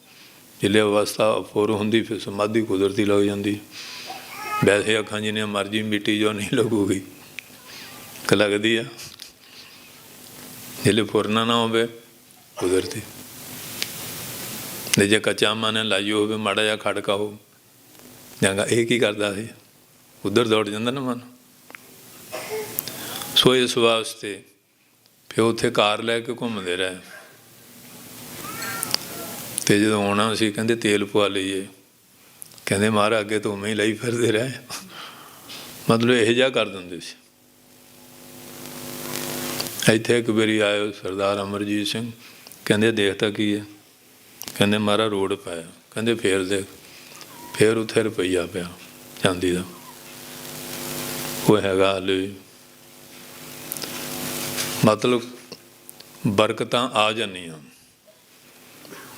ਜਿਲੇ ਅਵਸਥਾ ਅਫੁਰ ਹੁੰਦੀ ਫਿਰ ਸਮਾਧੀ ਕੁਦਰਤੀ ਲੱਗ ਜਾਂਦੀ। ਵੈਸੇ ਅੱਖਾਂ ਜਿੰਨੀਆਂ ਮਰਜ਼ੀ ਮਿੱਟੀ ਜੋ ਨਹੀਂ ਲੱਗੂਗੀ, ਲੱਗਦੀ ਆ। ਜਿਲੇ ਫੁਰਨਾ ਨਾ ਹੋਵੇ ਕੁਦਰਤੀ। ਜੇ ਕੱਚਾ ਮਨ ਲਾਈ ਹੋਵੇ, ਮਾੜਾ ਜਿਹਾ ਖੜਕਾ ਹੋ ਜਾਂਗਾ, ਇਹ ਕੀ ਕਰਦਾ ਸੀ, ਉੱਧਰ ਦੌੜ ਜਾਂਦਾ ਨਾ ਮਨ। ਸੋ ਇਸ ਵਾਸਤੇ ਫਿਰ ਉੱਥੇ ਕਾਰ ਲੈ ਕੇ ਘੁੰਮਦੇ ਰਹੇ। ਅਤੇ ਜਦੋਂ ਆਉਣਾ ਸੀ ਕਹਿੰਦੇ ਤੇਲ ਪਵਾ ਲਈਏ। ਕਹਿੰਦੇ ਮਹਾਰਾਜ ਅੱਗੇ ਤੋਂ ਉਵੇਂ ਹੀ ਲਈ ਫਿਰਦੇ ਰਹੇ। ਮਤਲਬ ਇਹੋ ਜਿਹਾ ਕਰ ਦਿੰਦੇ ਸੀ। ਇੱਥੇ ਇੱਕ ਵਾਰੀ ਆਏ ਸਰਦਾਰ ਅਮਰਜੀਤ ਸਿੰਘ, ਕਹਿੰਦੇ ਦੇਖਤਾ ਕੀ ਹੈ। ਕਹਿੰਦੇ ਮਹਾਰਾਜ ਰੋਡ ਪਾਇਆ। ਕਹਿੰਦੇ ਫੇਰ ਦੇਖ। ਫਿਰ ਉੱਥੇ ਰੁਪਈਆ ਪਿਆ ਚਾਂਦੀ ਦਾ, ਉਹ ਹੈਗਾ ਹਾਲੇ ਵੀ। ਮਤਲਬ ਬਰਕਤਾਂ ਆ ਜਾਂਦੀਆਂ।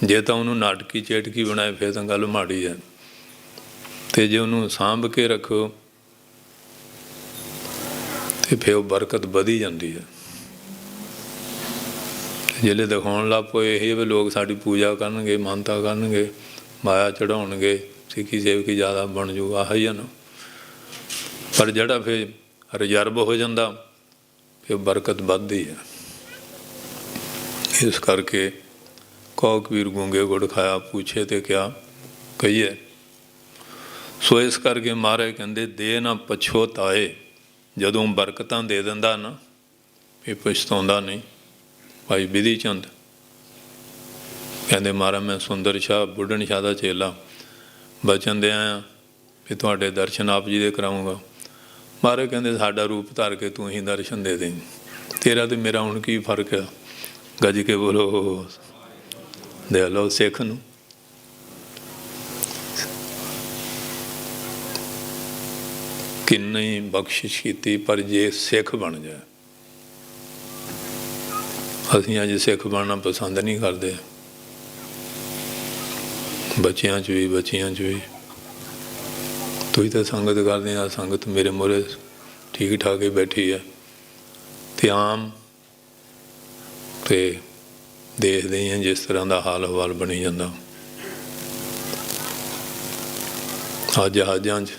ਜੇ ਤਾਂ ਉਹਨੂੰ ਨਾਟਕੀ ਚੇਟਕੀ ਬਣਾਏ ਫਿਰ ਤਾਂ ਗੱਲ ਮਾੜੀ ਹੈ। ਅਤੇ ਜੇ ਉਹਨੂੰ ਸਾਂਭ ਕੇ ਰੱਖੋ ਅਤੇ ਫਿਰ ਉਹ ਬਰਕਤ ਵਧੀ ਜਾਂਦੀ ਹੈ। ਜਿਹੜੇ ਦਿਖਾਉਣ ਲੱਗ ਪਏ ਇਹ ਵੀ ਲੋਕ ਸਾਡੀ ਪੂਜਾ ਕਰਨਗੇ, ਮਾਨਤਾ ਕਰਨਗੇ, ਮਾਇਆ ਚੜ੍ਹਾਉਣਗੇ, ਸਿੱਖੀ ਸੇਵਕੀ ਜ਼ਿਆਦਾ ਬਣ ਜੂ, ਆਹ ਹੀ ਆ ਨਾ। ਪਰ ਜਿਹੜਾ ਫਿਰ ਰਿਜ਼ਰਵ ਹੋ ਜਾਂਦਾ ਫਿਰ ਬਰਕਤ ਵੱਧਦੀ ਹੈ। ਇਸ ਕਰਕੇ ਕਹੋ ਕਬੀਰ ਗੂੰਗੇ ਗੁੜ ਖਾਇਆ, ਪੁੱਛੇ ਤੇ ਕਿਆ ਕਹੀਏ। ਸੋ ਇਸ ਕਰਕੇ ਮਹਾਰਾਜ ਕਹਿੰਦੇ ਦੇ ਨਾ ਪਛੋਤਾਏ। ਜਦੋਂ ਬਰਕਤਾਂ ਦੇ ਦਿੰਦਾ ਨਾ ਇਹ ਪਛਤਾਉਂਦਾ ਨਹੀਂ। ਭਾਈ ਬਿਧੀ ਚੰਦ ਕਹਿੰਦੇ ਮਹਾਰਾਜ ਮੈਂ ਸੁੰਦਰ ਸ਼ਾਹ ਬੁੱਢਣ ਸ਼ਾਹ ਦਾ ਚੇਲਾ, ਬਚਨ ਦੇ ਆਇਆ ਵੀ ਤੁਹਾਡੇ ਦਰਸ਼ਨ ਆਪ ਜੀ ਦੇ ਕਰਾਊਂਗਾ। ਮਹਾਰਾਜ ਕਹਿੰਦੇ ਸਾਡਾ ਰੂਪ ਧਾਰ ਕੇ ਤੂੰ ਹੀ ਦਰਸ਼ਨ ਦੇ ਦੇ, ਤੇਰਾ ਤੇ ਮੇਰਾ ਹੁਣ ਕੀ ਫਰਕ ਆ। ਗੱਜ ਕੇ ਬੋਲੋ ਦੇ ਲਓ ਸਿੱਖ ਨੂੰ। ਕਿੰਨੀ ਬਖਸ਼ਿਸ਼ ਕੀਤੀ, ਪਰ ਜੇ ਸਿੱਖ ਬਣ ਜਾਏ ਅਸੀਂ ਅੱਜ ਸਿੱਖ ਬਣਨਾ ਪਸੰਦ ਨਹੀਂ ਕਰਦੇ, ਬੱਚਿਆਂ 'ਚ ਵੀ ਬੱਚੀਆਂ 'ਚ ਵੀ। ਤੁਸੀਂ ਤਾਂ ਸੰਗਤ ਕਰਦੇ ਆ, ਸੰਗਤ ਮੇਰੇ ਮੂਹਰੇ ਠੀਕ ਠਾਕ ਹੀ ਬੈਠੀ ਹੈ, ਅਤੇ ਆਮ ਤੇ ਦੇਖਦੇ ਹੀ ਹਾਂ ਜਿਸ ਤਰ੍ਹਾਂ ਦਾ ਹਾਲ ਹਵਾਲ ਬਣੀ ਜਾਂਦਾ। ਅੱਜ ਜਹਾਜ਼ਾਂ 'ਚ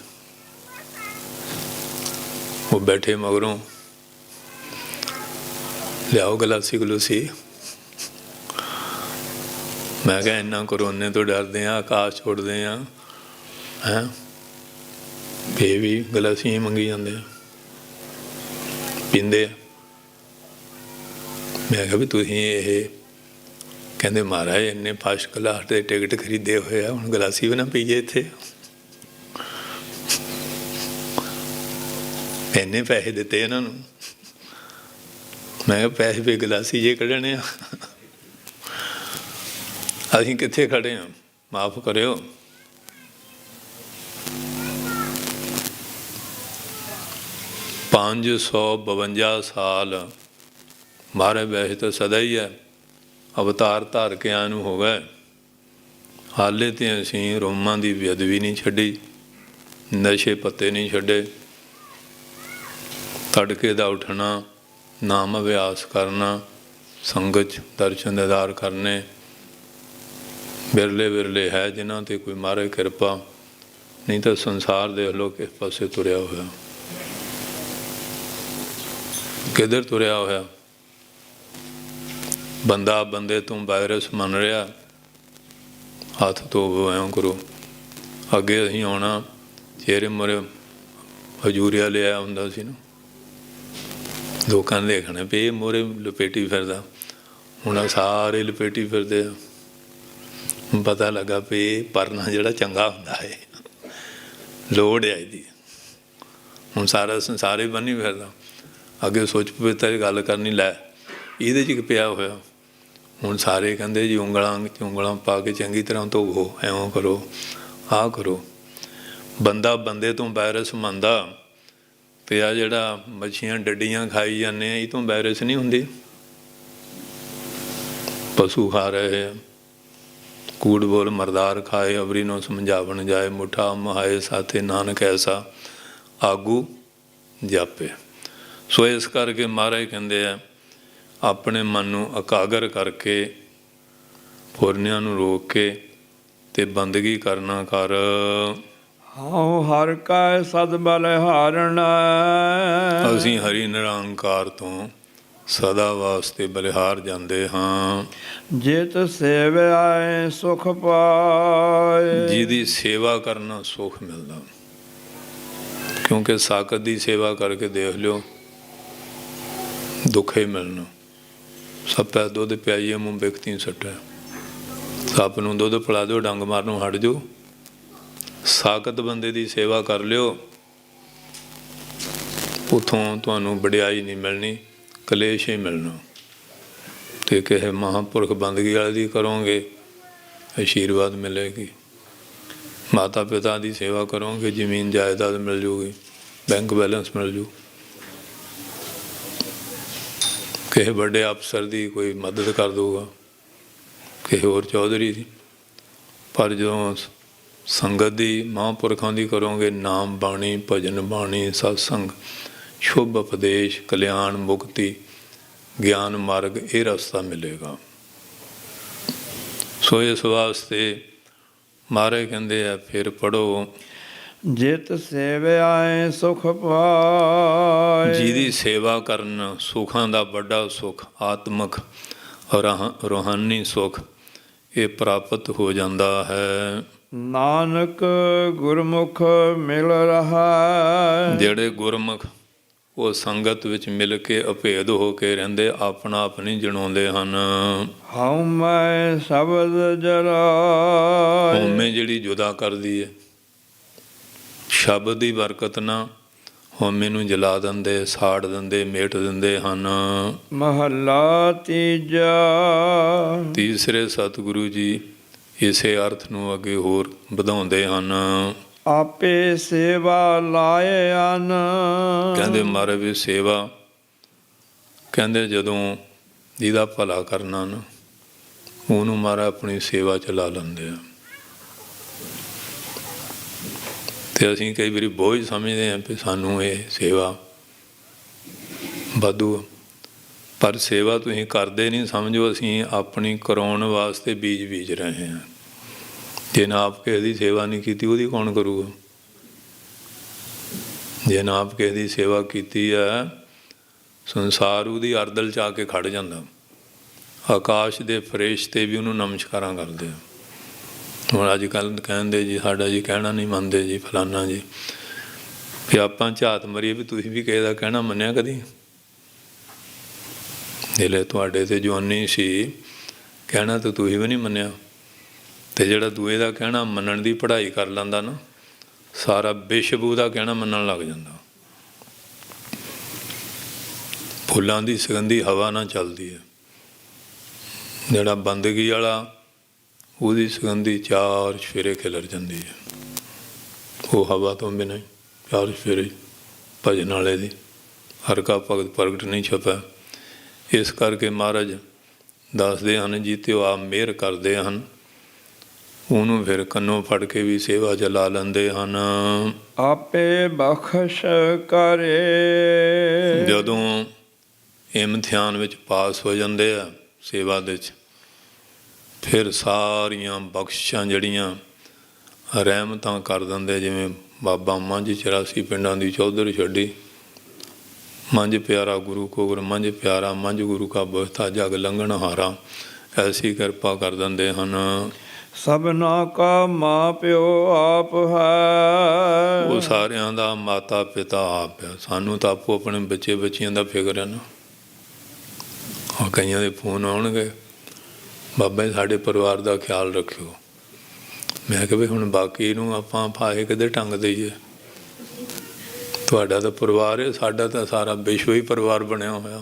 ਉਹ ਬੈਠੇ, ਮਗਰੋਂ ਲਿਆਓ ਗਲਾਸੀ ਗਲੂਸੀ। ਮੈਂ ਕਿਹਾ ਇੰਨਾ ਕਰੋਨੇ ਤੋਂ ਡਰਦੇ ਹਾਂ, ਆਕਾਸ਼ ਛੋੜਦੇ ਹਾਂ, ਹੈਂ ਇਹ ਵੀ ਗਲਾਸੀਆਂ ਮੰਗੀ ਜਾਂਦੇ ਆ, ਪੀਂਦੇ ਆ। ਮੈਂ ਕਿਹਾ ਵੀ ਤੁਸੀਂ ਇਹ ਕਹਿੰਦੇ ਮਹਾਰਾਜ ਇੰਨੇ ਫਸਟ ਕਲਾਸ ਦੇ ਟਿਕਟ ਖਰੀਦੇ ਹੋਏ ਆ, ਹੁਣ ਗਲਾਸੀ ਵੀ ਨਾ ਪੀਏ ਇੱਥੇ, ਇੰਨੇ ਪੈਸੇ ਦਿੱਤੇ ਇਹਨਾਂ ਨੂੰ। ਮੈਂ ਕਿਹਾ ਪੈਸੇ ਵੀ ਗਲਾਸੀ ਜੇ ਕੱਢਣੇ ਆ, ਅਸੀਂ ਕਿੱਥੇ ਖੜੇ ਹਾਂ, ਮਾਫ ਕਰਿਓ। ਪੰਜ 152 ਸਾਲ ਮਹਾਰਾਜ ਵੈਸੇ ਤਾਂ ਸਦਾ ਹੀ ਹੈ, ਅਵਤਾਰ ਧਾਰ ਕੇ ਆਇਆ ਨੂੰ ਹੋ ਗਏ, ਹਾਲੇ ਤੇ ਅਸੀਂ ਰੋਮਾਂ ਦੀ ਬੇਅਦਬੀ ਨਹੀਂ ਛੱਡੀ, ਨਸ਼ੇ ਪੱਤੇ ਨਹੀਂ ਛੱਡੇ, ਤੜਕੇ ਦਾ ਉੱਠਣਾ, ਨਾਮ ਅਭਿਆਸ ਕਰਨਾ, ਸੰਗਤ 'ਚ ਦਰਸ਼ਨ ਦੀਦਾਰ ਕਰਨੇ। ਵਿਰਲੇ ਵਿਰਲੇ ਹੈ ਜਿਨ੍ਹਾਂ 'ਤੇ ਕੋਈ ਮਹਾਰਾਜ ਕਿਰਪਾ, ਨਹੀਂ ਤਾਂ ਸੰਸਾਰ ਦੇਖ ਲਓ ਕਿਸ ਪਾਸੇ ਤੁਰਿਆ ਹੋਇਆ, ਕਿੱਧਰ ਤੁਰਿਆ ਹੋਇਆ। ਬੰਦਾ ਬੰਦੇ ਤੋਂ ਵਾਇਰਸ ਮੰਨ ਰਿਹਾ, ਹੱਥ ਧੋਵੋ, ਐਂ ਕਰੋ। ਅੱਗੇ ਅਸੀਂ ਆਉਣਾ, ਚਿਹਰੇ ਮੂਹਰੇ ਹਜੂਰੀਆ ਲਿਆ ਹੁੰਦਾ ਸੀ ਨਾ, ਲੋਕਾਂ ਨੇ ਦੇਖਣਾ ਵੀ ਇਹ ਮੂਹਰੇ ਲਪੇਟੀ ਫਿਰਦਾ, ਹੁਣ ਸਾਰੇ ਲਪੇਟੀ ਫਿਰਦੇ ਆ। ਪਤਾ ਲੱਗਾ ਵੀ ਇਹ ਪਰਨਾ ਜਿਹੜਾ ਚੰਗਾ ਹੁੰਦਾ ਹੈ, ਲੋੜ ਹੈ ਇਹਦੀ। ਹੁਣ ਸਾਰਾ ਸੰਸਾਰ ਹੀ ਬੰਨੀ ਫਿਰਦਾ। ਅੱਗੇ ਸੋਚ ਪਵਿੱਤਰ ਦੀ ਗੱਲ ਕਰਨੀ, ਲੈ ਇਹਦੇ 'ਚ ਪਿਆ ਹੋਇਆ। ਹੁਣ ਸਾਰੇ ਕਹਿੰਦੇ ਜੀ ਉਂਗਲਾਂ 'ਚ ਉਂਗਲਾਂ ਪਾ ਕੇ ਚੰਗੀ ਤਰ੍ਹਾਂ ਧੋਵੋ, ਐਵੇਂ ਕਰੋ, ਆਹ ਕਰੋ। ਬੰਦਾ ਬੰਦੇ ਤੋਂ ਵਾਇਰਸ ਮੰਨਦਾ, ਅਤੇ ਆਹ ਜਿਹੜਾ ਮੱਛੀਆਂ ਡੱਡੀਆਂ ਖਾਈ ਜਾਂਦੇ ਆ, ਇਹ ਤੋਂ ਵਾਇਰਸ ਨਹੀਂ ਹੁੰਦੀ। ਪਸ਼ੂ ਖਾ ਰਹੇ ਆ, ਕੂੜ ਬੋਲ ਮਰਦਾਰ ਖਾਏ, ਅਵਰੀ ਨੂੰ ਸਮਝਾਵਣ ਜਾਏ, ਮੁੱਠਾ ਮਹਾਏ ਸਾਥੇ ਨਾਨਕ ਐਸਾ ਆਗੂ ਜਾਪੇ। ਸੋ ਇਸ ਕਰਕੇ ਮਹਾਰਾਜ ਕਹਿੰਦੇ ਆ, ਆਪਣੇ ਮਨ ਨੂੰ ਇਕਾਗਰ ਕਰਕੇ, ਫੁਰਨਿਆਂ ਨੂੰ ਰੋਕ ਕੇ ਤੇ ਬੰਦਗੀ ਕਰਨਾ ਕਰ। ਹਉ ਹਰ ਕਾ ਸਦ ਬਲਿਹਾਰਣ, ਅਸੀਂ ਹਰੀ ਨਿਰੰਕਾਰ ਤੋਂ ਸਦਾ ਵਾਸਤੇ ਬਲਿਹਾਰ ਜਾਂਦੇ ਹਾਂ। ਜਿਤ ਸੇਵਿਆਏ ਸੁਖ ਪਾਏ, ਜਿਹਦੀ ਸੇਵਾ ਕਰਨਾ ਸੁਖ ਮਿਲਦਾ। ਕਿਉਂਕਿ ਸਾਕਤ ਦੀ ਸੇਵਾ ਕਰਕੇ ਦੇਖ ਲਿਓ, ਦੁੱਖ ਹੀ ਮਿਲਣਾ। ਸੱਪੈ ਦੁੱਧ ਪਿਆਈਏ ਮੂੰਹ ਬਿਕਤੀ ਸੱਟੈ, ਸੱਪ ਨੂੰ ਦੁੱਧ ਪਿਲਾ ਦਿਓ, ਡੰਗ ਮਾਰਨੋਂ ਹਟ ਜਾਓ। ਸਾਕਤ ਬੰਦੇ ਦੀ ਸੇਵਾ ਕਰ ਲਿਓ, ਉੱਥੋਂ ਤੁਹਾਨੂੰ ਵਡਿਆਈ ਨਹੀਂ ਮਿਲਣੀ, ਕਲੇਸ਼ ਹੀ ਮਿਲਣਾ। ਅਤੇ ਕਿਸੇ ਮਹਾਂਪੁਰਖ ਬੰਦਗੀ ਵਾਲੇ ਦੀ ਕਰੋਗੇ, ਆਸ਼ੀਰਵਾਦ ਮਿਲੇਗੀ। ਮਾਤਾ ਪਿਤਾ ਦੀ ਸੇਵਾ ਕਰੋਗੇ, ਜ਼ਮੀਨ ਜਾਇਦਾਦ ਮਿਲ ਜੂਗੀ, ਬੈਂਕ ਬੈਲੈਂਸ ਮਿਲ ਜੂ। ਕਿਸੇ ਵੱਡੇ ਅਫਸਰ ਦੀ ਕੋਈ ਮਦਦ ਕਰ ਦਊਗਾ, ਕਿਸੇ ਹੋਰ ਚੌਧਰੀ ਦੀ। ਪਰ ਜਦੋਂ ਸੰਗਤ ਦੀ, ਮਹਾਂਪੁਰਖਾਂ ਦੀ ਕਰੋਗੇ, ਨਾਮ ਬਾਣੀ, ਭਜਨ ਬਾਣੀ, ਸਤਸੰਗ, ਸ਼ੁਭ ਉਪਦੇਸ਼, ਕਲਿਆਣ, ਮੁਕਤੀ, ਗਿਆਨ ਮਾਰਗ, ਇਹ ਰਸਤਾ ਮਿਲੇਗਾ। ਸੋ ਇਸ ਵਾਸਤੇ ਮਹਾਰਾਜ ਕਹਿੰਦੇ ਆ, ਫਿਰ ਪੜ੍ਹੋ। ਜਿਤ ਸੇਵਿਆਏ ਸੁਖ ਪਾਏ, ਜਿਹਦੀ ਸੇਵਾ ਕਰਨ ਸੁੱਖਾਂ ਦਾ ਵੱਡਾ ਸੁੱਖ, ਆਤਮਿਕ ਰੂਹਾਨੀ ਸੁੱਖ, ਇਹ ਪ੍ਰਾਪਤ ਹੋ ਜਾਂਦਾ ਹੈ। ਨਾਨਕ ਗੁਰਮੁਖ ਮਿਲ ਰਹਾ, ਜਿਹੜੇ ਗੁਰਮੁਖ ਉਹ ਸੰਗਤ ਵਿੱਚ ਮਿਲ ਕੇ ਅਭੇਦ ਹੋ ਕੇ ਰਹਿੰਦੇ, ਆਪਣਾ ਆਪ ਨਹੀਂ ਜਣਾਉਂਦੇ ਹਨ। ਹਉ ਮੈਂ ਸ਼ਬਦ ਜਲਾਏ, ਹਉਮੈ ਜਿਹੜੀ ਜੁਦਾ ਕਰਦੀ ਹੈ, ਸ਼ਬਦ ਦੀ ਬਰਕਤ ਨਾਲ ਹਉਮੈ ਨੂੰ ਜਲਾ ਦਿੰਦੇ, ਸਾੜ ਦਿੰਦੇ, ਮੇਟ ਦਿੰਦੇ ਹਨ। ਮਹੱਲਾ ਤੀਜਾ। ਤੀਸਰੇ ਸਤਿਗੁਰੂ ਜੀ ਇਸੇ ਅਰਥ ਨੂੰ ਅੱਗੇ ਹੋਰ ਵਧਾਉਂਦੇ ਹਨ। ਆਪੇ ਸੇਵਾ ਲਾਏ ਹਨ, ਕਹਿੰਦੇ ਮਹਾਰਾਜ ਵੀ ਸੇਵਾ, ਕਹਿੰਦੇ ਜਦੋਂ ਜਿਹਦਾ ਭਲਾ ਕਰਨਾ ਨਾ, ਉਹਨੂੰ ਮਹਾਰਾਜ ਆਪਣੀ ਸੇਵਾ 'ਚ ਲਾ ਲੈਂਦੇ ਆ। ਅਤੇ ਅਸੀਂ ਕਈ ਵਾਰੀ ਬੋਝ ਸਮਝਦੇ ਹਾਂ ਵੀ ਸਾਨੂੰ ਇਹ ਸੇਵਾ ਵਾਧੂ, ਪਰ ਸੇਵਾ ਤੁਸੀਂ ਕਰਦੇ ਨਹੀਂ, ਸਮਝੋ ਅਸੀਂ ਆਪਣੀ ਕਰਾਉਣ ਵਾਸਤੇ ਬੀਜ ਰਹੇ ਹਾਂ। ਜੇ ਨਾ ਆਪ ਕਿਸੇ ਦੀ ਸੇਵਾ ਨਹੀਂ ਕੀਤੀ, ਉਹਦੀ ਕੌਣ ਕਰੂਗਾ? ਜੇ ਨਾ ਆਪ ਕਿਸੇ ਦੀ ਸੇਵਾ ਕੀਤੀ ਹੈ, ਸੰਸਾਰ ਉਹਦੀ ਅਰਦਲ 'ਚ ਆ ਕੇ ਖੜ੍ਹ ਜਾਂਦਾ। ਆਕਾਸ਼ ਦੇ ਫਰਿਸ਼ਤੇ ਵੀ ਉਹਨੂੰ ਨਮਸਕਾਰਾਂ ਕਰਦੇ ਆ। ਹੁਣ ਅੱਜ ਕੱਲ੍ਹ ਕਹਿੰਦੇ ਜੀ ਸਾਡਾ ਜੀ ਕਹਿਣਾ ਨਹੀਂ ਮੰਨਦੇ ਜੀ, ਫਲਾਨਾ ਜੀ। ਵੀ ਆਪਾਂ ਝਾਤ ਮਰੀਏ ਵੀ ਤੁਸੀਂ ਵੀ ਕਿਸੇ ਦਾ ਕਹਿਣਾ ਮੰਨਿਆ ਕਦੀ? ਜਿਹੜੇ ਤੁਹਾਡੇ 'ਤੇ ਜਵਾਨੀ ਸੀ, ਕਹਿਣਾ ਤਾਂ ਤੁਸੀਂ ਵੀ ਨਹੀਂ ਮੰਨਿਆ। ਅਤੇ ਜਿਹੜਾ ਦੂਏ ਦਾ ਕਹਿਣਾ ਮੰਨਣ ਦੀ ਪੜ੍ਹਾਈ ਕਰ ਲੈਂਦਾ ਨਾ, ਸਾਰਾ ਵਿਸ਼ਵ ਉਹਦਾ ਕਹਿਣਾ ਮੰਨਣ ਲੱਗ ਜਾਂਦਾ। ਫੁੱਲਾਂ ਦੀ ਸੁਗੰਧੀ ਹਵਾ ਨਾਲ ਚੱਲਦੀ ਹੈ। ਜਿਹੜਾ ਬੰਦਗੀ ਵਾਲਾ, ਉਹਦੀ ਸੁਗੰਧੀ ਚਾਰ ਸਫੇਰੇ ਖਿਲਰ ਜਾਂਦੀ ਹੈ। ਉਹ ਹਵਾ ਤੋਂ ਬਿਨਾਂ ਚਾਰ ਸਫੇਰੇ ਭਜਨ ਵਾਲੇ ਦੀ ਹਰ ਕਾ ਭਗਤ ਪ੍ਰਗਟ ਨਹੀਂ ਛਪੈ। ਇਸ ਕਰਕੇ ਮਹਾਰਾਜ ਦੱਸਦੇ ਹਨ ਜੀ, ਤੇ ਉਹ ਆਪ ਮਿਹਰ ਕਰਦੇ ਹਨ, ਉਹਨੂੰ ਫਿਰ ਕੰਨੋਂ ਫੜ ਕੇ ਵੀ ਸੇਵਾ ਚਲਾ ਲੈਂਦੇ ਹਨ। ਆਪੇ ਬਖਸ਼ ਕਰੇ। ਜਦੋਂ ਇਮਤਿਹਾਨ ਵਿੱਚ ਪਾਸ ਹੋ ਜਾਂਦੇ ਆ ਸੇਵਾ ਦੇ 'ਚ, ਫਿਰ ਸਾਰੀਆਂ ਬਖਸ਼ਾਂ ਜਿਹੜੀਆਂ ਰਹਿਮਤਾਂ ਕਰ ਦਿੰਦੇ। ਜਿਵੇਂ ਬਾਬਾ ਮੰਝ 84 ਪਿੰਡਾਂ ਦੀ ਚੌਧਰ ਛੱਡੀ, ਮੰਝ ਪਿਆਰਾ ਗੁਰੂ ਕੋ ਗੁਰ ਮੰਝ ਪਿਆਰਾ, ਮੰਝ ਗੁਰੂ ਕਾ ਬਸਤਾ ਜਗ ਲੰਘਣ ਹਾਰਾ, ਐਸੀ ਕਿਰਪਾ ਕਰ ਦਿੰਦੇ ਹਨ। ਸਭਨਾ ਕਾ ਮਾਂ ਪਿਓ ਆਪ ਹੈ। ਉਹ ਸਾਰਿਆਂ ਦਾ ਮਾਤਾ ਪਿਤਾ ਆਪ ਹੈ। ਸਾਨੂੰ ਤਾਂ ਆਪੋ ਆਪਣੇ ਬੱਚੇ ਬੱਚੀਆਂ ਦਾ ਫਿਕਰ ਹੈ ਨਾ। ਕਈਆਂ ਦੇ ਫੋਨ ਆਉਣਗੇ, ਬਾਬਾ ਜੀ ਸਾਡੇ ਪਰਿਵਾਰ ਦਾ ਖਿਆਲ ਰੱਖਿਓ। ਮੈਂ ਕਿਹਾ ਵੀ ਹੁਣ ਬਾਕੀ ਨੂੰ ਆਪਾਂ ਫਾਹੇ ਕਿਤੇ ਟੰਗ ਦਈਏ? ਤੁਹਾਡਾ ਤਾਂ ਪਰਿਵਾਰ ਹੈ, ਸਾਡਾ ਤਾਂ ਸਾਰਾ ਵਿਸ਼ਵ ਹੀ ਪਰਿਵਾਰ ਬਣਿਆ ਹੋਇਆ।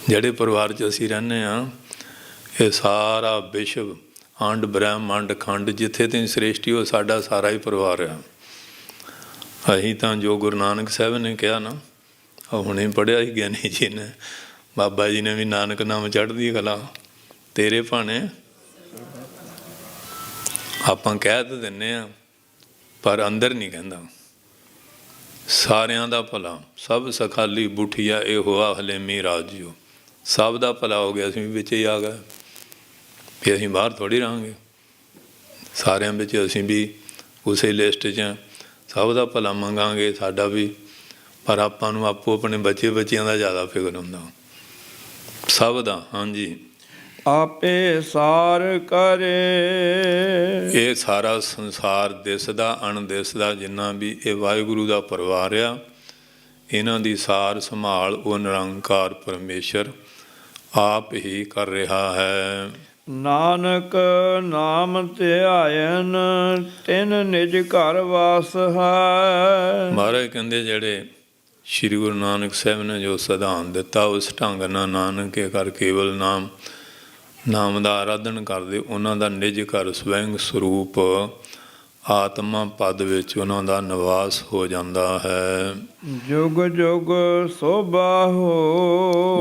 ਜਿਹੜੇ ਪਰਿਵਾਰ 'ਚ ਅਸੀਂ ਰਹਿੰਦੇ ਹਾਂ, ਇਹ ਸਾਰਾ ਵਿਸ਼ਵ, ਅੰਡ ਬ੍ਰਹਮੰਡ ਖੰਡ, ਜਿੱਥੇ ਤੁਸੀਂ ਸ੍ਰਿਸ਼ਟੀ ਹੋ, ਸਾਡਾ ਸਾਰਾ ਹੀ ਪਰਿਵਾਰ ਆ। ਅਸੀਂ ਤਾਂ ਜੋ ਗੁਰੂ ਨਾਨਕ ਸਾਹਿਬ ਨੇ ਕਿਹਾ ਨਾ, ਉਹ ਹੁਣੇ ਪੜ੍ਹਿਆ ਸੀ ਗਿਆਨੀ ਜੀ ਨੇ, ਬਾਬਾ ਜੀ ਨੇ ਵੀ, ਨਾਨਕ ਨਾਮ ਚੜ੍ਹਦੀ ਕਲਾ ਤੇਰੇ ਭਾਣੇ। ਆਪਾਂ ਕਹਿ ਤਾਂ ਦਿੰਦੇ ਹਾਂ, ਪਰ ਅੰਦਰ ਨਹੀਂ ਕਹਿੰਦਾ। ਸਾਰਿਆਂ ਦਾ ਭਲਾ, ਸਭ ਸਖਾਲੀ ਬੁੱਠੀਆ ਇਹ ਹੋਆ ਹਲੇਮੀ ਰਾਜਿਓ। ਸਭ ਦਾ ਭਲਾ ਹੋ ਗਿਆ, ਅਸੀਂ ਵੀ ਵਿੱਚ ਹੀ ਆ ਗਏ। ਵੀ ਅਸੀਂ ਬਾਹਰ ਥੋੜ੍ਹੀ ਰਹਾਂਗੇ, ਸਾਰਿਆਂ ਵਿੱਚ ਅਸੀਂ ਵੀ ਉਸੇ ਲਿਸਟ 'ਚ। ਸਭ ਦਾ ਭਲਾ ਮੰਗਾਂਗੇ, ਸਾਡਾ ਵੀ, ਪਰ ਆਪਾਂ ਨੂੰ ਆਪੋ ਆਪਣੇ ਬੱਚੇ ਬੱਚਿਆਂ ਦਾ ਜ਼ਿਆਦਾ ਫਿਕਰ ਹੁੰਦਾ, ਸਭ ਦਾ। ਹਾਂਜੀ, ਆਪੇ ਸਾਰ ਕਰੇ। ਇਹ ਸਾਰਾ ਸੰਸਾਰ ਦਿਸਦਾ ਅਣਦਿਸਦਾ, ਜਿੰਨਾ ਵੀ ਇਹ ਵਾਹਿਗੁਰੂ ਦਾ ਪਰਿਵਾਰ ਆ, ਇਹਨਾਂ ਦੀ ਸਾਰ ਸੰਭਾਲ ਉਹ ਨਿਰੰਕਾਰ ਪਰਮੇਸ਼ਰ ਆਪ ਹੀ ਕਰ ਰਿਹਾ ਹੈ। ਨਾਨਕ ਨਾਮ ਧਿਆਇਨ ਤਿਨ ਨਿਜ ਘਰ ਵਾਸ ਹੈ। ਮਹਾਰਾਜ ਕਹਿੰਦੇ ਜਿਹੜੇ ਸ਼੍ਰੀ ਗੁਰੂ ਨਾਨਕ ਸਾਹਿਬ ਨੇ ਜੋ ਸਿਧਾਂਤ ਦਿੱਤਾ, ਉਸ ਢੰਗ ਨਾਲ ਨਾਨਕ ਕਰ ਕੇਵਲ ਨਾਮ ਦਾ ਆਰਾਧਨ ਕਰਦੇ, ਉਹਨਾਂ ਦਾ ਨਿਜ ਘਰ ਸਵੈੰਗ ਸਰੂਪ ਆਤਮਾ ਪਦ ਵਿੱਚ ਉਹਨਾਂ ਦਾ ਨਿਵਾਸ ਹੋ ਜਾਂਦਾ ਹੈ। ਜੁਗ ਜੁਗ ਸੋਭਾ ਹੋ।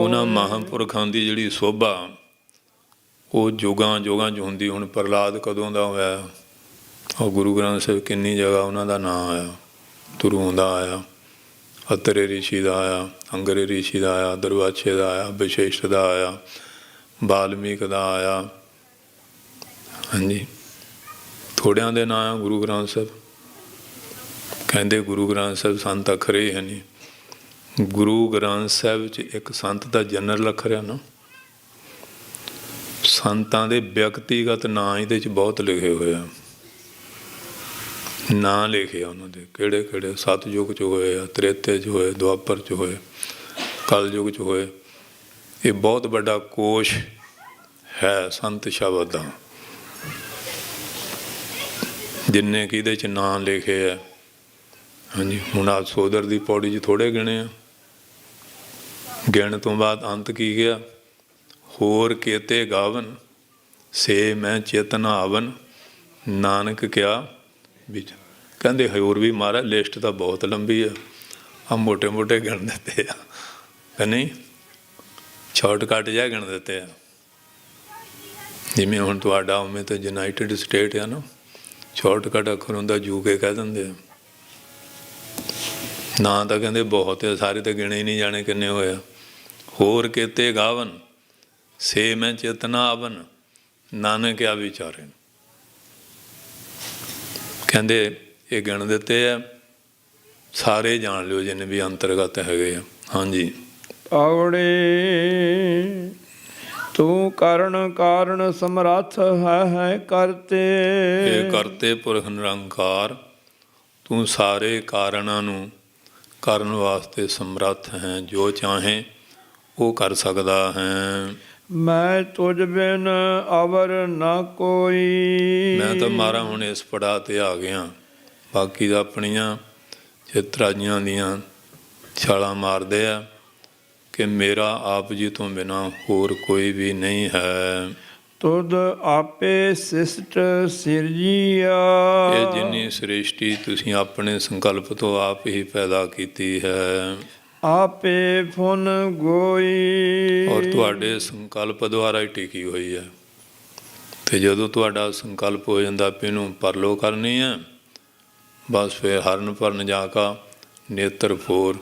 ਉਹਨਾਂ ਮਹਾਂਪੁਰਖਾਂ ਦੀ ਜਿਹੜੀ ਸੋਭਾ, ਉਹ ਜੁਗਾਂ ਜੁਗਾਂ 'ਚ ਹੁੰਦੀ। ਹੁਣ ਪ੍ਰਹਲਾਦ ਕਦੋਂ ਦਾ ਹੋਇਆ? ਉਹ ਗੁਰੂ ਗ੍ਰੰਥ ਸਾਹਿਬ ਕਿੰਨੀ ਜਗ੍ਹਾ ਉਹਨਾਂ ਦਾ ਨਾਂ ਆਇਆ। ਤੁਰੋਂ ਦਾ ਆਇਆ, ਅਤਰੇ ਰਿਸ਼ੀ ਦਾ ਆਇਆ, ਅੰਗਰੇ ਰਿਸ਼ੀ ਦਾ ਆਇਆ, ਦਰਵਾਛੇ ਦਾ ਆਇਆ, ਵਿਸ਼ੇਸ਼ਟ ਦਾ ਆਇਆ, ਬਾਲਮੀਕ ਦਾ ਆਇਆ। ਹਾਂਜੀ, ਥੋੜਿਆਂ ਦੇ ਨਾਂ ਆ ਗੁਰੂ ਗ੍ਰੰਥ ਸਾਹਿਬ। ਕਹਿੰਦੇ ਗੁਰੂ ਗ੍ਰੰਥ ਸਾਹਿਬ ਸੰਤ ਅਖਰੇ ਹੈ ਨਹੀਂ। ਗੁਰੂ ਗ੍ਰੰਥ ਸਾਹਿਬ 'ਚ ਇੱਕ ਸੰਤ ਦਾ ਜਨਰਲ ਅੱਖਰ ਆ ਨਾ। ਸੰਤਾਂ ਦੇ ਵਿਅਕਤੀਗਤ ਨਾਂ ਇਹਦੇ 'ਚ ਬਹੁਤ ਲਿਖੇ ਹੋਏ ਆ। ਨਾਂ ਲਿਖੇ ਆ ਉਹਨਾਂ ਦੇ, ਕਿਹੜੇ ਕਿਹੜੇ ਸਤਯੁਗ 'ਚ ਹੋਏ ਆ, ਤ੍ਰੇਤੇ 'ਚ ਹੋਏ, ਦੁਆਪਰ 'ਚ ਹੋਏ, ਕਲਯੁਗ 'ਚ ਹੋਏ। ਇਹ ਬਹੁਤ ਵੱਡਾ ਕੋਸ਼ ਹੈ ਸੰਤ ਸ਼ਬਦ ਦਾ, ਜਿੰਨੇ ਕਿ ਇਹਦੇ 'ਚ ਨਾਂ ਲਿਖੇ ਆ। ਹਾਂਜੀ, ਹੁਣ ਆ ਸੋਦਰ ਦੀ ਪੌੜੀ 'ਚ ਥੋੜ੍ਹੇ ਗਿਣੇ ਆ। ਗਿਣ ਤੋਂ ਬਾਅਦ ਅੰਤ ਕੀ ਗਿਆ? ਹੋਰ ਕੇਤੇ ਗਾਵਨ ਸੇ ਮੈਂ ਚੇਤਨ ਆਵਨ, ਨਾਨਕ ਕਿਆ ਵਿੱਚ। ਕਹਿੰਦੇ ਹੋਰ ਵੀ ਮਹਾਰਾਜ ਲਿਸਟ ਤਾਂ ਬਹੁਤ ਲੰਬੀ ਆ, ਆ ਮੋਟੇ ਮੋਟੇ ਗਿਣ ਦਿੱਤੇ ਆ ਕਿ ਨਹੀਂ। ਸ਼ਾਰਟਕਟ ਜਿਹਾ ਗਿਣ ਦਿੱਤੇ ਆ। ਜਿਵੇਂ ਹੁਣ ਤੁਹਾਡਾ ਉਵੇਂ ਤਾਂ ਯੂਨਾਈਟਿਡ ਸਟੇਟ ਆ ਨਾ, ਸ਼ਾਰਟਕਟ ਅੱਖਰ ਹੁੰਦਾ ਜੂ ਕੇ ਕਹਿ ਦਿੰਦੇ ਆ। ਨਾਂ ਤਾਂ ਕਹਿੰਦੇ ਬਹੁਤ ਆ, ਸਾਰੇ ਤਾਂ ਗਿਣੇ ਹੀ ਨਹੀਂ ਜਾਣੇ ਕਿੰਨੇ ਹੋਏ ਆ। ਹੋਰ ਕੀਤੇ ਗਾਵਨ ਸੇ ਮੈਂ ਚੇਤਨਾ ਆਵਨ, ਨਾਨਕ ਆ ਵਿਚਾਰੇ। ਕਹਿੰਦੇ ਇਹ ਗਿਣ ਦਿੱਤੇ ਆ, ਸਾਰੇ ਜਾਣ ਲਿਓ ਜਿੰਨੇ ਵੀ ਅੰਤਰਗਤ ਹੈਗੇ ਆ। ਹਾਂਜੀ। ਆਵੜੇ ਤੂੰ ਕਰਨ ਕਾਰਨ ਸਮਰੱਥ ਹੈ ਕਰਤੇ। ਇਹ ਕਰਤੇ ਪੁਰਖ ਨਿਰੰਕਾਰ, ਤੂੰ ਸਾਰੇ ਕਾਰਨਾਂ ਨੂੰ ਕਰਨ ਵਾਸਤੇ ਸਮਰੱਥ ਹੈ, ਜੋ ਚਾਹੇ ਉਹ ਕਰ ਸਕਦਾ ਹੈ। ਮੈਂ ਤੁਝ ਬਿਨ ਅਵਰ ਨਾ ਕੋਈ। ਮੈਂ ਤਾਂ ਮਾਰਾ ਹੁਣ ਇਸ ਪੜਾਅ 'ਤੇ ਆ ਗਿਆ, ਬਾਕੀ ਤਾਂ ਆਪਣੀਆਂ ਚਿਤਰਾਈਆਂ ਦੀਆਂ ਛਾਲਾਂ ਮਾਰਦੇ ਆ ਕਿ ਮੇਰਾ ਆਪ ਜੀ ਤੋਂ ਬਿਨਾਂ ਹੋਰ ਕੋਈ ਵੀ ਨਹੀਂ ਹੈ। ਤੁਧ ਆਪੇ ਸਿਸ਼ਟ ਸਿਰਜੀਆ। ਇਹ ਜਿੰਨੀ ਸ੍ਰਿਸ਼ਟੀ ਤੁਸੀਂ ਆਪਣੇ ਸੰਕਲਪ ਤੋਂ ਆਪ ਹੀ ਪੈਦਾ ਕੀਤੀ ਹੈ। ਆਪੇ ਫੁਨ ਗੋਈ। ਔਰ ਤੁਹਾਡੇ ਸੰਕਲਪ ਦੁਆਰਾ ਹੀ ਟਿਕੀ ਹੋਈ ਹੈ। ਤੇ ਜਦੋਂ ਤੁਹਾਡਾ ਸੰਕਲਪ ਹੋ ਜਾਂਦਾ ਵੀ ਇਹਨੂੰ ਪਰਲੋ ਕਰਨੀ ਹੈ, ਬਸ ਫਿਰ ਹਰਨ ਭਰਨ ਜਾ ਕਾ ਨੇਤਰ ਫੋਰ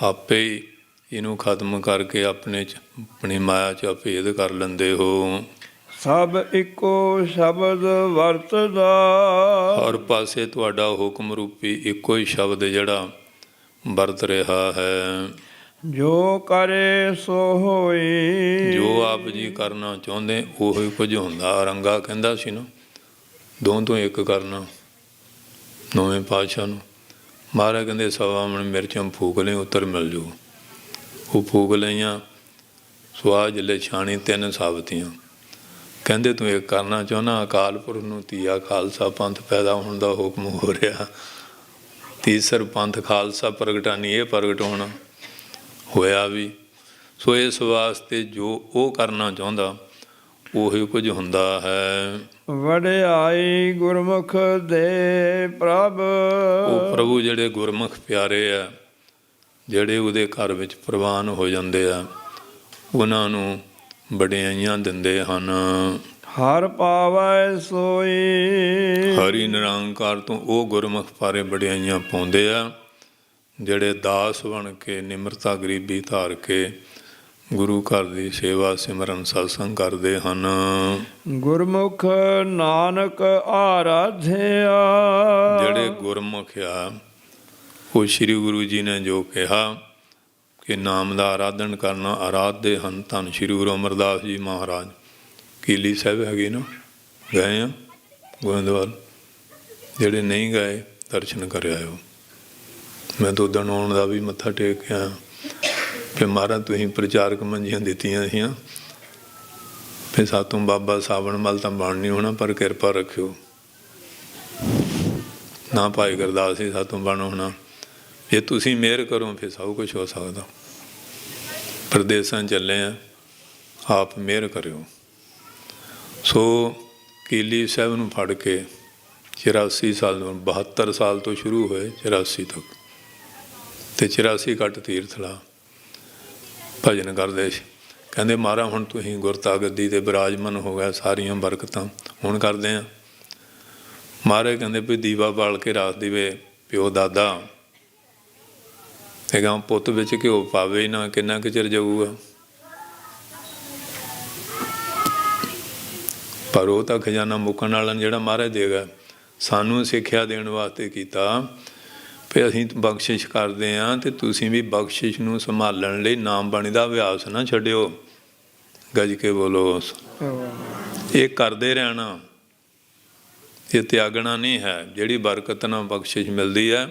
ਆਪੇ ਹੀ ਇਹਨੂੰ ਖਤਮ ਕਰਕੇ ਆਪਣੇ 'ਚ ਆਪਣੀ ਮਾਇਆ 'ਚ ਅਭੇਦ ਕਰ ਲੈਂਦੇ ਹੋ। ਸਭ ਇੱਕੋ ਸ਼ਬਦ ਵਰਤਦਾ। ਹਰ ਪਾਸੇ ਤੁਹਾਡਾ ਹੁਕਮ ਰੂਪੀ ਇੱਕੋ ਹੀ ਸ਼ਬਦ ਜਿਹੜਾ ਵਰਤ ਰਿਹਾ ਹੈ। ਜੋ ਕਰੇ ਸੋ ਹੋਈ। ਜੋ ਆਪ ਜੀ ਕਰਨਾ ਚਾਹੁੰਦੇ ਉਹੀ ਕੁਝ ਹੁੰਦਾ। ਰੰਗਾ ਕਹਿੰਦਾ ਸੀ ਨਾ, ਦੋ ਤੋਂ ਇੱਕ ਕਰਨਾ। ਨੌਵੇਂ ਪਾਤਸ਼ਾਹ ਨੂੰ ਮਹਾਰਾਜ ਕਹਿੰਦੇ ਸਵਾ ਮਣ ਮਿਰਚਾਂ ਫੂਕ ਲਈ ਉੱਤਰ ਮਿਲ ਜੂ। ਉਹ ਫੂਕ ਲਈਆਂ, ਸੁਆਹ ਜਿਲੇ ਛਾਣੀ 3 ਸਾਬਤੀਆਂ। ਕਹਿੰਦੇ ਤੂੰ ਇਹ ਕਰਨਾ ਚਾਹੁੰਦਾ, ਅਕਾਲ ਪੁਰਖ ਨੂੰ ਤੀਆ ਖਾਲਸਾ ਪੰਥ ਪੈਦਾ ਹੋਣ ਦਾ ਹੁਕਮ ਹੋ ਰਿਹਾ। ਤੀਸਰ ਪੰਥ ਖਾਲਸਾ ਪ੍ਰਗਟਾਨੀ, ਇਹ ਪ੍ਰਗਟ ਹੋਣਾ ਹੋਇਆ ਵੀ। ਸੋ ਇਸ ਵਾਸਤੇ ਜੋ ਉਹ ਕਰਨਾ ਚਾਹੁੰਦਾ ਉਹੀ ਕੁਝ ਹੁੰਦਾ ਹੈ। ਵਡਿਆਈ ਗੁਰਮੁਖ ਦੇ ਪ੍ਰਭ। ਉਹ ਪ੍ਰਭੂ ਜਿਹੜੇ ਗੁਰਮੁਖ ਪਿਆਰੇ ਆ, ਜਿਹੜੇ ਉਹਦੇ ਘਰ ਵਿੱਚ ਪ੍ਰਵਾਨ ਹੋ ਜਾਂਦੇ ਆ, ਉਹਨਾਂ ਨੂੰ ਵਡਿਆਈਆਂ ਦਿੰਦੇ ਹਨ। ਹਰ ਪਾਵੈ ਸੋਈ। ਹਰੀ ਨਿਰੰਕਾਰ ਤੋਂ ਉਹ ਗੁਰਮੁਖ ਪਾਰੇ ਵਡਿਆਈਆਂ ਪਾਉਂਦੇ ਆ, ਜਿਹੜੇ ਦਾਸ ਬਣ ਕੇ ਨਿਮਰਤਾ ਗਰੀਬੀ ਧਾਰ ਕੇ ਗੁਰੂ ਘਰ ਦੀ ਸੇਵਾ ਸਿਮਰਨ ਸਤਸੰਗ ਕਰਦੇ ਹਨ। ਗੁਰਮੁਖ ਨਾਨਕ ਆਰਾਧਿਆ। ਜਿਹੜੇ ਗੁਰਮੁਖ ਆ, ਉਹ ਸ੍ਰੀ ਗੁਰੂ ਜੀ ਨੇ ਜੋ ਕਿਹਾ ਕਿ ਨਾਮ ਦਾ ਆਰਾਧਨ ਕਰਨਾ ਆਰਾਧਦੇ ਹਨ। ਧੰਨ ਸ੍ਰੀ ਗੁਰੂ ਅਮਰਦਾਸ ਜੀ ਮਹਾਰਾਜ ਕੀਲੀ ਸਾਹਿਬ ਹੈਗੇ ਨਾ, ਗਏ ਆ ਗੋਇੰਦਵਾਲ। ਜਿਹੜੇ ਨਹੀਂ ਗਏ ਦਰਸ਼ਨ ਕਰ ਆਇਓ। ਮੈਂ ਤਾਂ ਉਦਣ ਆਉਣ ਦਾ ਵੀ ਮੱਥਾ ਟੇਕ ਕੇ ਆਇਆ। ਫਿਰ ਮਹਾਰਾਜ ਤੁਸੀਂ ਪ੍ਰਚਾਰਕ ਮੰਜੀਆਂ ਦਿੱਤੀਆਂ ਸੀਆਂ, ਫਿਰ ਸਾਤੋਂ ਬਾਬਾ ਸਾਵਣ ਮਲ ਤਾਂ ਬਣ ਨਹੀਂ ਹੋਣਾ, ਪਰ ਕਿਰਪਾ ਰੱਖਿਓ ਨਾ ਭਾਈ ਗੁਰਦਾਸ ਜੀ ਸਾਤੋਂ ਬਣ ਹੋਣਾ। ਜੇ ਤੁਸੀਂ ਮਿਹਰ ਕਰੋ ਫਿਰ ਸਭ ਕੁਝ ਹੋ ਸਕਦਾ। ਪ੍ਰਦੇਸਾਂ ਚੱਲੇ ਆ, ਆਪ ਮਿਹਰ ਕਰਿਓ। ਸੋ ਕੀਲੀ ਸਾਹਿਬ ਨੂੰ ਫੜ ਕੇ 84 ਸਾਲ ਨੂੰ 72 ਸਾਲ ਤੋਂ ਸ਼ੁਰੂ ਹੋਏ 84 ਤੱਕ, ਅਤੇ 84 ਘੱਟ ਤੀਰਥਲਾ ਭਜਨ ਕਰਦੇ ਸੀ। ਕਹਿੰਦੇ ਮਹਾਰਾਜ ਹੁਣ ਤੁਸੀਂ ਗੁਰਤਾ ਗੱਦੀ 'ਤੇ ਬਿਰਾਜਮਾਨ ਹੋ ਗਿਆ, ਸਾਰੀਆਂ ਬਰਕਤਾਂ ਹੁਣ ਕਰਦੇ ਹਾਂ। ਮਹਾਰਾਜ ਕਹਿੰਦੇ ਵੀ ਦੀਵਾ ਬਾਲ ਕੇ ਰਾਤ ਦੀਵੇ ਪਿਓ ਦਾਦਾ ਹੈਗਾ, ਪੁੱਤ ਵਿੱਚ ਘਿਓ ਪਾਵੇ ਹੀ ਨਾ, ਕਿੰਨਾ ਕੁ ਚਿਰ ਜਾਊਗਾ। ਪਰ ਉਹ ਤਾਂ ਖਜ਼ਾਨਾ ਮੁੱਕਣ ਵਾਲਾ ਜਿਹੜਾ ਮਹਾਰਾਜ ਦੇਗਾ। ਸਾਨੂੰ ਸਿੱਖਿਆ ਦੇਣ ਵਾਸਤੇ ਕੀਤਾ ਵੀ ਅਸੀਂ ਬਖਸ਼ਿਸ਼ ਕਰਦੇ ਹਾਂ, ਅਤੇ ਤੁਸੀਂ ਵੀ ਬਖਸ਼ਿਸ਼ ਨੂੰ ਸੰਭਾਲਣ ਲਈ ਨਾਮ ਬਾਣੀ ਦਾ ਅਭਿਆਸ ਨਾ ਛੱਡਿਓ। ਗੱਜ ਕੇ ਬੋਲੋ। ਇਹ ਕਰਦੇ ਰਹਿਣਾ, ਇਹ ਤਿਆਗਣਾ ਨਹੀਂ ਹੈ। ਜਿਹੜੀ ਬਰਕਤ ਨਾਲ ਬਖਸ਼ਿਸ਼ ਮਿਲਦੀ ਹੈ,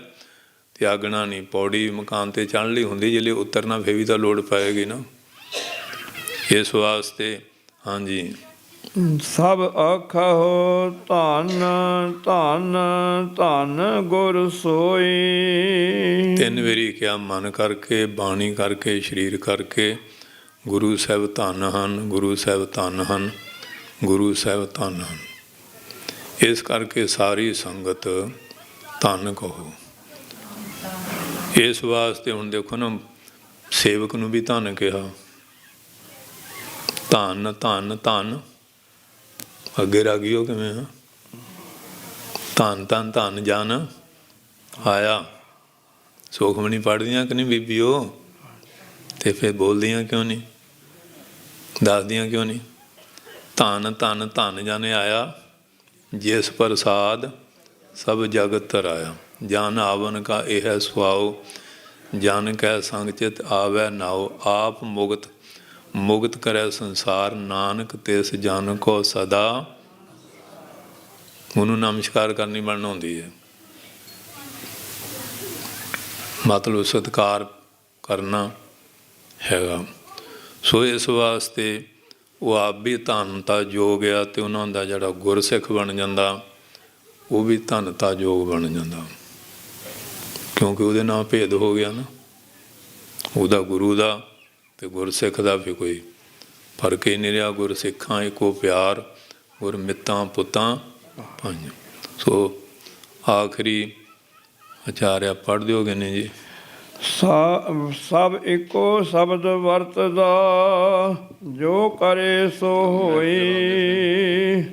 ਤਿਆਗਣਾ ਨਹੀਂ। ਪੌੜੀ ਮਕਾਨ 'ਤੇ ਚੜ੍ਹਨ ਲਈ ਹੁੰਦੀ, ਜਿਹੜੇ ਉਤਰਨਾ ਫਿਰ ਵੀ ਤਾਂ ਲੋੜ ਪਏਗੀ ਨਾ। ਇਸ ਵਾਸਤੇ ਹਾਂਜੀ। ਸਭ ਆਖੋ ਧੰਨ ਧੰਨ ਧੰਨ ਗੁਰ ਸੋਈ। 3 ਵਾਰੀ ਕਿਹਾ, ਮਨ ਕਰਕੇ, ਬਾਣੀ ਕਰਕੇ, ਸਰੀਰ ਕਰਕੇ। ਗੁਰੂ ਸਾਹਿਬ ਧੰਨ ਹਨ, ਗੁਰੂ ਸਾਹਿਬ ਧੰਨ ਹਨ, ਗੁਰੂ ਸਾਹਿਬ ਧੰਨ ਹਨ। ਇਸ ਕਰਕੇ ਸਾਰੀ ਸੰਗਤ ਧੰਨ ਕਹੋ। ਇਸ ਵਾਸਤੇ ਹੁਣ ਦੇਖੋ ਨਾ, ਸੇਵਕ ਨੂੰ ਵੀ ਧੰਨ ਕਿਹਾ, ਧੰਨ ਧੰਨ ਧੰਨ ਅੱਗੇ ਰਾਗੀਓ ਕਿਵੇਂ ਆ? ਧੰਨ ਧੰਨ ਧੰਨ ਜਨ ਆਇਆ। ਸੁਖਮਣੀ ਪੜ੍ਹਦੀਆਂ ਕਿ ਨਹੀਂ ਬੀਬੀਓ? ਤੇ ਫਿਰ ਬੋਲਦੀਆਂ ਕਿਉਂ ਨਹੀਂ, ਦੱਸਦੀਆਂ ਕਿਉਂ ਨਹੀਂ? ਧੰਨ ਧੰਨ ਧੰਨ ਜਨ ਆਇਆ, ਜਿਸ ਪ੍ਰਸਾਦ ਸਭ ਜਗਤ ਤਰਾਇਆ। ਜਨ ਆਵਨ ਕਾ ਇਹ ਸੁਆਓ, ਜਨ ਕੈ ਸੰਗ ਚਿਤ ਆਵੈ ਨਾਉ। ਆਪ ਮੁਕਤ ਮੁਕਤ ਕਰੈ ਸੰਸਾਰ, ਨਾਨਕ ਤਿਸ ਜਨ ਕੋ ਸਦਾ। ਉਹਨੂੰ ਨਮਸਕਾਰ ਕਰਨੀ ਬਣਨਾ ਹੁੰਦੀ ਹੈ, ਮਤਲਬ ਸਤਿਕਾਰ ਕਰਨਾ ਹੈਗਾ। ਸੋ ਇਸ ਵਾਸਤੇ ਉਹ ਆਪ ਵੀ ਧੰਨਤਾ ਯੋਗ ਆ, ਅਤੇ ਉਹਨਾਂ ਦਾ ਜਿਹੜਾ ਗੁਰਸਿੱਖ ਬਣ ਜਾਂਦਾ ਉਹ ਵੀ ਧੰਨਤਾ ਯੋਗ ਬਣ ਜਾਂਦਾ, ਕਿਉਂਕਿ ਉਹਦੇ ਨਾਲ ਭੇਦ ਹੋ ਗਿਆ ਨਾ। ਉਹਦਾ ਗੁਰੂ ਦਾ ਅਤੇ ਗੁਰਸਿੱਖ ਦਾ ਵੀ ਕੋਈ ਫਰਕ ਹੀ ਨਹੀਂ ਰਿਹਾ। ਗੁਰਸਿੱਖਾਂ ਇੱਕੋ ਪਿਆਰ, ਗੁਰਮਿੱਤਾਂ ਪੁੱਤਾਂ ਪੰਜ। ਸੋ ਆਖਰੀ ਆਚਾਰਿਆ ਪੜ੍ਹ ਦਿਓਗੇ ਨੇ ਜੀ। ਸਭ ਇੱਕੋ ਸ਼ਬਦ ਵਰਤਦਾ, ਜੋ ਕਰੇ ਸੋ ਹੋਈ।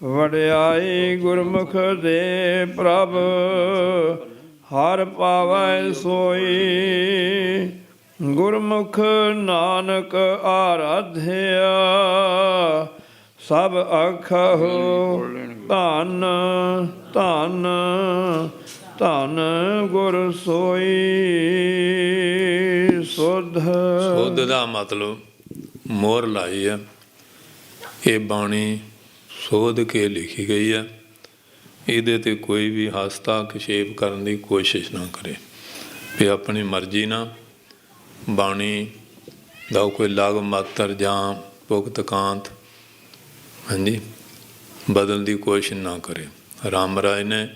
ਵਡਿਆਈ ਗੁਰਮੁਖ ਦੇ ਪ੍ਰਭ, ਹਰ ਪਾਵੈ ਸੋਈ। ਗੁਰਮੁਖ ਨਾਨਕ ਆਰਾਧਿਆ, ਸਭ ਆਖਹੁ ਧੰਨ ਧੰਨ ਧੰਨ ਗੁਰ ਸੋਈ। ਸੁਧ ਸੁਧ ਦਾ ਮਤਲਬ ਮੋਹਰ ਲਾਈ ਹੈ। ਇਹ ਬਾਣੀ ਸੋਧ ਕੇ ਲਿਖੀ ਗਈ ਹੈ। ਇਹਦੇ 'ਤੇ ਕੋਈ ਵੀ ਹਸਤਾਖੇਪ ਕਰਨ ਦੀ ਕੋਸ਼ਿਸ਼ ਨਾ ਕਰੇ ਵੀ ਆਪਣੀ ਮਰਜ਼ੀ ਨਾਲ ਬਾਣੀ ਦਾ ਕੋਈ ਲਗ ਮਾਤਰ ਜਾਂ ਭੁਗਤ ਕਾਂਤ ਹਾਂਜੀ ਬਦਲਣ ਦੀ ਕੋਸ਼ਿਸ਼ ਨਾ ਕਰੇ। ਰਾਮ ਰਾਏ ਨੇ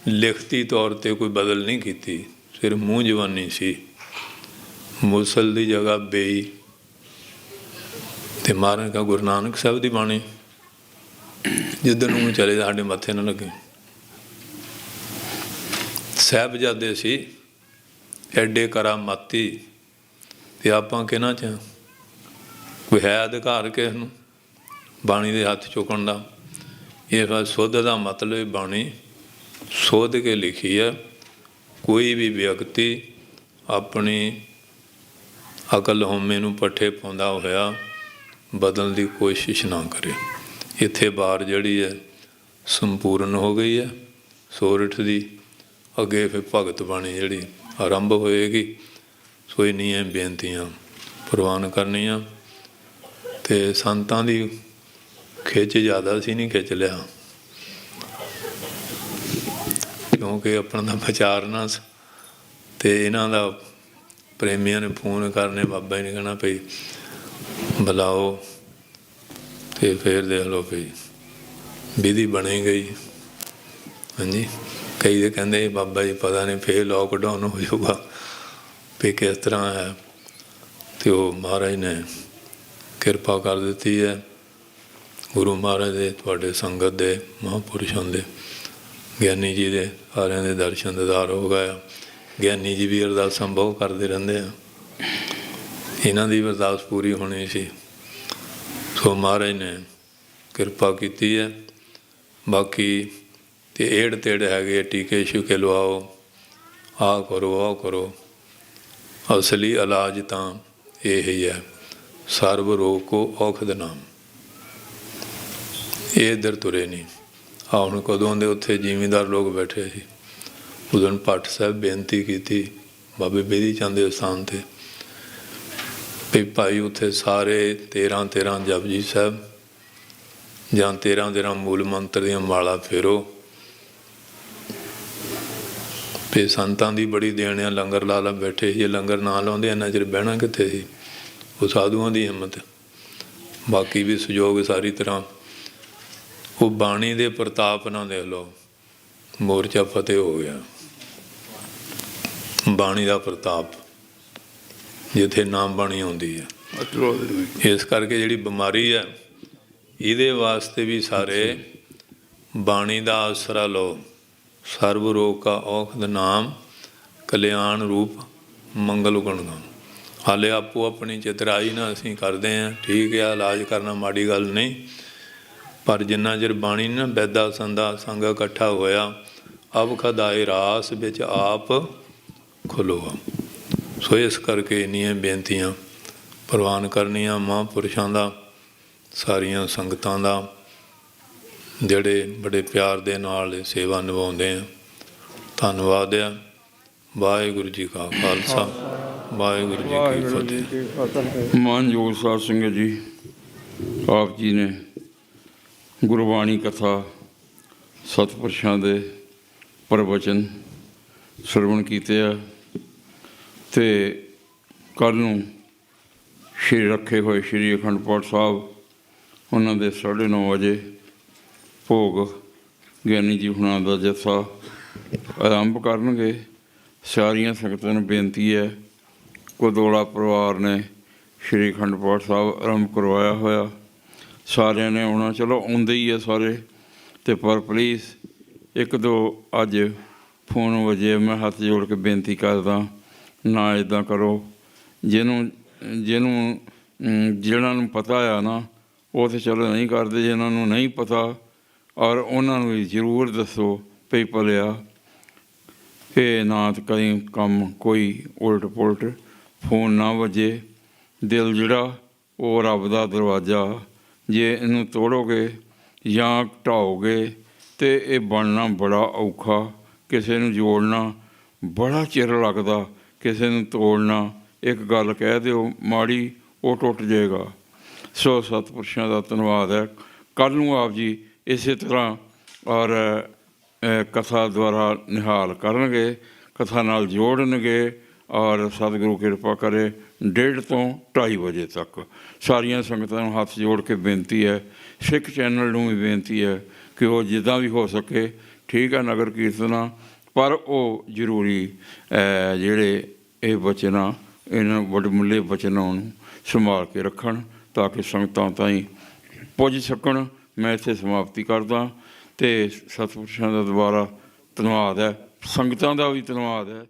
ਲਿਖਤੀ ਤੌਰ 'ਤੇ ਕੋਈ ਬਦਲ ਨਹੀਂ ਕੀਤੀ, ਸਿਰਫ ਮੂੰਹ ਜ਼ਬਾਨੀ ਸੀ। ਮੁਸਲ ਦੀ ਜਗ੍ਹਾ ਬੇਈ, ਅਤੇ ਮਹਾਰਾਜ ਕਾ ਗੁਰੂ ਨਾਨਕ ਸਾਹਿਬ ਦੀ ਬਾਣੀ ਜਿੱਧਰ ਨੂੰ ਚਲੇ ਸਾਡੇ ਮੱਥੇ ਨਾ ਲੱਗੇ। ਸਾਹਿਬਜ਼ਾਦੇ ਸੀ ਐਡੇ ਕਰਾਮਾਤੀ, ਅਤੇ ਆਪਾਂ ਕਿਹਨਾਂ 'ਚ ਕੋਈ ਹੈ ਅਧਿਕਾਰ ਕਿਸੇ ਨੂੰ ਬਾਣੀ ਦੇ ਹੱਥ ਚੁੱਕਣ ਦਾ? ਇਹ ਫਿਰ ਸੁੱਧ ਦਾ ਮਤਲਬ ਬਾਣੀ ਸੋਧ ਕੇ ਲਿਖੀ ਹੈ। ਕੋਈ ਵੀ ਵਿਅਕਤੀ ਆਪਣੀ ਅਕਲ ਹਉਮੈ ਨੂੰ ਪੱਠੇ ਪਾਉਂਦਾ ਹੋਇਆ ਬਦਲਣ ਦੀ ਕੋਸ਼ਿਸ਼ ਨਾ ਕਰੇ। ਇੱਥੇ ਬਾਰ ਜਿਹੜੀ ਹੈ ਸੰਪੂਰਨ ਹੋ ਗਈ ਹੈ ਸੋਰਠ ਦੀ। ਅੱਗੇ ਫਿਰ ਭਗਤ ਬਾਣੀ ਜਿਹੜੀ ਆਰੰਭ ਹੋਏਗੀ। ਸੋ ਇੰਨੀਆਂ ਬੇਨਤੀਆਂ ਪ੍ਰਵਾਨ ਕਰਨੀਆਂ, ਅਤੇ ਸੰਤਾਂ ਦੀ ਖਿੱਚ ਜ਼ਿਆਦਾ ਸੀ, ਨਹੀਂ ਖਿੱਚ ਲਿਆ, ਕਿਉਂਕਿ ਆਪਣਾ ਦਾ ਵਿਚਾਰਨਾ। ਅਤੇ ਇਹਨਾਂ ਦਾ ਪ੍ਰੇਮੀਆਂ ਨੇ ਫੋਨ ਕਰਨੇ, ਬਾਬਾ ਜੀ ਨੇ ਕਹਿਣਾ ਭਈ ਬੁਲਾਓ, ਅਤੇ ਫਿਰ ਦੇਖ ਲਓ ਭਈ ਵਿਧੀ ਬਣੀ ਗਈ। ਹਾਂਜੀ, ਕਈ ਦੇ ਕਹਿੰਦੇ ਬਾਬਾ ਜੀ ਪਤਾ ਨਹੀਂ ਫਿਰ ਲੋਕਡਾਊਨ ਹੋ ਜਾਊਗਾ ਵੀ ਕਿਸ ਤਰ੍ਹਾਂ ਹੈ, ਅਤੇ ਉਹ ਮਹਾਰਾਜ ਨੇ ਕਿਰਪਾ ਕਰ ਦਿੱਤੀ ਹੈ। ਗੁਰੂ ਮਹਾਰਾਜ ਦੇ, ਤੁਹਾਡੇ ਸੰਗਤ ਦੇ, ਮਹਾਂਪੁਰਸ਼ਾਂ ਦੇ, ਗਿਆਨੀ ਜੀ ਦੇ ਸਾਰਿਆਂ ਦੇ ਦਰਸ਼ਨ ਦੀਦਾਰ ਹੋ ਗਿਆ। ਗਿਆਨੀ ਜੀ ਵੀ ਅਰਦਾਸਾਂ ਬਹੁਤ ਕਰਦੇ ਰਹਿੰਦੇ ਆ, ਇਹਨਾਂ ਦੀ ਅਰਦਾਸ ਪੂਰੀ ਹੋਣੀ ਸੀ। ਸੋ ਮਹਾਰਾਜ ਨੇ ਕਿਰਪਾ ਕੀਤੀ ਹੈ। ਬਾਕੀ ਤੇ ਏੜ ਤੇੜ ਹੈਗੇ, ਟੀਕੇ ਸ਼ੂਕੇ ਲਵਾਓ, ਆਹ ਕਰੋ ਆਹ ਕਰੋ। ਅਸਲੀ ਇਲਾਜ ਤਾਂ ਇਹ ਹੀ ਹੈ, ਸਰਬ ਰੋਗ ਕੋ ਔਖਦ ਨਾਮ। ਇਹ ਇੱਧਰ ਤੁਰੇ ਨਹੀਂ। ਆ ਹੁਣ ਕਦੋਂ ਦੇ ਉੱਥੇ ਜ਼ਿਮੀਂਦਾਰ ਲੋਕ ਬੈਠੇ ਸੀ, ਉਦੋਂ ਭੱਟ ਸਾਹਿਬ ਬੇਨਤੀ ਕੀਤੀ ਬਾਬੇ ਬੇਦੀ ਚੰਦ ਦੇ ਸਥਾਨ 'ਤੇ ਵੀ ਭਾਈ ਉੱਥੇ ਸਾਰੇ 13 ਜਪਜੀ ਸਾਹਿਬ ਜਾਂ 13 ਮੂਲ ਮੰਤਰ ਦੀਆਂ ਮਾਲਾ ਫੇਰੋ। ਵੀ ਸੰਤਾਂ ਦੀ ਬੜੀ ਦੇਣ ਆ, ਲੰਗਰ ਲਾ ਬੈਠੇ ਸੀ। ਲੰਗਰ ਨਾ ਲਾਉਂਦੇ ਇੰਨਾ ਚਿਰ ਬਹਿਣਾ ਕਿੱਥੇ ਸੀ। ਉਹ ਸਾਧੂਆਂ ਦੀ ਹਿੰਮਤ। ਬਾਕੀ ਵੀ ਸਹਿਯੋਗ ਸਾਰੀ ਤਰ੍ਹਾਂ। ਉਹ ਬਾਣੀ ਦੇ ਪ੍ਰਤਾਪ ਨਾਲ ਦੇਖ ਲਓ, ਮੋਰਚਾ ਫਤਿਹ ਹੋ ਗਿਆ। ਬਾਣੀ ਦਾ ਪ੍ਰਤਾਪ ਜਿੱਥੇ ਨਾਮ ਬਾਣੀ ਆਉਂਦੀ ਹੈ। ਇਸ ਕਰਕੇ ਜਿਹੜੀ ਬਿਮਾਰੀ ਹੈ, ਇਹਦੇ ਵਾਸਤੇ ਵੀ ਸਾਰੇ ਬਾਣੀ ਦਾ ਆਸਰਾ ਲਓ। ਸਰਬ ਰੋਗ ਕਾ ਔਖਦ ਨਾਮ, ਕਲਿਆਣ ਰੂਪ ਮੰਗਲ ਗੁਣਗਾਨ। ਹਾਲੇ ਆਪੋ ਆਪਣੀ ਚਿਤਰਾਈ ਨਾ ਅਸੀਂ ਕਰਦੇ ਹਾਂ, ਠੀਕ ਆ, ਇਲਾਜ ਕਰਨਾ ਮਾੜੀ ਗੱਲ ਨਹੀਂ, ਪਰ ਜਿੰਨਾ ਚਿਰ ਬਾਣੀ ਨਾ ਬੈਦਾ ਸੰਦਾ ਸੰਗ ਇਕੱਠਾ ਹੋਇਆ, ਅਬ ਖਦਾਏ ਰਾਸ ਵਿੱਚ ਆਪ ਖਲੋਆ। ਸੋ ਇਸ ਕਰਕੇ ਇੰਨੀਆਂ ਬੇਨਤੀਆਂ ਪ੍ਰਵਾਨ ਕਰਨੀਆਂ ਮਹਾਂਪੁਰਸ਼ਾਂ ਦਾ, ਸਾਰੀਆਂ ਸੰਗਤਾਂ ਦਾ, ਜਿਹੜੇ ਬੜੇ ਪਿਆਰ ਦੇ ਨਾਲ ਇਹ ਸੇਵਾ ਨਿਭਾਉਂਦੇ ਆ। ਧੰਨਵਾਦ ਆ। ਵਾਹਿਗੁਰੂ ਜੀ ਕਾ ਖਾਲਸਾ, ਵਾਹਿਗੁਰੂ ਜੀ ਕੀ ਫਤਿਹ। ਮਾਨਯੋਗ ਸਾਧ ਸੰਗਤ ਜੀ, ਆਪ ਜੀ ਨੇ ਗੁਰਬਾਣੀ ਕਥਾ ਸਤਿਪੁਰਸ਼ਾਂ ਦੇ ਪ੍ਰਵਚਨ ਸਰਵਣ ਕੀਤੇ ਆ, ਅਤੇ ਕੱਲ੍ਹ ਨੂੰ ਸ਼੍ਰੀ ਰੱਖੇ ਹੋਏ ਸ਼੍ਰੀ ਅਖੰਡ ਪਾਠ ਸਾਹਿਬ ਉਹਨਾਂ ਦੇ 9:30 ਵਜੇ ਭੋਗ ਗਿਆਨੀ ਜੀ ਹੁਣਾਂ ਦਾ ਜੱਥਾ ਆਰੰਭ ਕਰਨਗੇ। ਸਾਰੀਆਂ ਸੰਗਤਾਂ ਨੂੰ ਬੇਨਤੀ ਹੈ, ਕੋਦੋਲਾ ਪਰਿਵਾਰ ਨੇ ਸ਼੍ਰੀ ਅਖੰਡ ਪਾਠ ਸਾਹਿਬ ਆਰੰਭ ਕਰਵਾਇਆ ਹੋਇਆ, ਸਾਰਿਆਂ ਨੇ ਆਉਣਾ। ਚਲੋ ਆਉਂਦੇ ਹੀ ਆ ਸਾਰੇ, ਅਤੇ ਪਰ ਪਲੀਜ਼ ਇੱਕ ਦੋ ਅੱਜ ਫੋਨ ਵਜੇ ਮੈਂ ਹੱਥ ਜੋੜ ਕੇ ਬੇਨਤੀ ਕਰਦਾ, ਨਾ ਇੱਦਾਂ ਕਰੋ। ਜਿਹਨੂੰ ਜਿਹਨਾਂ ਨੂੰ ਪਤਾ ਆ ਨਾ, ਉਹ ਤਾਂ ਚਲੋ ਨਹੀਂ ਕਰਦੇ, ਜਿਹਨਾਂ ਨੂੰ ਨਹੀਂ ਪਤਾ ਔਰ ਉਹਨਾਂ ਨੂੰ ਵੀ ਜ਼ਰੂਰ ਦੱਸੋ ਪਈ ਭਲਿਆ ਇਹ ਨਾ ਤਾਂ ਕਈ ਕੰਮ ਕੋਈ ਉਲਟ ਪੁਲਟ ਫੋਨ ਨਾ ਵੱਜੇ। ਦਿਲ ਜਿਹੜਾ ਉਹ ਰੱਬ ਦਾ ਦਰਵਾਜ਼ਾ, ਜੇ ਇਹਨੂੰ ਤੋੜੋਗੇ ਜਾਂ ਢਾਓਗੇ ਤਾਂ ਇਹ ਬਣਨਾ ਬੜਾ ਔਖਾ। ਕਿਸੇ ਨੂੰ ਜੋੜਨਾ ਬੜਾ ਚਿਰ ਲੱਗਦਾ, ਕਿਸੇ ਨੂੰ ਤੋੜਨਾ ਇੱਕ ਗੱਲ ਕਹਿ ਦਿਓ ਮਾੜੀ, ਉਹ ਟੁੱਟ ਜਾਏਗਾ। ਸੋ ਸਤਿਪੁਰਸ਼ਾਂ ਦਾ ਧੰਨਵਾਦ ਹੈ। ਕੱਲ੍ਹ ਨੂੰ ਆਪ ਜੀ ਇਸੇ ਤਰ੍ਹਾਂ ਔਰ ਕਥਾ ਦੁਆਰਾ ਨਿਹਾਲ ਕਰਨਗੇ, ਕਥਾ ਨਾਲ ਜੋੜਨਗੇ ਔਰ ਸਤਿਗੁਰੂ ਕਿਰਪਾ ਕਰੇ 1:30 ਤੋਂ 2:30 ਵਜੇ ਤੱਕ। ਸਾਰੀਆਂ ਸੰਗਤਾਂ ਨੂੰ ਹੱਥ ਜੋੜ ਕੇ ਬੇਨਤੀ ਹੈ, ਸਿੱਖ ਚੈਨਲ ਨੂੰ ਵੀ ਬੇਨਤੀ ਹੈ ਕਿ ਉਹ ਜਿੱਦਾਂ ਵੀ ਹੋ ਸਕੇ, ਠੀਕ ਹੈ, ਨਗਰ ਕੀਰਤਨਾਂ, ਪਰ ਉਹ ਜ਼ਰੂਰੀ ਜਿਹੜੇ ਇਹ ਬਚਨ ਆ, ਇਹਨਾਂ ਵਡਮੁੱਲੇ ਬਚਨਾਂ ਨੂੰ ਸੰਭਾਲ ਕੇ ਰੱਖਣ ਤਾਂ ਕਿ ਸੰਗਤਾਂ ਤਾਈਂ ਪੁੱਜ ਸਕਣ। ਮੈਂ ਇੱਥੇ ਸਮਾਪਤੀ ਕਰਦਾ, ਅਤੇ ਸਤਿਪੁਰਸ਼ਾਂ ਦਾ ਦੁਬਾਰਾ ਧੰਨਵਾਦ ਹੈ, ਸੰਗਤਾਂ ਦਾ ਵੀ ਧੰਨਵਾਦ ਹੈ।